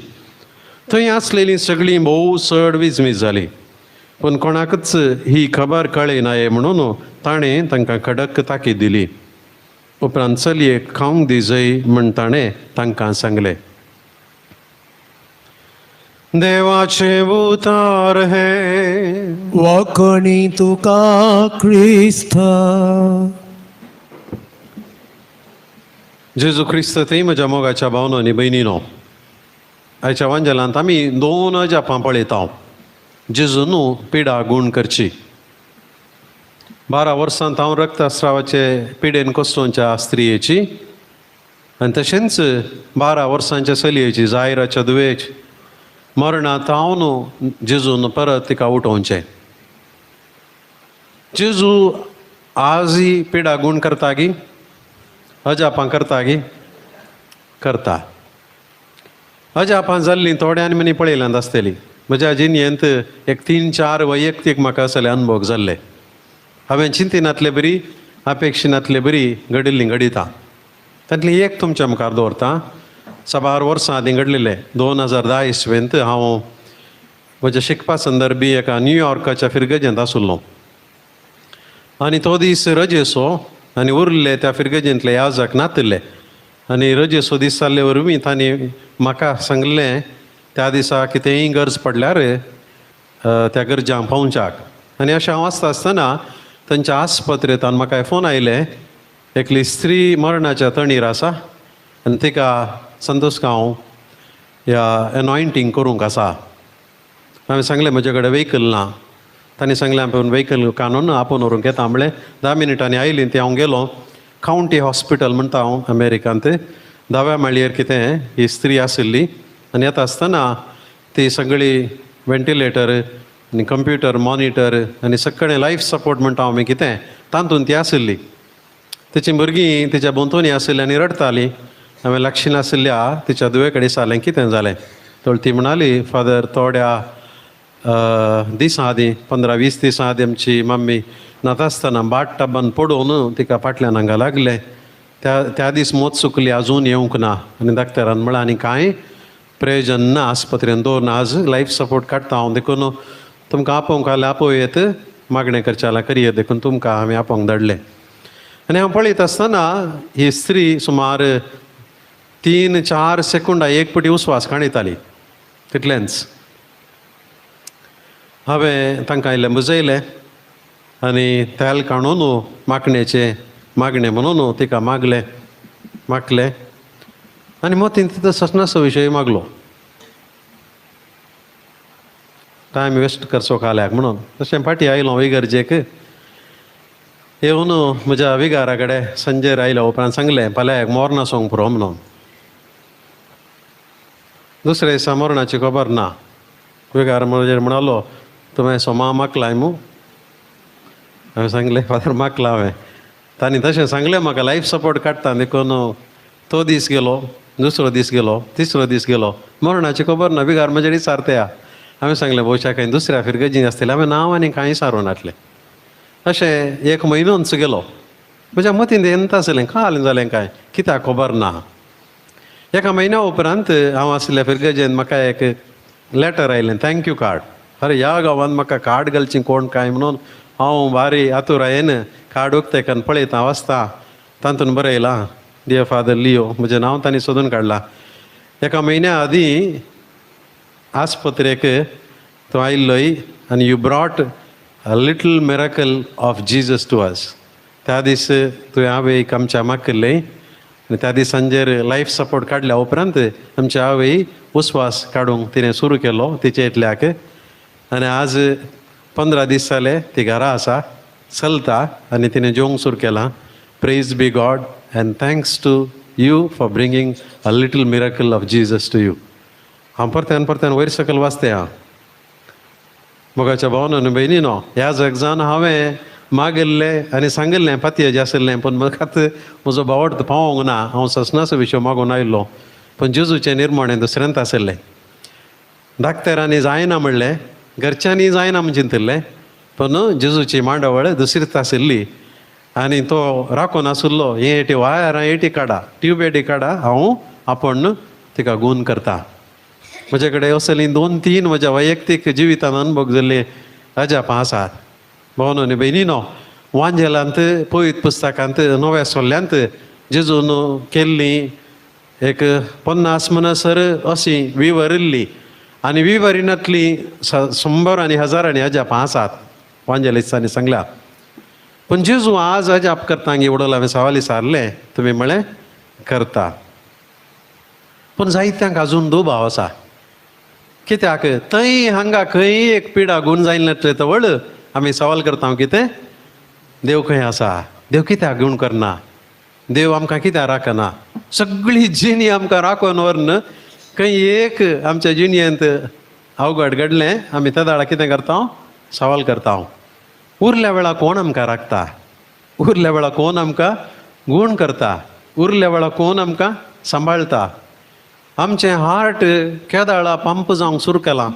थंय आसलेलीं सगळीं भोव चड विजमीज जाली. पूण कोणाकच ही खबर कळ्ळी नाये म्हणून ताणें तांकां कडक ताकीद दिली. उपरांत चलयेक खावंक दी जय म्हण ताणें तांकां सांगलें. देवाचे उतार हे वाकणी तुका क्रिस्त. जेजू क्रिस्त थंय म्हज्या मोगाच्या भावनो आनी भयणीनो, आयच्या वांजेलांत आमी 2 अजापां पळयता. जेजून पिडा गूण करची. 12 वर्सांत हांव रक्तस्रावाचे पिडेन कोसोवच्या स्त्रियेची आनी तशेंच 12 वर्सांच्या चलयेची जायराच्या दुवेच मरणांत हांव न्हू जेजून परत तिका उठोवचें. जेजू आजय पिडा गूण करता गी, अजापां करता गी, करता. अजापां जाल्लीं थोड्यान मनी पळयल्यांत आसतलीं. म्हज्या जिणयेंत एक 3-4 वैयक्तीक म्हाका असले अनुभव जाल्ले. हांवें चिंतिनातले बरी, अपेक्षिनातले बरी घडिल्लीं घडिता. तांतली एक तुमच्या मुखार दवरता. 6 वर्सां आदीं घडलेले 2010 इसवेंत हांव म्हज्या शिकपा संदर्भी एका न्यूयॉर्काच्या फिरगजेंत आसुल्लो. आनी तो दीस रजेचो आनी उरले त्या फिरगजेंतले याजक नातले. आनी रजेचो दीस जाल्ले वरवीं तांणी म्हाका सांगलें त्या दिसा कितेंय गरज पडल्यार त्या गरजांक पावच्याक. आनी अशें हांव आसतना तांच्या आस्पत्रेंतान म्हाका फोन आयले, एकली स्त्री मरणाच्या तणीर आसा आनी तिका संतोश गांव ह्या एनॉयंटींग करूंक आसा. हांवें सांगलें म्हजे कडेन वेहिकल ना. तांणी सांगलें आपूण वेहिकल काडून आपूण व्हरूंक येता म्हणलें. 10 मिनटांनी आयलीं ती हांव गेलो. कावंटी हॉस्पिटल म्हणटा हांव अमेरिकांत. 10व्या माळयेर कितें ही स्त्री आशिल्ली आनी येता आसतना ती सगळी वेंटिलेटर आनी कंप्युटर मॉनिटर आनी सगळें लायफ सपोर्ट म्हणटा हांव कितें तातूंत ती आशिल्ली. तिचीं भुरगीं तिच्या भोंवतणी आशिल्लीं आनी रडटालीं. हांवें लक्ष नाशिल्ल्या तिच्या दुवे कडेन सांगलें कितें जालें. तर ती म्हणाली, फादर थोड्या दिसां आदीं 15-20 दिसां आदीं आमची मम्मी नाता आसतना बाट टबान पडोवन तिका फाटल्यान हांगा लागलें. त्या दीस मोत चुकली, आजून येवंक ना. आनी डाक्टरान म्हळां आनी कांय प्रयोजन ना, आस्पत्रेन दवरना, आज लायफ सपोर्ट काडटा हांव. देखून तुमकां आपोवंक आल्या आपोयत, मागणें करचें जाल्यार करयत. देखून तुमकां हांवें आपोवंक धाडलें. आनी हांव पळयत आसतना ही स्त्री सुमार 3-4 सेकंदां एक पटी उस्वास काणयताली. तितलेंच हांवें तांकां इल्लें बुजयलें आनी तेल काडून मागणेचें मागणें म्हणून तिका मागलें आनी मोतीन तिथं ससनाचो विशय मागलो. टायम वेस्ट करचो काल्याक म्हणून. तशें फाटीं आयलो इगर्जेक. येवन म्हज्या विगारा कडेन संजेर आयलो. उपरांत सांगलें फाल्यां मोरना सोंग पुरो म्हणून. दुसरे दिसा मोरणाची खबर ना. विगार म्हणजे म्हणालो, तुवें सोमा मागलाय मू. हांवें सांगलें फादर मागला हांवें. तांणी तशें सांगलें म्हाका लायफ सपोर्ट काडटा. देखून तो दीस गेलो, दुसरो दीस गेलो, तिसरो दीस गेलो, मोरणाची खबर ना. विगार म्हजे विचारता. हांवें सांगलें भोवशा खंय दुसऱ्या फिरगेजी आसतलें. हांवें नांव आनी कांय सारून नाटलें. अशें 1 म्हयनोच गेलो. म्हज्या मतीन येता आसलें काल जालें काय कित्याक खबर ना. 1 म्हयन्या उपरांत हांव आसलें फिरगेजेन म्हाका एक लेटर आयलें, थँक्यू कार्ड. अरे ह्या गांवांत म्हाका कार्ड घालचीं कोण काय म्हणून हांव भारी आतुरायेन कार्ड उक्तेक पळयता वाचता. तातूंत बरयलां, डियर फादर लियो. म्हजें नांव तांणी सोदून काडलां. 1 म्हयन्या आदीं आस्पत्रेक तो आयिल्लोय आनी you brought a little miracle of Jesus to us. त्या दीस तुवें हांवें आमच्या मागलें आनी त्या दिसांचेर लायफ सपोर्ट काडल्या उपरांत आमचे आवय उस्वास काडूंक तिणें सुरू केलो तिचे इतल्याक आनी आज 15 दीस जाले ती घरा आसा चलता आनी तिणें जेवंक सुरू केलां. Praise be God and thanks to you for bringing a little miracle of Jesus to you. हांव परत्यान वयर सकयल वाचतें हां. मोगाच्या भावांनो भयणीनो, ह्या जगजान हांवें मागिल्लें आनी सांगिल्लें पातयेचें आशिल्लें, पूण म्हाका म्हजो भावट पावोंक ना. हांव ससनाचो विशय मागून आयिल्लो, पूण जेजूचें निर्मणें दुसऱ्यांत आशिल्लें. डाक्तरांनी जायना म्हणलें, घरच्यांनी जायना म्हण चिंतिल्लें, पूण जेजूची मांडावळ दुसरीच आशिल्ली. आनी तो राखून आशिल्लो, हे एटी वायरां एटी काडा, ट्यूब एटी काडा, हांव आपूण तिका गूण करता. म्हजे कडेन असली 2-3 म्हज्या वैयक्तीक जिवितांत अनुभव जाल्ले अजापां आसात. भावनो आनी भयणीनो, वांजेलांत पवित्र पुस्तकांत नव्या सोल्ल्यांत जेजून केल्लीं एक 50 म्हणसर अशीं विवरिल्लीं आनी विवरिनांतलीं 100 आनी हजारांनी अजापां आसात वांजेलिस्तांनी सांगल्या. पूण जेजू आज अजाप करता एवढो हांवें सवाल विचारले, तुमी म्हळें करता. पूण जायत्यांक आजून दुबाव आसा. कित्याक थंय हांगा खंय एक पिडा गूण जायना तवळ आमी सवाल करता कितें, देव खंय आसा, देव कित्याक गूण करना, देव आमकां कित्याक राखना. सगळी जिणी आमकां राखून व्हरन खंय एक आमच्या जिणयेंत अवघड घडलें, आमी त्या दाळा कितें करता, सवाल करता. उरल्या वेळा कोण आमकां राखता, उरल्या वेळा कोण आमकां गूण करता, उरल्या वेळा कोण आमकां सांबाळटा. आमचें हार्ट केदाळा पंप जावंक सुरू केलां,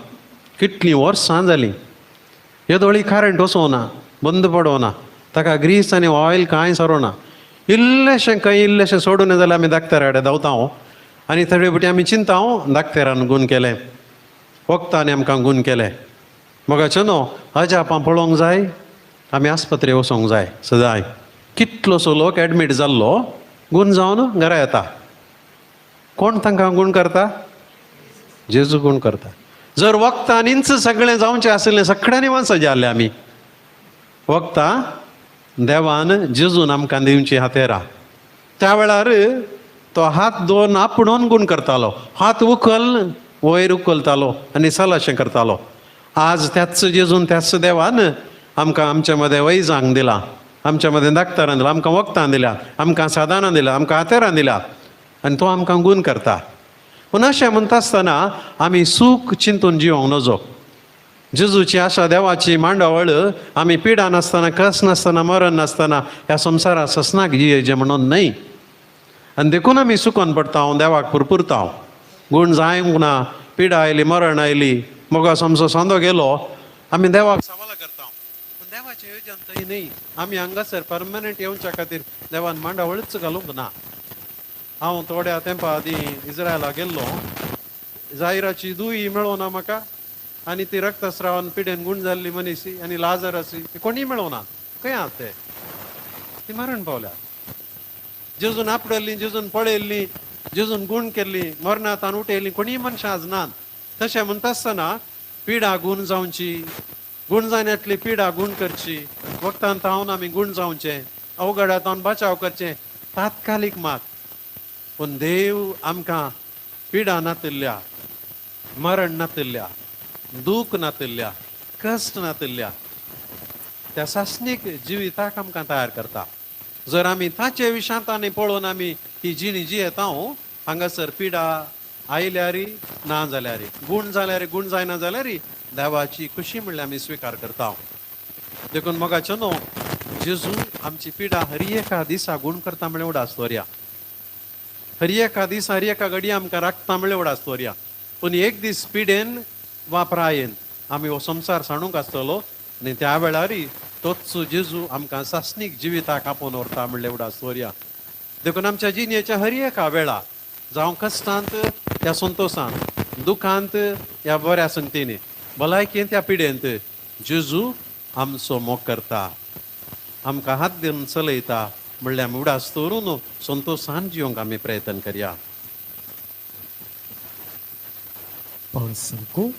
कितलीं वर्सां जालीं. येदोळी करंट वचोना, बंद पडोना, ताका ग्रीस आनी ऑयल कांय सरोना. इल्लेशें सोडून जाल्यार आमी दाक्तरा कडेन धांवता. आनी थोडे फावटी आमी चिंता, दाक्तरान गूण केलें, वखदांनी आमकां गूण केलें. मोगाचें न्हू, अजापां पळोवंक जाय, आमी आस्पत्रे वचोंक जाय सदांय. कितलोसो लोक एडमीट जाल्लो गूण जावन घरा येता. कोण तांकां गूण करता, जेजू गूण करता. जर वखदांनीच सगळें जावचें आशिल्लें, सगळ्यांनी माणसां जाल्ले आमी. वखदां देवान जेजून आमकां दिवची हातेरां. त्या वेळार तो हात दोन आपणून गूण करतालो, हात उखल वयर उखलतालो आनी सलाशें करतालो. आज त्याच जेजून त्याच देवान आमकां आमचे मदें वैजांक दिलां, आमच्या मदें दाक्तरां दिलां, आमकां वखदां दिल्यां, आमकां साधनां दिल्यां, आमकां हातेरां दिल्यां, आनी तो आमकां गूण करता. पूण अशें म्हणटा आसतना आमी सूख चिंतून जिवंक नजो. जेजूची आशा देवाची मांडावळ आमी पिडा नासतना, कस नासतना, मरण नासतना ह्या संवसारांत ससनाक जियेचें म्हणून न्हय. आनी देखून आमी सुकोन पडटा, हांव देवाक पुरपुरता. गूण जायंक ना, पिडा आयली, मरण आयली, मोगास आमचो सांदो गेलो, आमी देवाक सवालां करता. पूण देवाचें येवजण थंय न्हय. आमी हांगासर परमनंट येवच्या खातीर देवान मांडावळच घालूंक ना. हांव थोड्या तेंपा आदीं इज्रायला गेल्लो, जायराची दूय मेळोना म्हाका, आनी ती रक्तस्रावान पिडेन गूण जाल्ली मनीस आनी लाजरस कोणीय मेळोना. खंय आसा ते, ती मरण पावल्या. जेजून आपडल्ली, जेजून पळयल्ली, जेजून गूण केल्ली, मरणांतान उठयल्ली कोणीय मनशां आज नात. तशें म्हणटा आसतना पिडा गूण जावची, गूण जायनातली पिडा गूण करची, वखदान तावन आमी गूण जावचें, अवघडांतावन बचाव करचें, तात्कालीक मात. पूण देव आमकां पिडा नातिल्ल्या, मरण नातिल्ल्या, दूख नातिल्ल्या, कश्ट नातिल्ल्या त्या सासणीक जिविताक आमकां तयार करता. जर आमी ताचे विशांतांनी पळोवन आमी ही जिणी जियेता, हांगासर पिडा आयल्यारी ना जाल्यारी, गूण जाल्यारी गूण जायना जाल्यारी देवाची खुशी म्हणल्यार आमी स्विकार करता. देखून मोगाचें न्हू, जेजू आमची पिडा हर एका दिसा गूण करता म्हळ्यार उडा आसतोऱ्या. हर एका दीस हर एका घडी आमकां राखता म्हळ्यार उडा आसतोऱ्या. पूण एक दीस पिडेन वा प्रायेन आमी हो संवसार साणूंक आसतलो, आनी त्या वेळारी तोच जेजू आमकां सासणीक जिविताक आपोवन व्हरता म्हणल्यार उडा आसतोऱ्या. देखून आमच्या जिणेच्या हर एका वेळा, जावं कश्टांत ह्या संतोशांत, दुखांत ह्या बऱ्या संगतींनी, भलायकेंत ह्या पिडेंत जेजू आमचो मोग करता, आमकां हात दिवन चलयता म्हणल्यार आमी उडास दवरून संतोशान जिवंक आमी प्रयत्न करया. 124.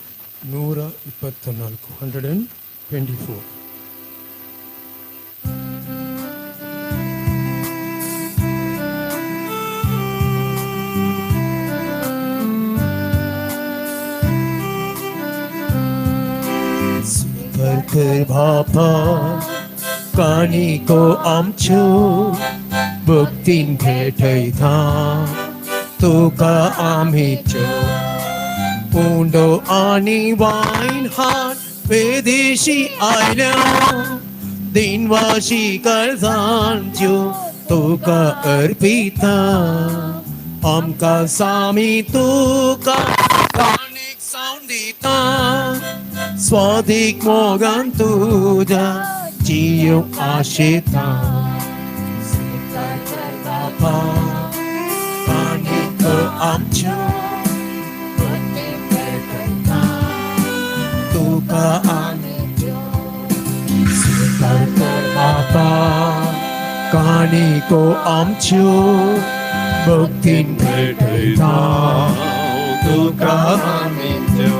तर बापा काणिको आमच्यो भक्तीन भेटयता तुका आमीच्यो उंडो आनी वायन हात वेदेशी आयल्या दिनवाशी काळजांच्यो तुका अर्पिता आमकां सामी तुका काणीक सावन दिता स्वादीक मोगान तुझ्या जियो आशेता बापा काणीक आमच्यो तुका आमीच्यो स्वीकार कर बापा काणिको आमच्यो भक्तीन भेटयता तुका आमीच्यो.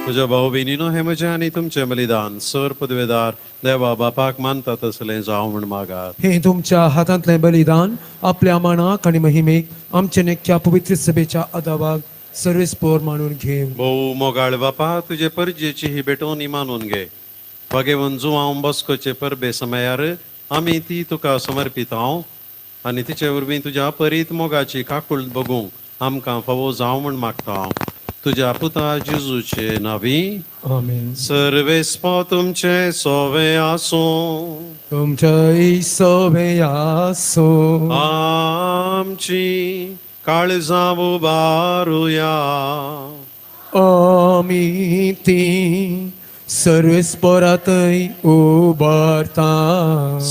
तुझ्या भाऊ बहिणीनो हे म्हजें आनी तुमचें बलिदान सर पदवेदार देवा बापाक मानता तसलें जावं म्हण मागात. हे तुमच्या हातांतलें बलिदान आपल्या मनाक आनी महिमेक आमचे नेक्या पवित्र सभेच्या अदावाक सर्वेस्पोर मानून घेव. भाऊ मोगाळ बापा तुजे परजेची ही भेटोवणी मानून घे. भगेवन जुवांव बसकोचे परबे समयार आमी ती तुका समर्पित हांव आनी तिचे वरवीं तुज्या परीत मोगाची काकूळ बगूंक आमकां फावो जावं म्हण मागता हांव तुज्या पुता जेजूचे नावी. आमेन. सर्वेस्पो तुमचे सोवे आसूं तुमच्या सोबे आसो आमची काळजां उबारुया आमी ती सर्वेस्परातय उबारता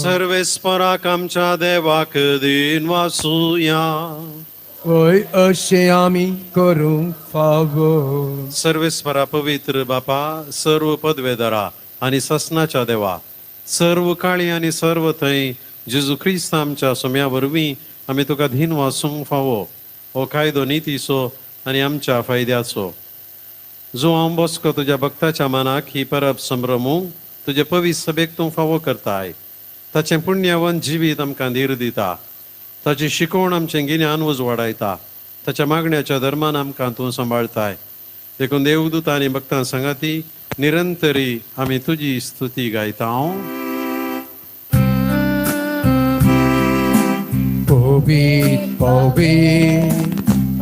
सर्वेस्पराक आमच्या देवाक दिन वासुया. वय अशें आमी करूंक फावो. सर्वेस्परा पवित्र बापा सर्व पदवेदारा आनी ससनाच्या देवा सर्व काळी आनी सर्व थंय जेजू क्रिस्त आमच्या सोम्या वरवीं आमी तुका धीन वासूंक फावो हो कायदो नितीचो आनी आमच्या फायद्याचो जो हांव बसको तुज्या भक्ताच्या मनाक ही परब संभ्रमूंक तुजे पवित्र सभेक तूं फावो करताय. ताचें पुण्यवन जिवीत आमकां धीर दिता. ताची शिकवण आमचें गिन्यान उजवाडायता. ताच्या मागण्याच्या धर्मान आमकां तूं सांबाळताय. देखून देवदूत आनी भक्तां सांगाती निरंतरी आमी तुजी स्तुती गायता. पवित्र पवित्र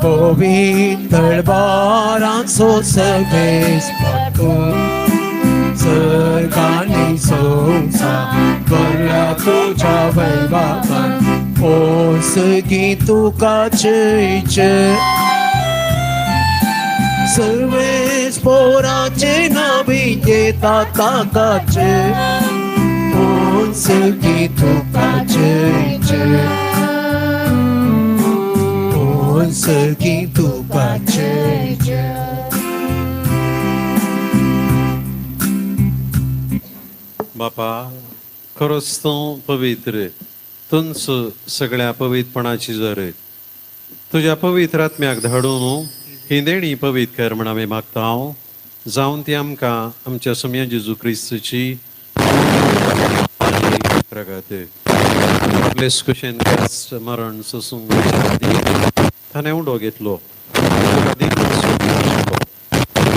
पवित्र दरबाराचो सर्वेस्पो सर्गांनी संवसार बऱ्या तुज्या वैभवान ओ सगळी तुका जय जय. सर्वेस्पोराचे नावी घेता ताकाचे ओ सगळी तुका जय जय. ओ सगळी तुका जय जय. बापा खरोच तूं पवित्र तुंच सगळ्या पवित्रपणाची जर तुज्या पवित्र आत्म्याक धाडून ही देणी पवित्र कर म्हण आमी मागता हांव जावन ती आमकां आमच्या सोम्या जेजू क्रिस्तची प्रगत आपलेस कुशेन ख्रिस्त मरण सोसूंक ताणें उडो घेतलो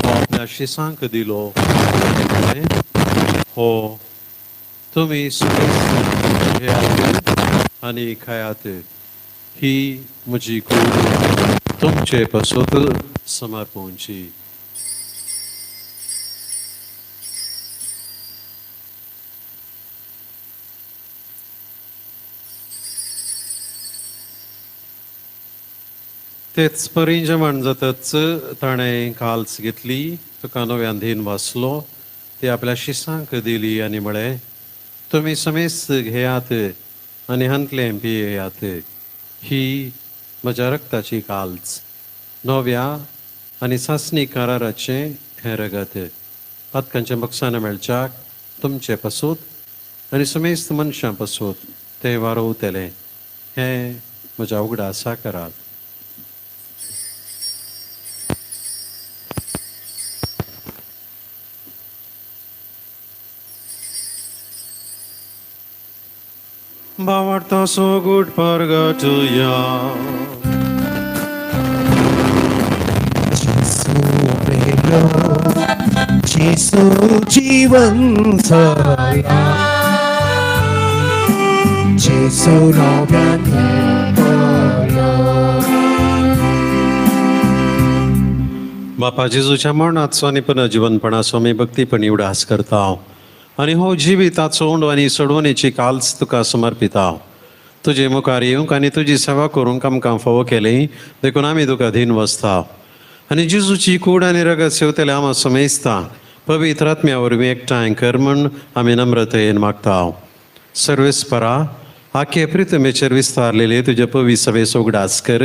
आपल्या शिसांक दिलो हो तुमी आनी खायात ही म्हजी कूड तुमचे पासून समर्पणची. तेच परी जेवण जातच ताणें काल्स घेतली तुका नव्यान धीन वाचलो ती आपल्या शिसांक दिली आनी म्हळें तुमी समेस्त घेयात आनी हंतलें पियेयात ही म्हज्या रक्ताची काल्स नव्या आनी सासणी कराराचें हें रगत पातकांच्या बक्षान मेळच्याक तुमचे पासूत आनी समेस्त मनशां पासूत तें वारोवतलें हें म्हज्या उगडासा करात. Bavarta so good purgatoria. Gesù prego, येशू जीवन झाला येशू नव्याने बापा जेजूच्या मरणाचो आनी पुनर्जीवनपणाचो आमी भक्तीपणी उडास करता आनी हो जिविताचो ओंड आनी सोडवणेची काल्स तुका समर्पिता तुजे मुखार येवंक आनी तुजी सेवा करूंक आमकां फावो केलें देखून आमी तुका धीन वसता आनी जेजूची कूड आनी रगत सेवतले आम समेजता पवित्र आत्म्या वरवीं एकठांय कर म्हूण आमी नम्रतेन मागता सर्वेस्परा आखे प्रितमेचेर विस्तारलेले तुजे पवी सभेचो उगडास कर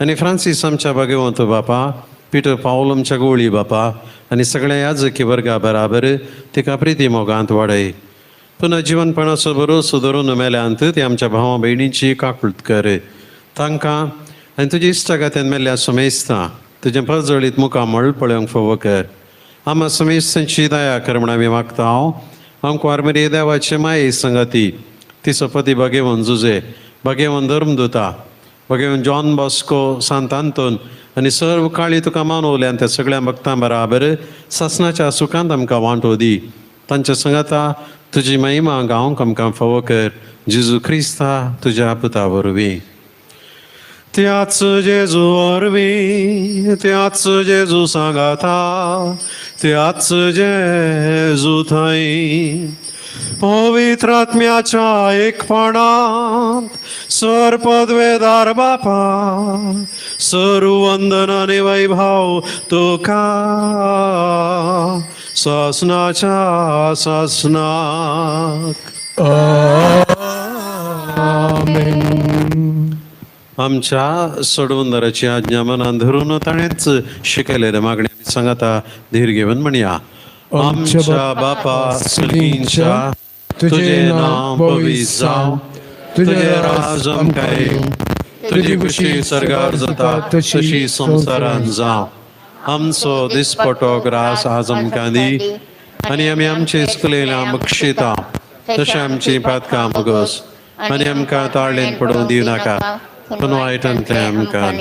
आनी फ्रांसीस आमच्या भगवंत बापा पिटर पावल आमच्या गोळी बापा आनी सगळ्या याजकी वर्गा बराबर तिका प्रिती मोगांत वाडय पुनर्जीवनपणाचो बरो सुदारून मेल्यांत ते आमच्या भावा भयणींची काकुळट कर तांकां आनी तुज्या इश्टागात्यान मेल्ल्या समेजता तुजें पजळीत मुखामळ पळोवंक फावो कर आमा समेजतांची दया कर म्हण आमी मागता आमकां वारमरी देवाचे माये संगती तिचो पती भगेवन जुजे भगेवन धर्मदुता भगेवन जॉन बॉस्को सांत आंतोन आनी सर्व काळी तुका मानवल्यान त्या सगळ्या भक्तां बराबर सासणाच्या सुखांत आमकां वांटो दी तांच्या संगता तुजी महिमा गावंक आमकां फावो कर जेजू क्रिस्ता तुज्या पुता वरवीं त्याच जेजू वरवीं त्याच जेजू सांगाता त्याच जेजू थंय पवित्र आत्म्याच्या एकपणांत सर पदवेदार बापा सर्व वंदन आनी वैभव तुका सासनाच्या सासनाक आमच्या सोडवंदराची आज्ञा मनान धरून ताणेंच शिकयलेले मागणी आमी सांगता धीर घेवन म्हणया आमच्या बापा सगळींच्या तुझे नांव पवित्र जावं तुझे राज आमकां येवं तुजी खुशी सरगार जाता तशी संवसारांत जावं आमचो दिसपटो ग्रास आज आमकां दी आनी आमी आमचे चुकलेल्यां बक्षिता तशें आमची पातकां मागोस आनी आमकां ताळेन पडूंक दिवं नाका पूण वायटांतले आमकां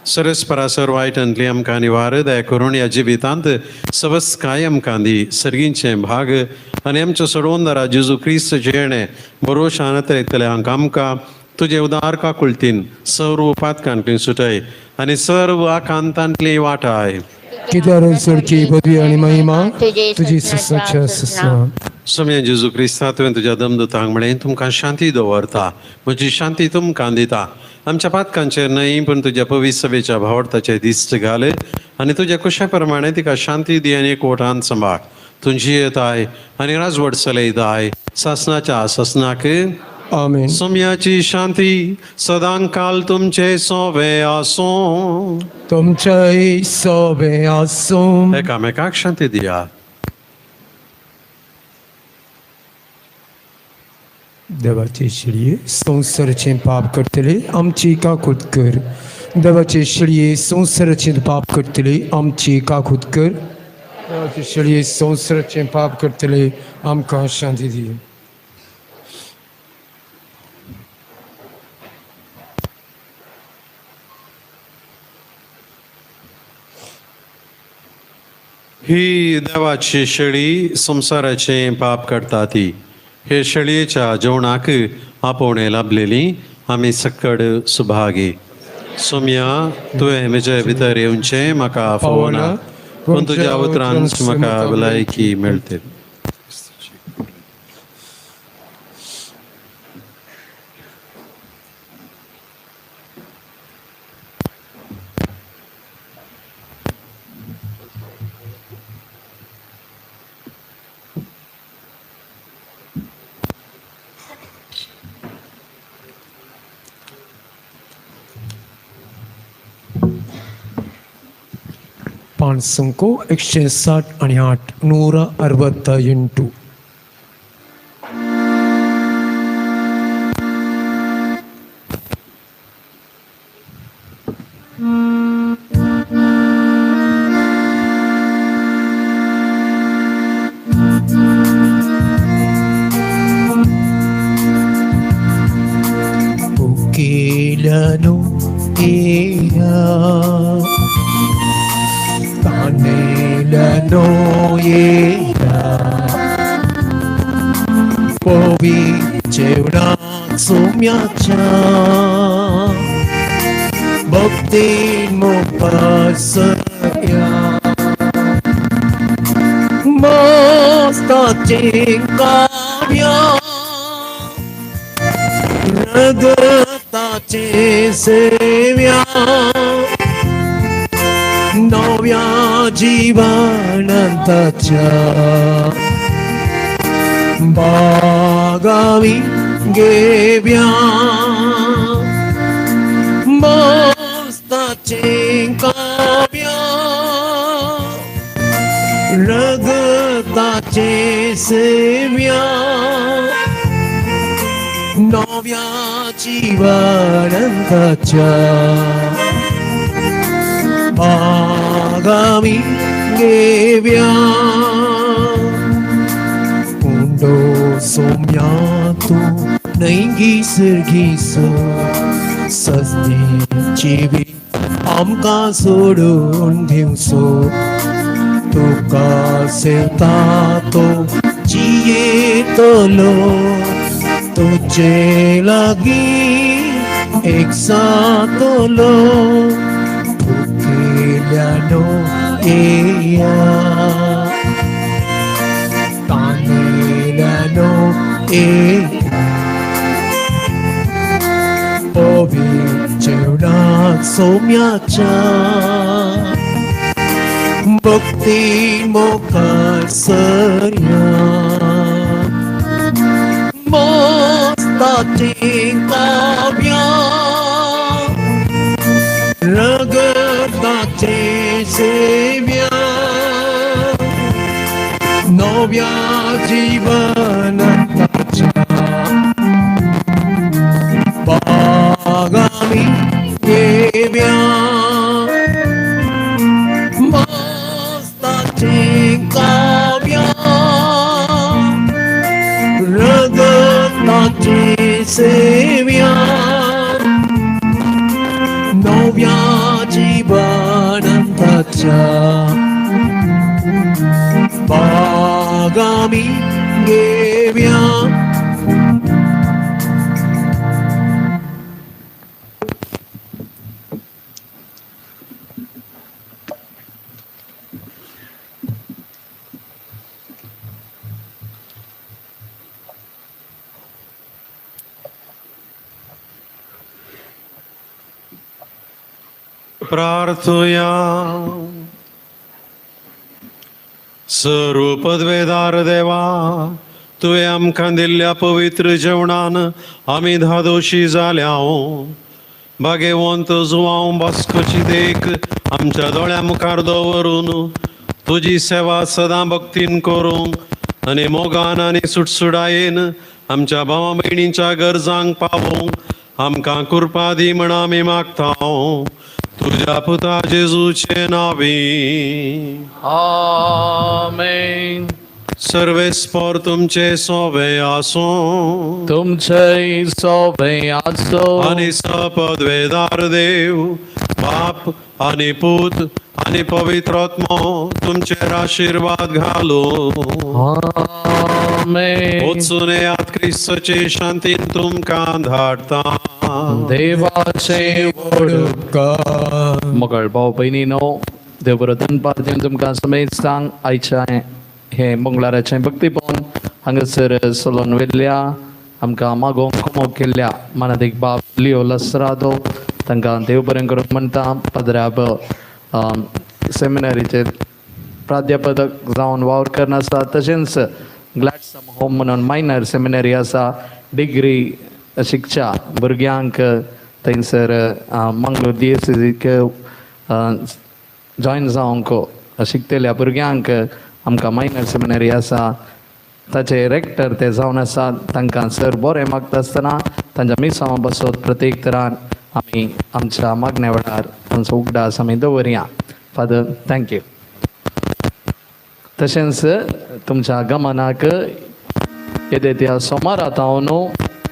सरस्परा सर वायटांतली आमकां निवार दया करून ह्या जिवितांत सबस्काय आमकां दी सर्गींचे भाग आनी आमच्या सोडवंदरा जेजू क्रिस्त जिणे बरो शांत येतल्यांक आमकां तुजे उदार काकुळटीन सर्व पातकांतली सुटय आनी सर्व आकांतांतली वाटाय कित्यार सरची पदवी आनी महिमा तुजी ससाच्या ससा सोम्या जेजू क्रिस्ता तुवें तुज्या दमदुतांक म्हणलें तुमकां शांती दवरता म्हजी शांती तुमकां दिता आमच्या पातकांचेर न्हय पूण तुज्या पवित्र सभेच्या भावार्थाचे दिश्ट घाल आनी तुज्या कुशा प्रमाणे तिका शांती दी आनी एकवटान सांबाळ तुजी येताय आनी राजवट चलयताय सासनाच्या सासनाक आमेन सोम्याची शांती सदां काल तुमचे सोबे आसूं तुमचेय सोबे आसूं एकामेकाक शांती दिया देवाचे शिळये संवसाराचे पाप करतले आमची काकूट कर देवाचे शिळये संवसाराचे पाप करतले आमची काकूट कर देवाचे शिळये संवसाराचे पाप करतले आमकां शांती दी ही देवाची शेळी संसाराचे पाप करता ती हे शेळयेच्या जेवणाक आपोवणे लाभलेली आमी सक्कड सुभागी सोम्या तुवें म्हजे भितर येवचें म्हाका फावो ना पूण तुज्या उतरांत म्हाका भलायकी मेळटे ಪಾಣ್ಸಂಕೋ 160 168 Ukilano iya Kanilano येया पोवी जेवणात सोम्याच्या भक्तीन मोपसया मस्ताचे काव्या रगताचे सेव्या नव्या जीवनांताच्या बागावी गेव्या मस्ताचे काव्या रगताचे सेव्या नव्या जीवनांताच्या आगामी गेव्या उंडो सोम्या तू नैगी सिरगीसो सजने जीवी आमका सोडून दिवसो तुका सेवता तो जियेतलो तुझे लागी एक सातलो केल्यानो येया तानेल्यानो येया पोवी जेवणात सोम्याच्या भक्ती मोकसर्या मस्ताचे काव्या रगताचे सेव्या नव्या जीवनांताच्या बागामी गेव्या मस्ताचे काव्या रगताचे सेव्या नव्या जीवनांताच्या बागामी गेव्या प्रार्थया सर्व पदवेदार देवा तुवें आमकां दिल्ल्या पवित्र जेवणान आमी धादोशी जाल्याओ भाग्यवंत जुवांव बास्कोची देख आमच्या दोळ्या मुखार दवरून तुजी सेवा सदां भक्तीन करूंक आनी मोगान आनी सुटसुडायेन आमच्या भावा भयणींच्या गरजांक पावोवंक आमकां कृपा दी म्हण आमी मागता तुझ्या पुता जेजूचे नावी आमेन. सर्वेस्पर तुमचे सोवे आसूं तुमचे सोबे आसो आणि सपदवेदार देव बाप आणि पूत आणि पवित्र आत्मा तुमचेर आशीर्वाद घालो आमेन. वचून यात क्रिस्तचे शांतीन तुमकां धाडता देवाचे उपकार मगळ भाव भयणीनो देव बरो दनपार दिवन तुमकां समेत सांग आयच्या हे मंगळाराचें भक्तीपण हांगासर सोलोन वेल्ल्या आमकां मागोवंक कोमोग केल्ल्या मानादीक बाब लिओ लसरादो तांकां देव बरें करूंक म्हणटा पदराब सेमिनरीचे प्राध्यापक जावन वावर करना आसा तशेंच ग्लॅडसम होम म्हणून मायनर सेमिनरी आसा डिग्री शिक्षा भुरग्यांक थंयसर मंगळूर DSCक जॉयन जावंक शिकतेल्या भुरग्यांक आमकां मायनर सेमिनरी आसा ताचे रेक्टर ते जावन आसा तांकां सर बरें मागता आसतना तांच्या मिसांव बसत प्रत्येक तरान आमी आमच्या मागण्या वेळार तांचो उगडास आमी दवरया. Father thank you. तशेंच तुमच्या गमनाक येदे त्या सोमारात हांव न्हू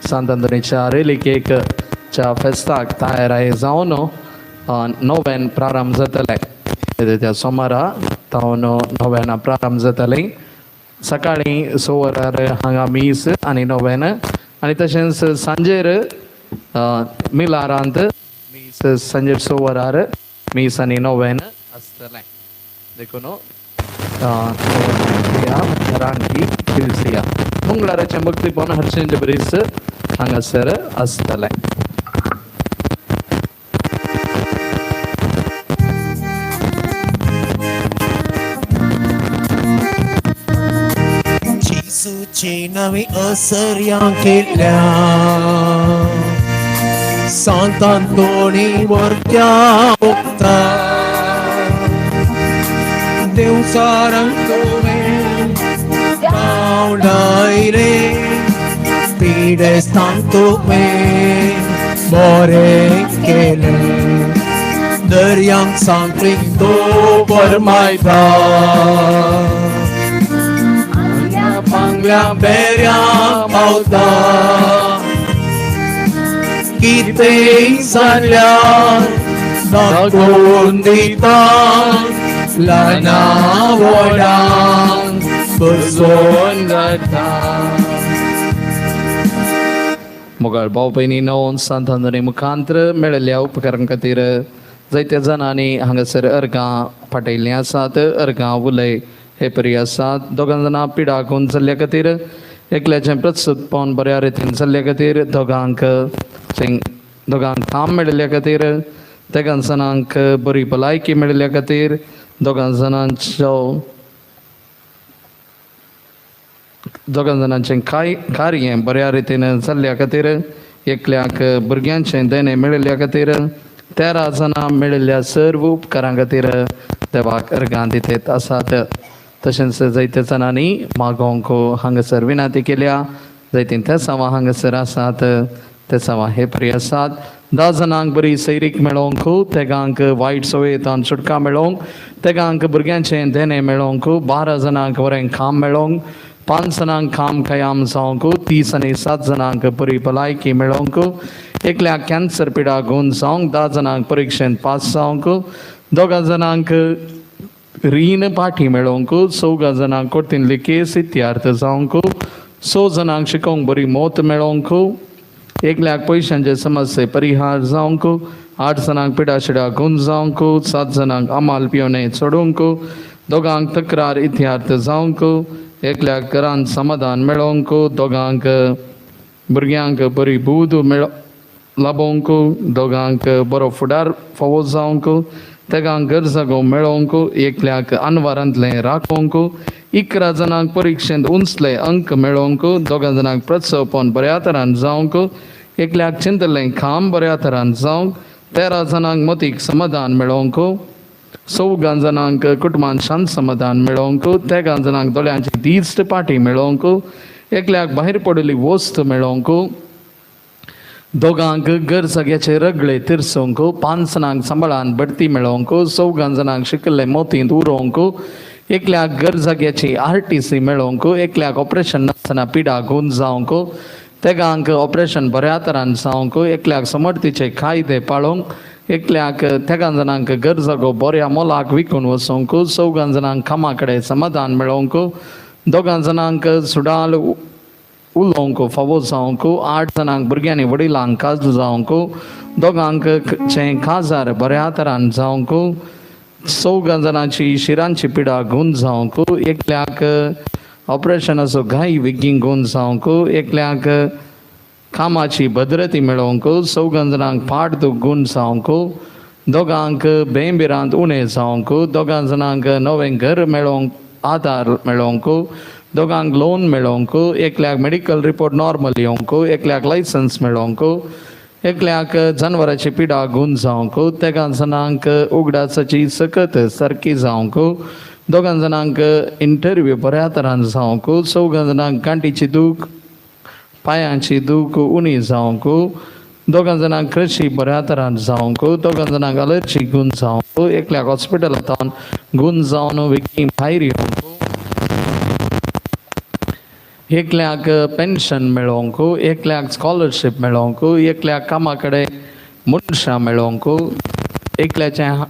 सांत आंतोनीच्या रेलिकेकच्या फेस्ताक तयार जावन 9 प्रारंभ जातले येदे त्या सोमारा तावन नव्यानं प्रारंभ जातली सकाळी सोवरार हांगा मीस आनी नव्यानं आनी तशेंच सांजेर मिलारांत मीस सांजेर सोवरार मीस आनी नव्यानं आसतलें देखून रानटी फिल्सिया मंगळाराचें भक्तीपण हरशेंचे बरीस हांगासर आसतलें. जेजूचे नवे असर्यां केल्या सांतान दोणी वर्त्या मुक्ता देवचारंग तुवें गावडायले पिडेस्तान तुवें बरें केलें दर्यांक सांगलीक तो बरमायता पांगल्या बेऱ्या पावता कितें जाल्यार दाखोवन दिता ल्हाना व्हडांक बसोवन जाता. मोगाळ भाव भयणींनो सांतांदोनी मुखांतर मेळिल्ल्या उपकारां खातीर जायत्या जाणांनी हांगासर अर्गां फाटयल्लीं आसात. अर्गां उलय हे परी आसात. दोगां जाणां पिडाकून चल्ल्या खातीर एकल्याचें प्रस्तुतपण बऱ्या रितीन चल्ल्या खातीर दोगांक काम मेळिल्ल्या खातीर तेगां जाणांक बरी भलायकी मेळिल्ल्या खातीर दोगां जाणांचें कार्य बऱ्या रितीन चल्ल्या खातीर एकल्याक भुरग्यांचें देणें मेळिल्ल्या खातीर 13 जाणां मेळिल्ल्या सर्व उपकारां खातीर देवाक अर्गां दितेत आसात. तशेंच जायत्या जाणांनी मागोवंक हांगासर विनंती केल्या. जायतीं तेसांवां हांगासर आसात. तेसांवां हे परी आसात. 10 जाणांक बरी सैरीक मेळोवंक, तेगांक वायट सवयेंतान सुटका मेळोवंक, तेगांक भुरग्यांचें देणें मेळोवंक, 12 जाणांक बरें काम मेळोवंक, 5 जाणांक काम खयाम जावंक, 30 आनी 7 जाणांक बरी भलायकी मेळोवंक, एकल्याक कॅन्सर पिडा गुण जावंक, 10 जाणांक परिक्षेंत पास जावंक, 2 जाणांक रीण पाठी मेळोवंक, 4 जाणांक कोर्टिंतली केस इत्यार्थ जावंक, 6 जाणांक शिकोवंक बरी मोत मेळोवंक, एकल्याक पयशांचे समस्ये परिहार जावंक, 8 जाणांक पिडाशिडा गुण जावंक, 7 जाणांक अमाल पिवणे सोडूंक, 2 तक्रार इत्यार्थ जावंक, एकल्याक घरांत समाधान मेळोवंक, 2 भुरग्यांक बरी बूद लाभोवंक, 2 बरो फुडार फावो जावंक, तेगांक गरजागो मेळोवंक, एकल्याक अनवरांतलें राखोवंक, 11 जाणांक परिक्षेंत उंचले अंक मेळोवंक, 2 जाणांक प्रत्सवपण बऱ्या तरान जावंक, एकल्याक चिंतलें काम बऱ्या तरान जावंक, 13 जाणांक मतीक समाधान मेळोवंक, 14 जाणांक कुटुंबान शांत समाधान मेळोवंक, 13 जाणांक दोळ्यांची दिश्ट पाटी मेळोवंक, एकल्याक भायर पडिल्ली वस्त मेळोवंक, 2 घर सगळ्याचे रगळे तिरसोवंक, 5 जाणांक सांबाळान बडती मेळोवंक, 14 जाणांक शिकले मोतींत उरोवंक, एकल्याक घर जाग्याची RTC मेळोवंक, एकल्याक ऑपरेशन नासतना पिडा गुण जावंक, तेगांक ऑपरेशन बऱ्या तरान जावंक, एकल्याक समर्थीचे कायदे पाळोवंक, एकल्याक 13 जाणांक घर जागो बऱ्या मोलाक विकून वचोवंक, 14 जाणांक कामा कडेन समाधान मेळोवंक, 2 जाणांक सुडाल उलोवंक फावो जावंक, 8 जाणांक भुरग्यांनी वडिलांक काजू जावंक, 2 काजार बऱ्या तरान जावंक, 14 जाणांची शिरांची पिडा गुण जावंक, एकल्याक ऑपरेशनाचो घाई विकींग गुण जावंक, एकल्याक कामाची भद्रती मेळोवंक, 14 जाणांक पाट दूख गुण जावंक, 2 बेंबिरांत उणें जावंक, 2 जाणांक नवें घर मेळोवंक आदार मेळोवंक, 2 लोन मेळोवंक, एकल्याक मेडिकल रिपोर्ट नॉर्मल येवंक, एकल्याक लायसन्स मेळोवंक, एकल्याक जानवराची पिडा गुण जावंक, 13 जाणांक उगडासाची सकत सारकी जावंक, 2 जाणांक इंटरव्यू बऱ्या तरान जावंक, 14 जाणांक गांठीची दूख पांयांची दूख उणी जावंक, 2 जाणांक कृशी बऱ्या तरान जावंक, 2 जाणांक अलर्जी गुण जावंक, एकल्याक हॉस्पिटलांत गुण जावन विकी भायर येवंक, एकल्याक पेन्शन मेळोवंक, एकल्याक स्कॉलरशीप मेळोवंक, एकल्याक कामा कडेन मनशां मेळोवंक, एकल्याचें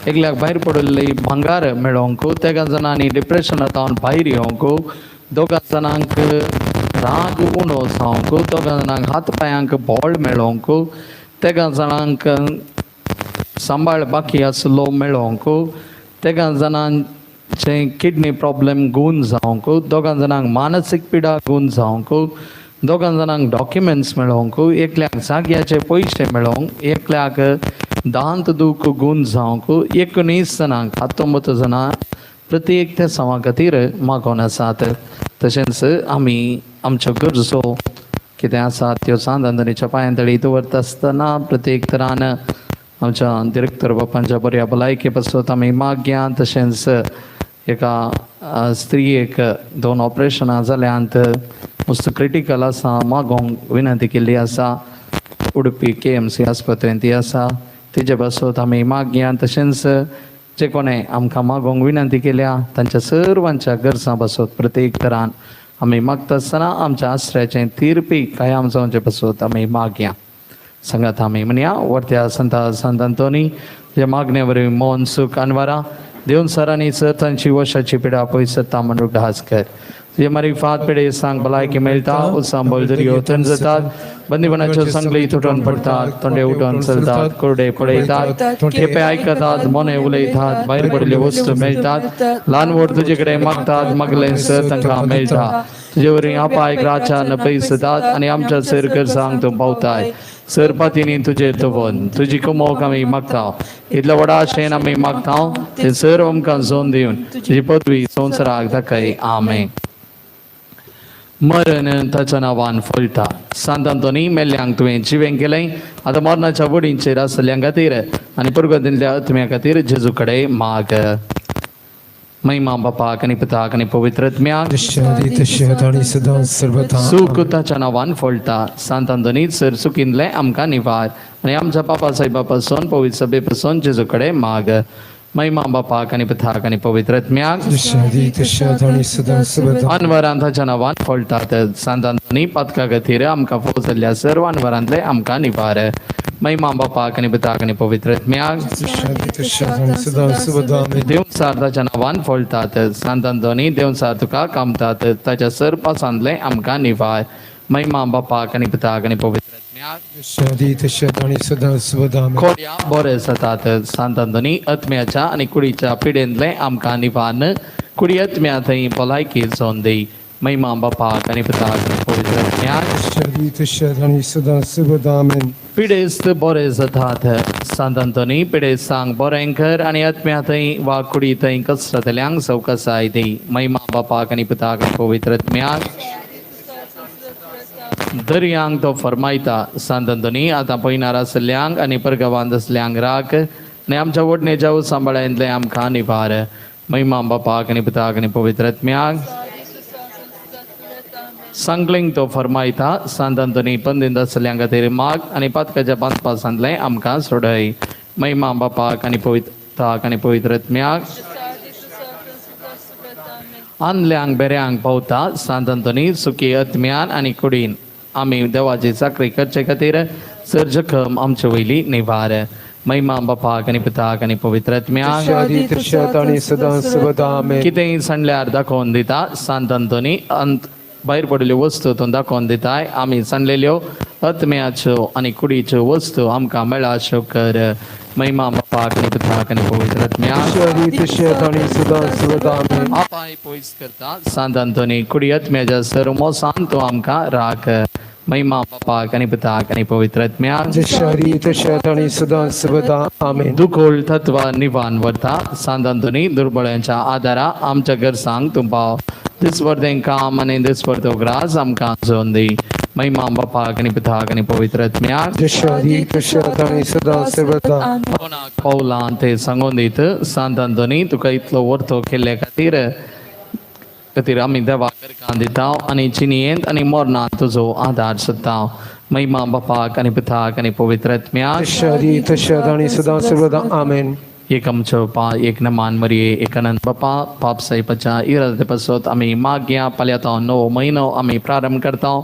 एकल्याक भायर पडिल्ली भांगार मेळोंक तेगा जाणांनी डिप्रेशनांत भायर येवंक दोगां जाणांक राग उणो जावंक दोगां जाणांक हात पांयांक बोळ मेळोंक तेगा जाणांक सांबाळ बाकी आसलो मेळोंक तेगा जाणांचे किडनी प्रॉब्लेम गूण जावंक दोगां जाणांक मानसीक पिडा गूण जावंक दोगां जाणांक डॉक्युमेंट्स मेळोंक एकल्याक जाग्याचे पयशे मेळोंक एकल्याक दांत दूख गूण जावंक 19 जाणांक 19 जाणां प्रत्येक त्या सवा खातीर मागोन आसात तशेंच आमी आमच्यो गरजो कितें आसात त्यो सांदांदनीच्या पांयांतळी दवरता आसतना प्रत्येक तरान आमच्या डिरेक्टर बापांच्या बऱ्या भलायके पासत आमी मागया तशेंच एका स्त्रियेक 2 ऑपरेशनां जाल्यांत मस्त क्रिटिकल आसा मागोंक विनंती केल्ली आसा उडपी KMC आस्पत्रेंत ती आसा तेजे पासत आमी मागया तशेंच जे कोणें आमकां मागोंक विनंती केल्या तांच्या सर्वांच्या गरजां पासत प्रत्येक तरान आमी मागता आसतना आमच्या आश्रयाचें तीर्पी कायम जावचे पासत आमी मागया सांगात आमी म्हणया वर्त्या संत अंतोनी जे मागणे वरवीं मौन सुख अनवरा देवन सरांनी सर तांची वशाची पिडा पयसता म्हणून ढास कर जे मारिफात पिडे सांग भलायकी मेळटा उत्साह बळदऱ्यो थंड जातात बंदिवनाच्यो संगली तुटून पडतात तोंडे उठून चलतात कोरडे पळयतात केपे आयकतात मोने उलयतात भायर पडिल्ल्यो वस्तू मेळटात ल्हान व्हड तुजे कडेन मागतात मागलें सर तांकां मेळटा तुजे वरवीं आपायक राच्यान पयसतात आनी आमच्या सर गरजांक तूं पावताय सर पातींनी तुजेर दवन तुजी कुमोक आमी मागता इतल्या व्हडा आशेन आमी मागता ते सर आमकां जोन दिवन तुजी पदवी संवसाराक दाखय आमेन मरण ताच्या नांवान फळटा सांत अंतोनी मेल्ल्यांक तुवें जिवें केलें आतां मरणाच्या वडींचेर आसलेल्या खातीर आनी पुर्गतींतल्या आत्म्या खातीर जेजू कडेन माग महिमा बापाक आनी पिताक आनी पवित्र आत्म्याक आणि सदां सर्वदा सूख ताच्या नांवान फळटा सांत अंतोनी सर सुखिंतले आमकां निवार आनी आमच्या पापा साहेबा पासून पवित्र सभे पासून जेजू कडेन माग महिमा बापाक आनी पिताक आनी पवित्र आत्म्याक आणि सदां सर्वदा अनवरां ताच्या नांवान फळटात सांत अंतोनी पातका खातीर आमकां फोव जाल्ल्या सर्व अनवरांतले आमकां निवार महिमा बापाक आनी पिताक आनी पवित्र आत्म्याक आणि सदां सर्वदा देवसार ताच्या नांवान फळटात सांत अंतोनी देवसार तुका कामतात ताच्या सर पासांतले आमकां निवार महिमा बापाक आनी पिताक आनी पवित्र आत्म्याक आणि सदां सर्वदा खोड्या बरे जातात सांत अंतोनी आत्म्याच्या आनी कुडीच्या पिडेंतले आमकां निवार कुडी आत्म्या थंय भलायकी जोन दी महिमा बापाक आनी पिताक आनी पवित्र आत्म्याक आणि सदां सर्वदा आमेन पिडेस्त बरे जातात सांत अंतोनी पिडेस्तांक बरें कर आनी आत्म्या थंय वा कुडी थंय कसरतल्यांक सवकासाय दी महिमा बापाक आनी पिताक आनी पवित्र आत्म्याक दर्यांक तो फरमायता सांत अंतोनी आतां पयनार आसल्यांक आनी परगांवांत आसल्यांक राख आनी आमच्या वडणेच्या सांबाळ्यांतले आमकां निवार महिमा बापाक आनी पिताक आनी पवित्र आत्म्याक सांगलेंक तो फरमायता सांत अंतोनी पंदीत आसल्यांक खातीर माग आनी पातकाच्या 5 पासांतले आमकां सोडय महिमा बापाक आनी पवित्राक आनी पवित्र आत्म्याक आनल्यांक बेऱ्यांक पावता सांत अंतोनी सुखी आत्म्यान आनी कुडीन आमी देवाची चाकरी करचे खातीर सर जखम आमचे वयली निवार महिमा बापाक आनी पिताक आनी पवित्र आत्म्याक आणि सदां सर्वदा आमेन कितेंय सांडल्यार दाखोवन दिता सांत अंतोनी भायर पडिल्ल्यो वस्तू तो दाखोवन दिताय आमी सांडलेल्यो आत्म्याच्यो आनी कुडीच्यो वस्तू आमकां मेळाच्यो कर महिमा बापाक आनी पिताक आनी पवित्र आत्म्याक आणि सदां सर्वदा आमेन आपाय पयस करता सांत अंतोनी कुडी आत्म्याच्या सर मोसान तूं आमकां राख महिमा बापाक आनी पिताक आनी पवित्र आत्म्याक आणि सदां सर्वदा आमेन दुखोळ तत्वा निवान व्हरता सांत अंतोनी दुर्बळांच्या आदारा आमच्या गरजांक तूं पाव दिसभर काम आनी दिसभर तो ग्रास आमकां जोन दी महिमा बापाक आनी पिताक आनी पवित्र आत्म्याक आणि सदां सर्वदा कोणाक पावलां ते सांगून दीत सांत अंतोनी तुका इतलो वर्तो केल्ले खातीर आमी देवाक करकां दिता आनी चिनयेंत आनी मरणांत तुजो आदार सोदता महिमा बापाक आनी पिताक आनी पवित्र आत्म्याक आणि सदां सर्वदा आमेन एक आमचो एक नमान मरिये एक अनंत बापा पाप साहेबाच्या इरादे पासत आमी मागया फाल्यां नवो म्हयनो आमी प्रारंभ करता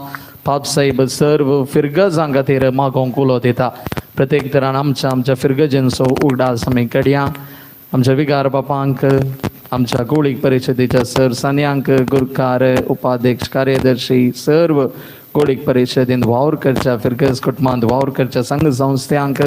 पाप साहेब सर्व फिरगजां खातीर मागोंक उलो दिता प्रत्येक तरान आमच्या फिरगजेंचो उगडास आमी काडया आमच्या विगार बापांक, आमच्या गोळीक परिषदेच्या सरसान्यांक, गुरकार, उपाध्यक्ष, कार्यदर्शी, सर्व गोळीक परिषदेन वावरकरच्या फिरकस कुटुंबांत वावरकरच्या संघ संस्थांक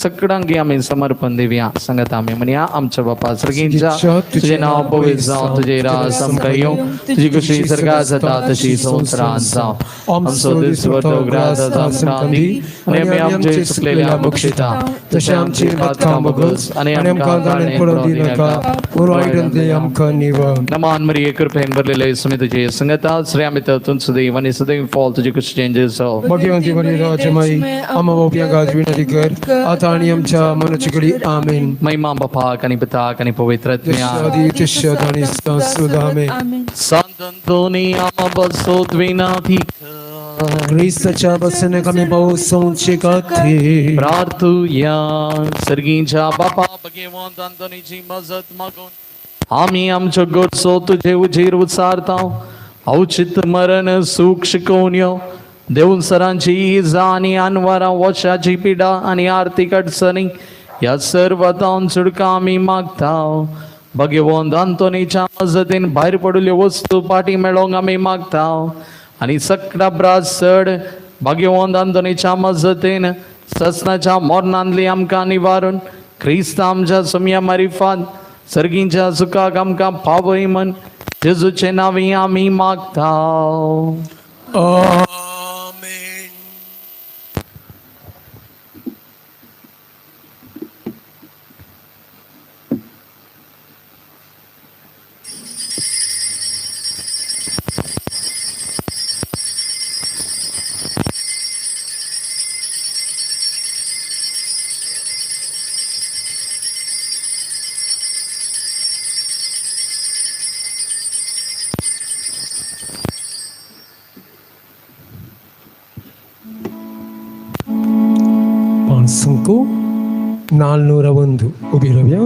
सगळ्यांक आम्ही समर्पण दिवया. सांगत आम्ही म्हणया, आमच्या बापा सर्गींच्या तुझे नाव पवित्र जावं, तुझे राज समकाय येवं, तुझी कुशी सर्गात जाता तशी संवसारांत जावं. आमचो दिसवतो ग्रास आमकां दी, आनी आमी आमचे चुकलेल्या बक्षिता तशें आमची पातकां बगस, आनी आमकां गाळणेंत पडोवंक दिनाका, पूण वायटांतले आमकां निवळ. नमान मरिये कृपेन भरलेले येसू तुझे संगता श्री आमी तातूंत सदैव आनी सदैव फॉल तुझे कुशी चेंजेस जावं. भाग्यवंती बरी राजमाई आम्हा बापयांक विनंती कर आता आणि आमच्या मनाची घडी. आमेन. महिमा बापाक आनी पिताक आनी पवित्र आत्म्याक. आदी तिश्यत आणि सुदा. आमेन. सांतोनी आम्हा बसोत विनाती ख्रिस्ताच्या बसण्याक आमी पावूं संशेकाथे प्रार्थुया. सर्गींच्या बापा भगवंत अंतोनीची मजत मागून आम्ही आमच्या गरजो तुझे उजेर उचारता. औचित मरण सुख शिकवून यो देऊन सरांची इजा आणि अनवारा वशाची पिडा आणि आर्थिक अडचणी या सर्व तावन सुटका आम्ही मागता. भगवंत अंतोनीच्या मजतीन भायर पडलेल्यो वस्तू पाठी मेळोवंक आम्ही मागता. आणि सकटा ब्रास चड भगवंत अंतोनीच्या मजतीन ससनाच्या मोरणांतली आमकां निवारून ख्रिस्त आमच्या सुम्या मारिफात सर्गींच्या सुखाक आमकां पावय म्हण जेजूचे नावी आम्ही मागता. आमेन. ಸಂಕು 401 ಉಬಿರವ್ಯ.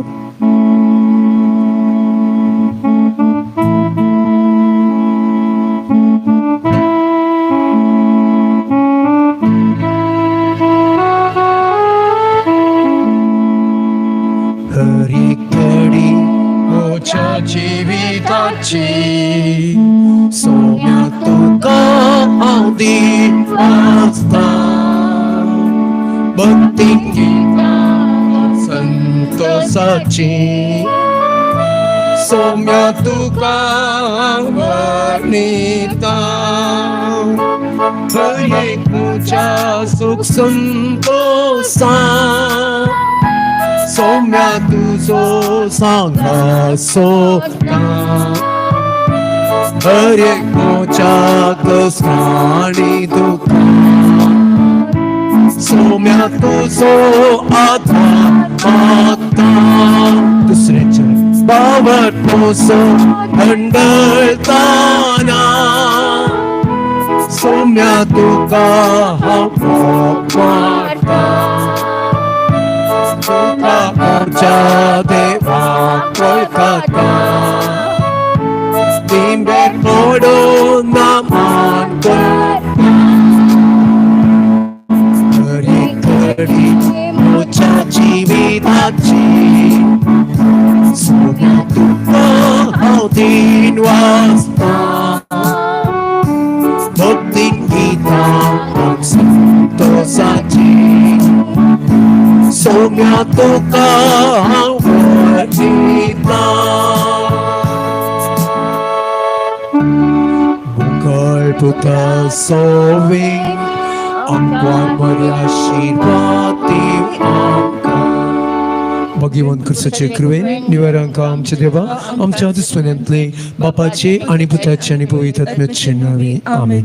हरी कडी मोच्या जीविताची सोम्या तुका हांव दिता. भक्ती संतोषाची सोम्या तुका वर्णिता. हरे तुझ्या सुख संतोषा सोम्या तुझो सांगा सोता. हरे तुझ्या कृष्णाणी तुका सोम्या तुझो आत्मा. दुसऱ्याच्या बावर तुझो हंडळताना सोम्या तुका वाटा. तुका मोर्चा देवा कोलकाता तिंबे पडो नामान मोच्या जीविताची सोम्या तुका हांव दिन वाचता. भक्ती गीता संतोषाची सोम्या तुका हांव वर्णिता. मुखार पुता सोवे आमकां बरे आशीर्वाद दिव आमकां. भगवंत ख्रिस्ताचे कृपेन निवारांक आमच्या देवा आमच्या दुस्मनांतले बापाचे आणि पुताचे आणि पवित्र आत्म्याचे नावे. आमेन.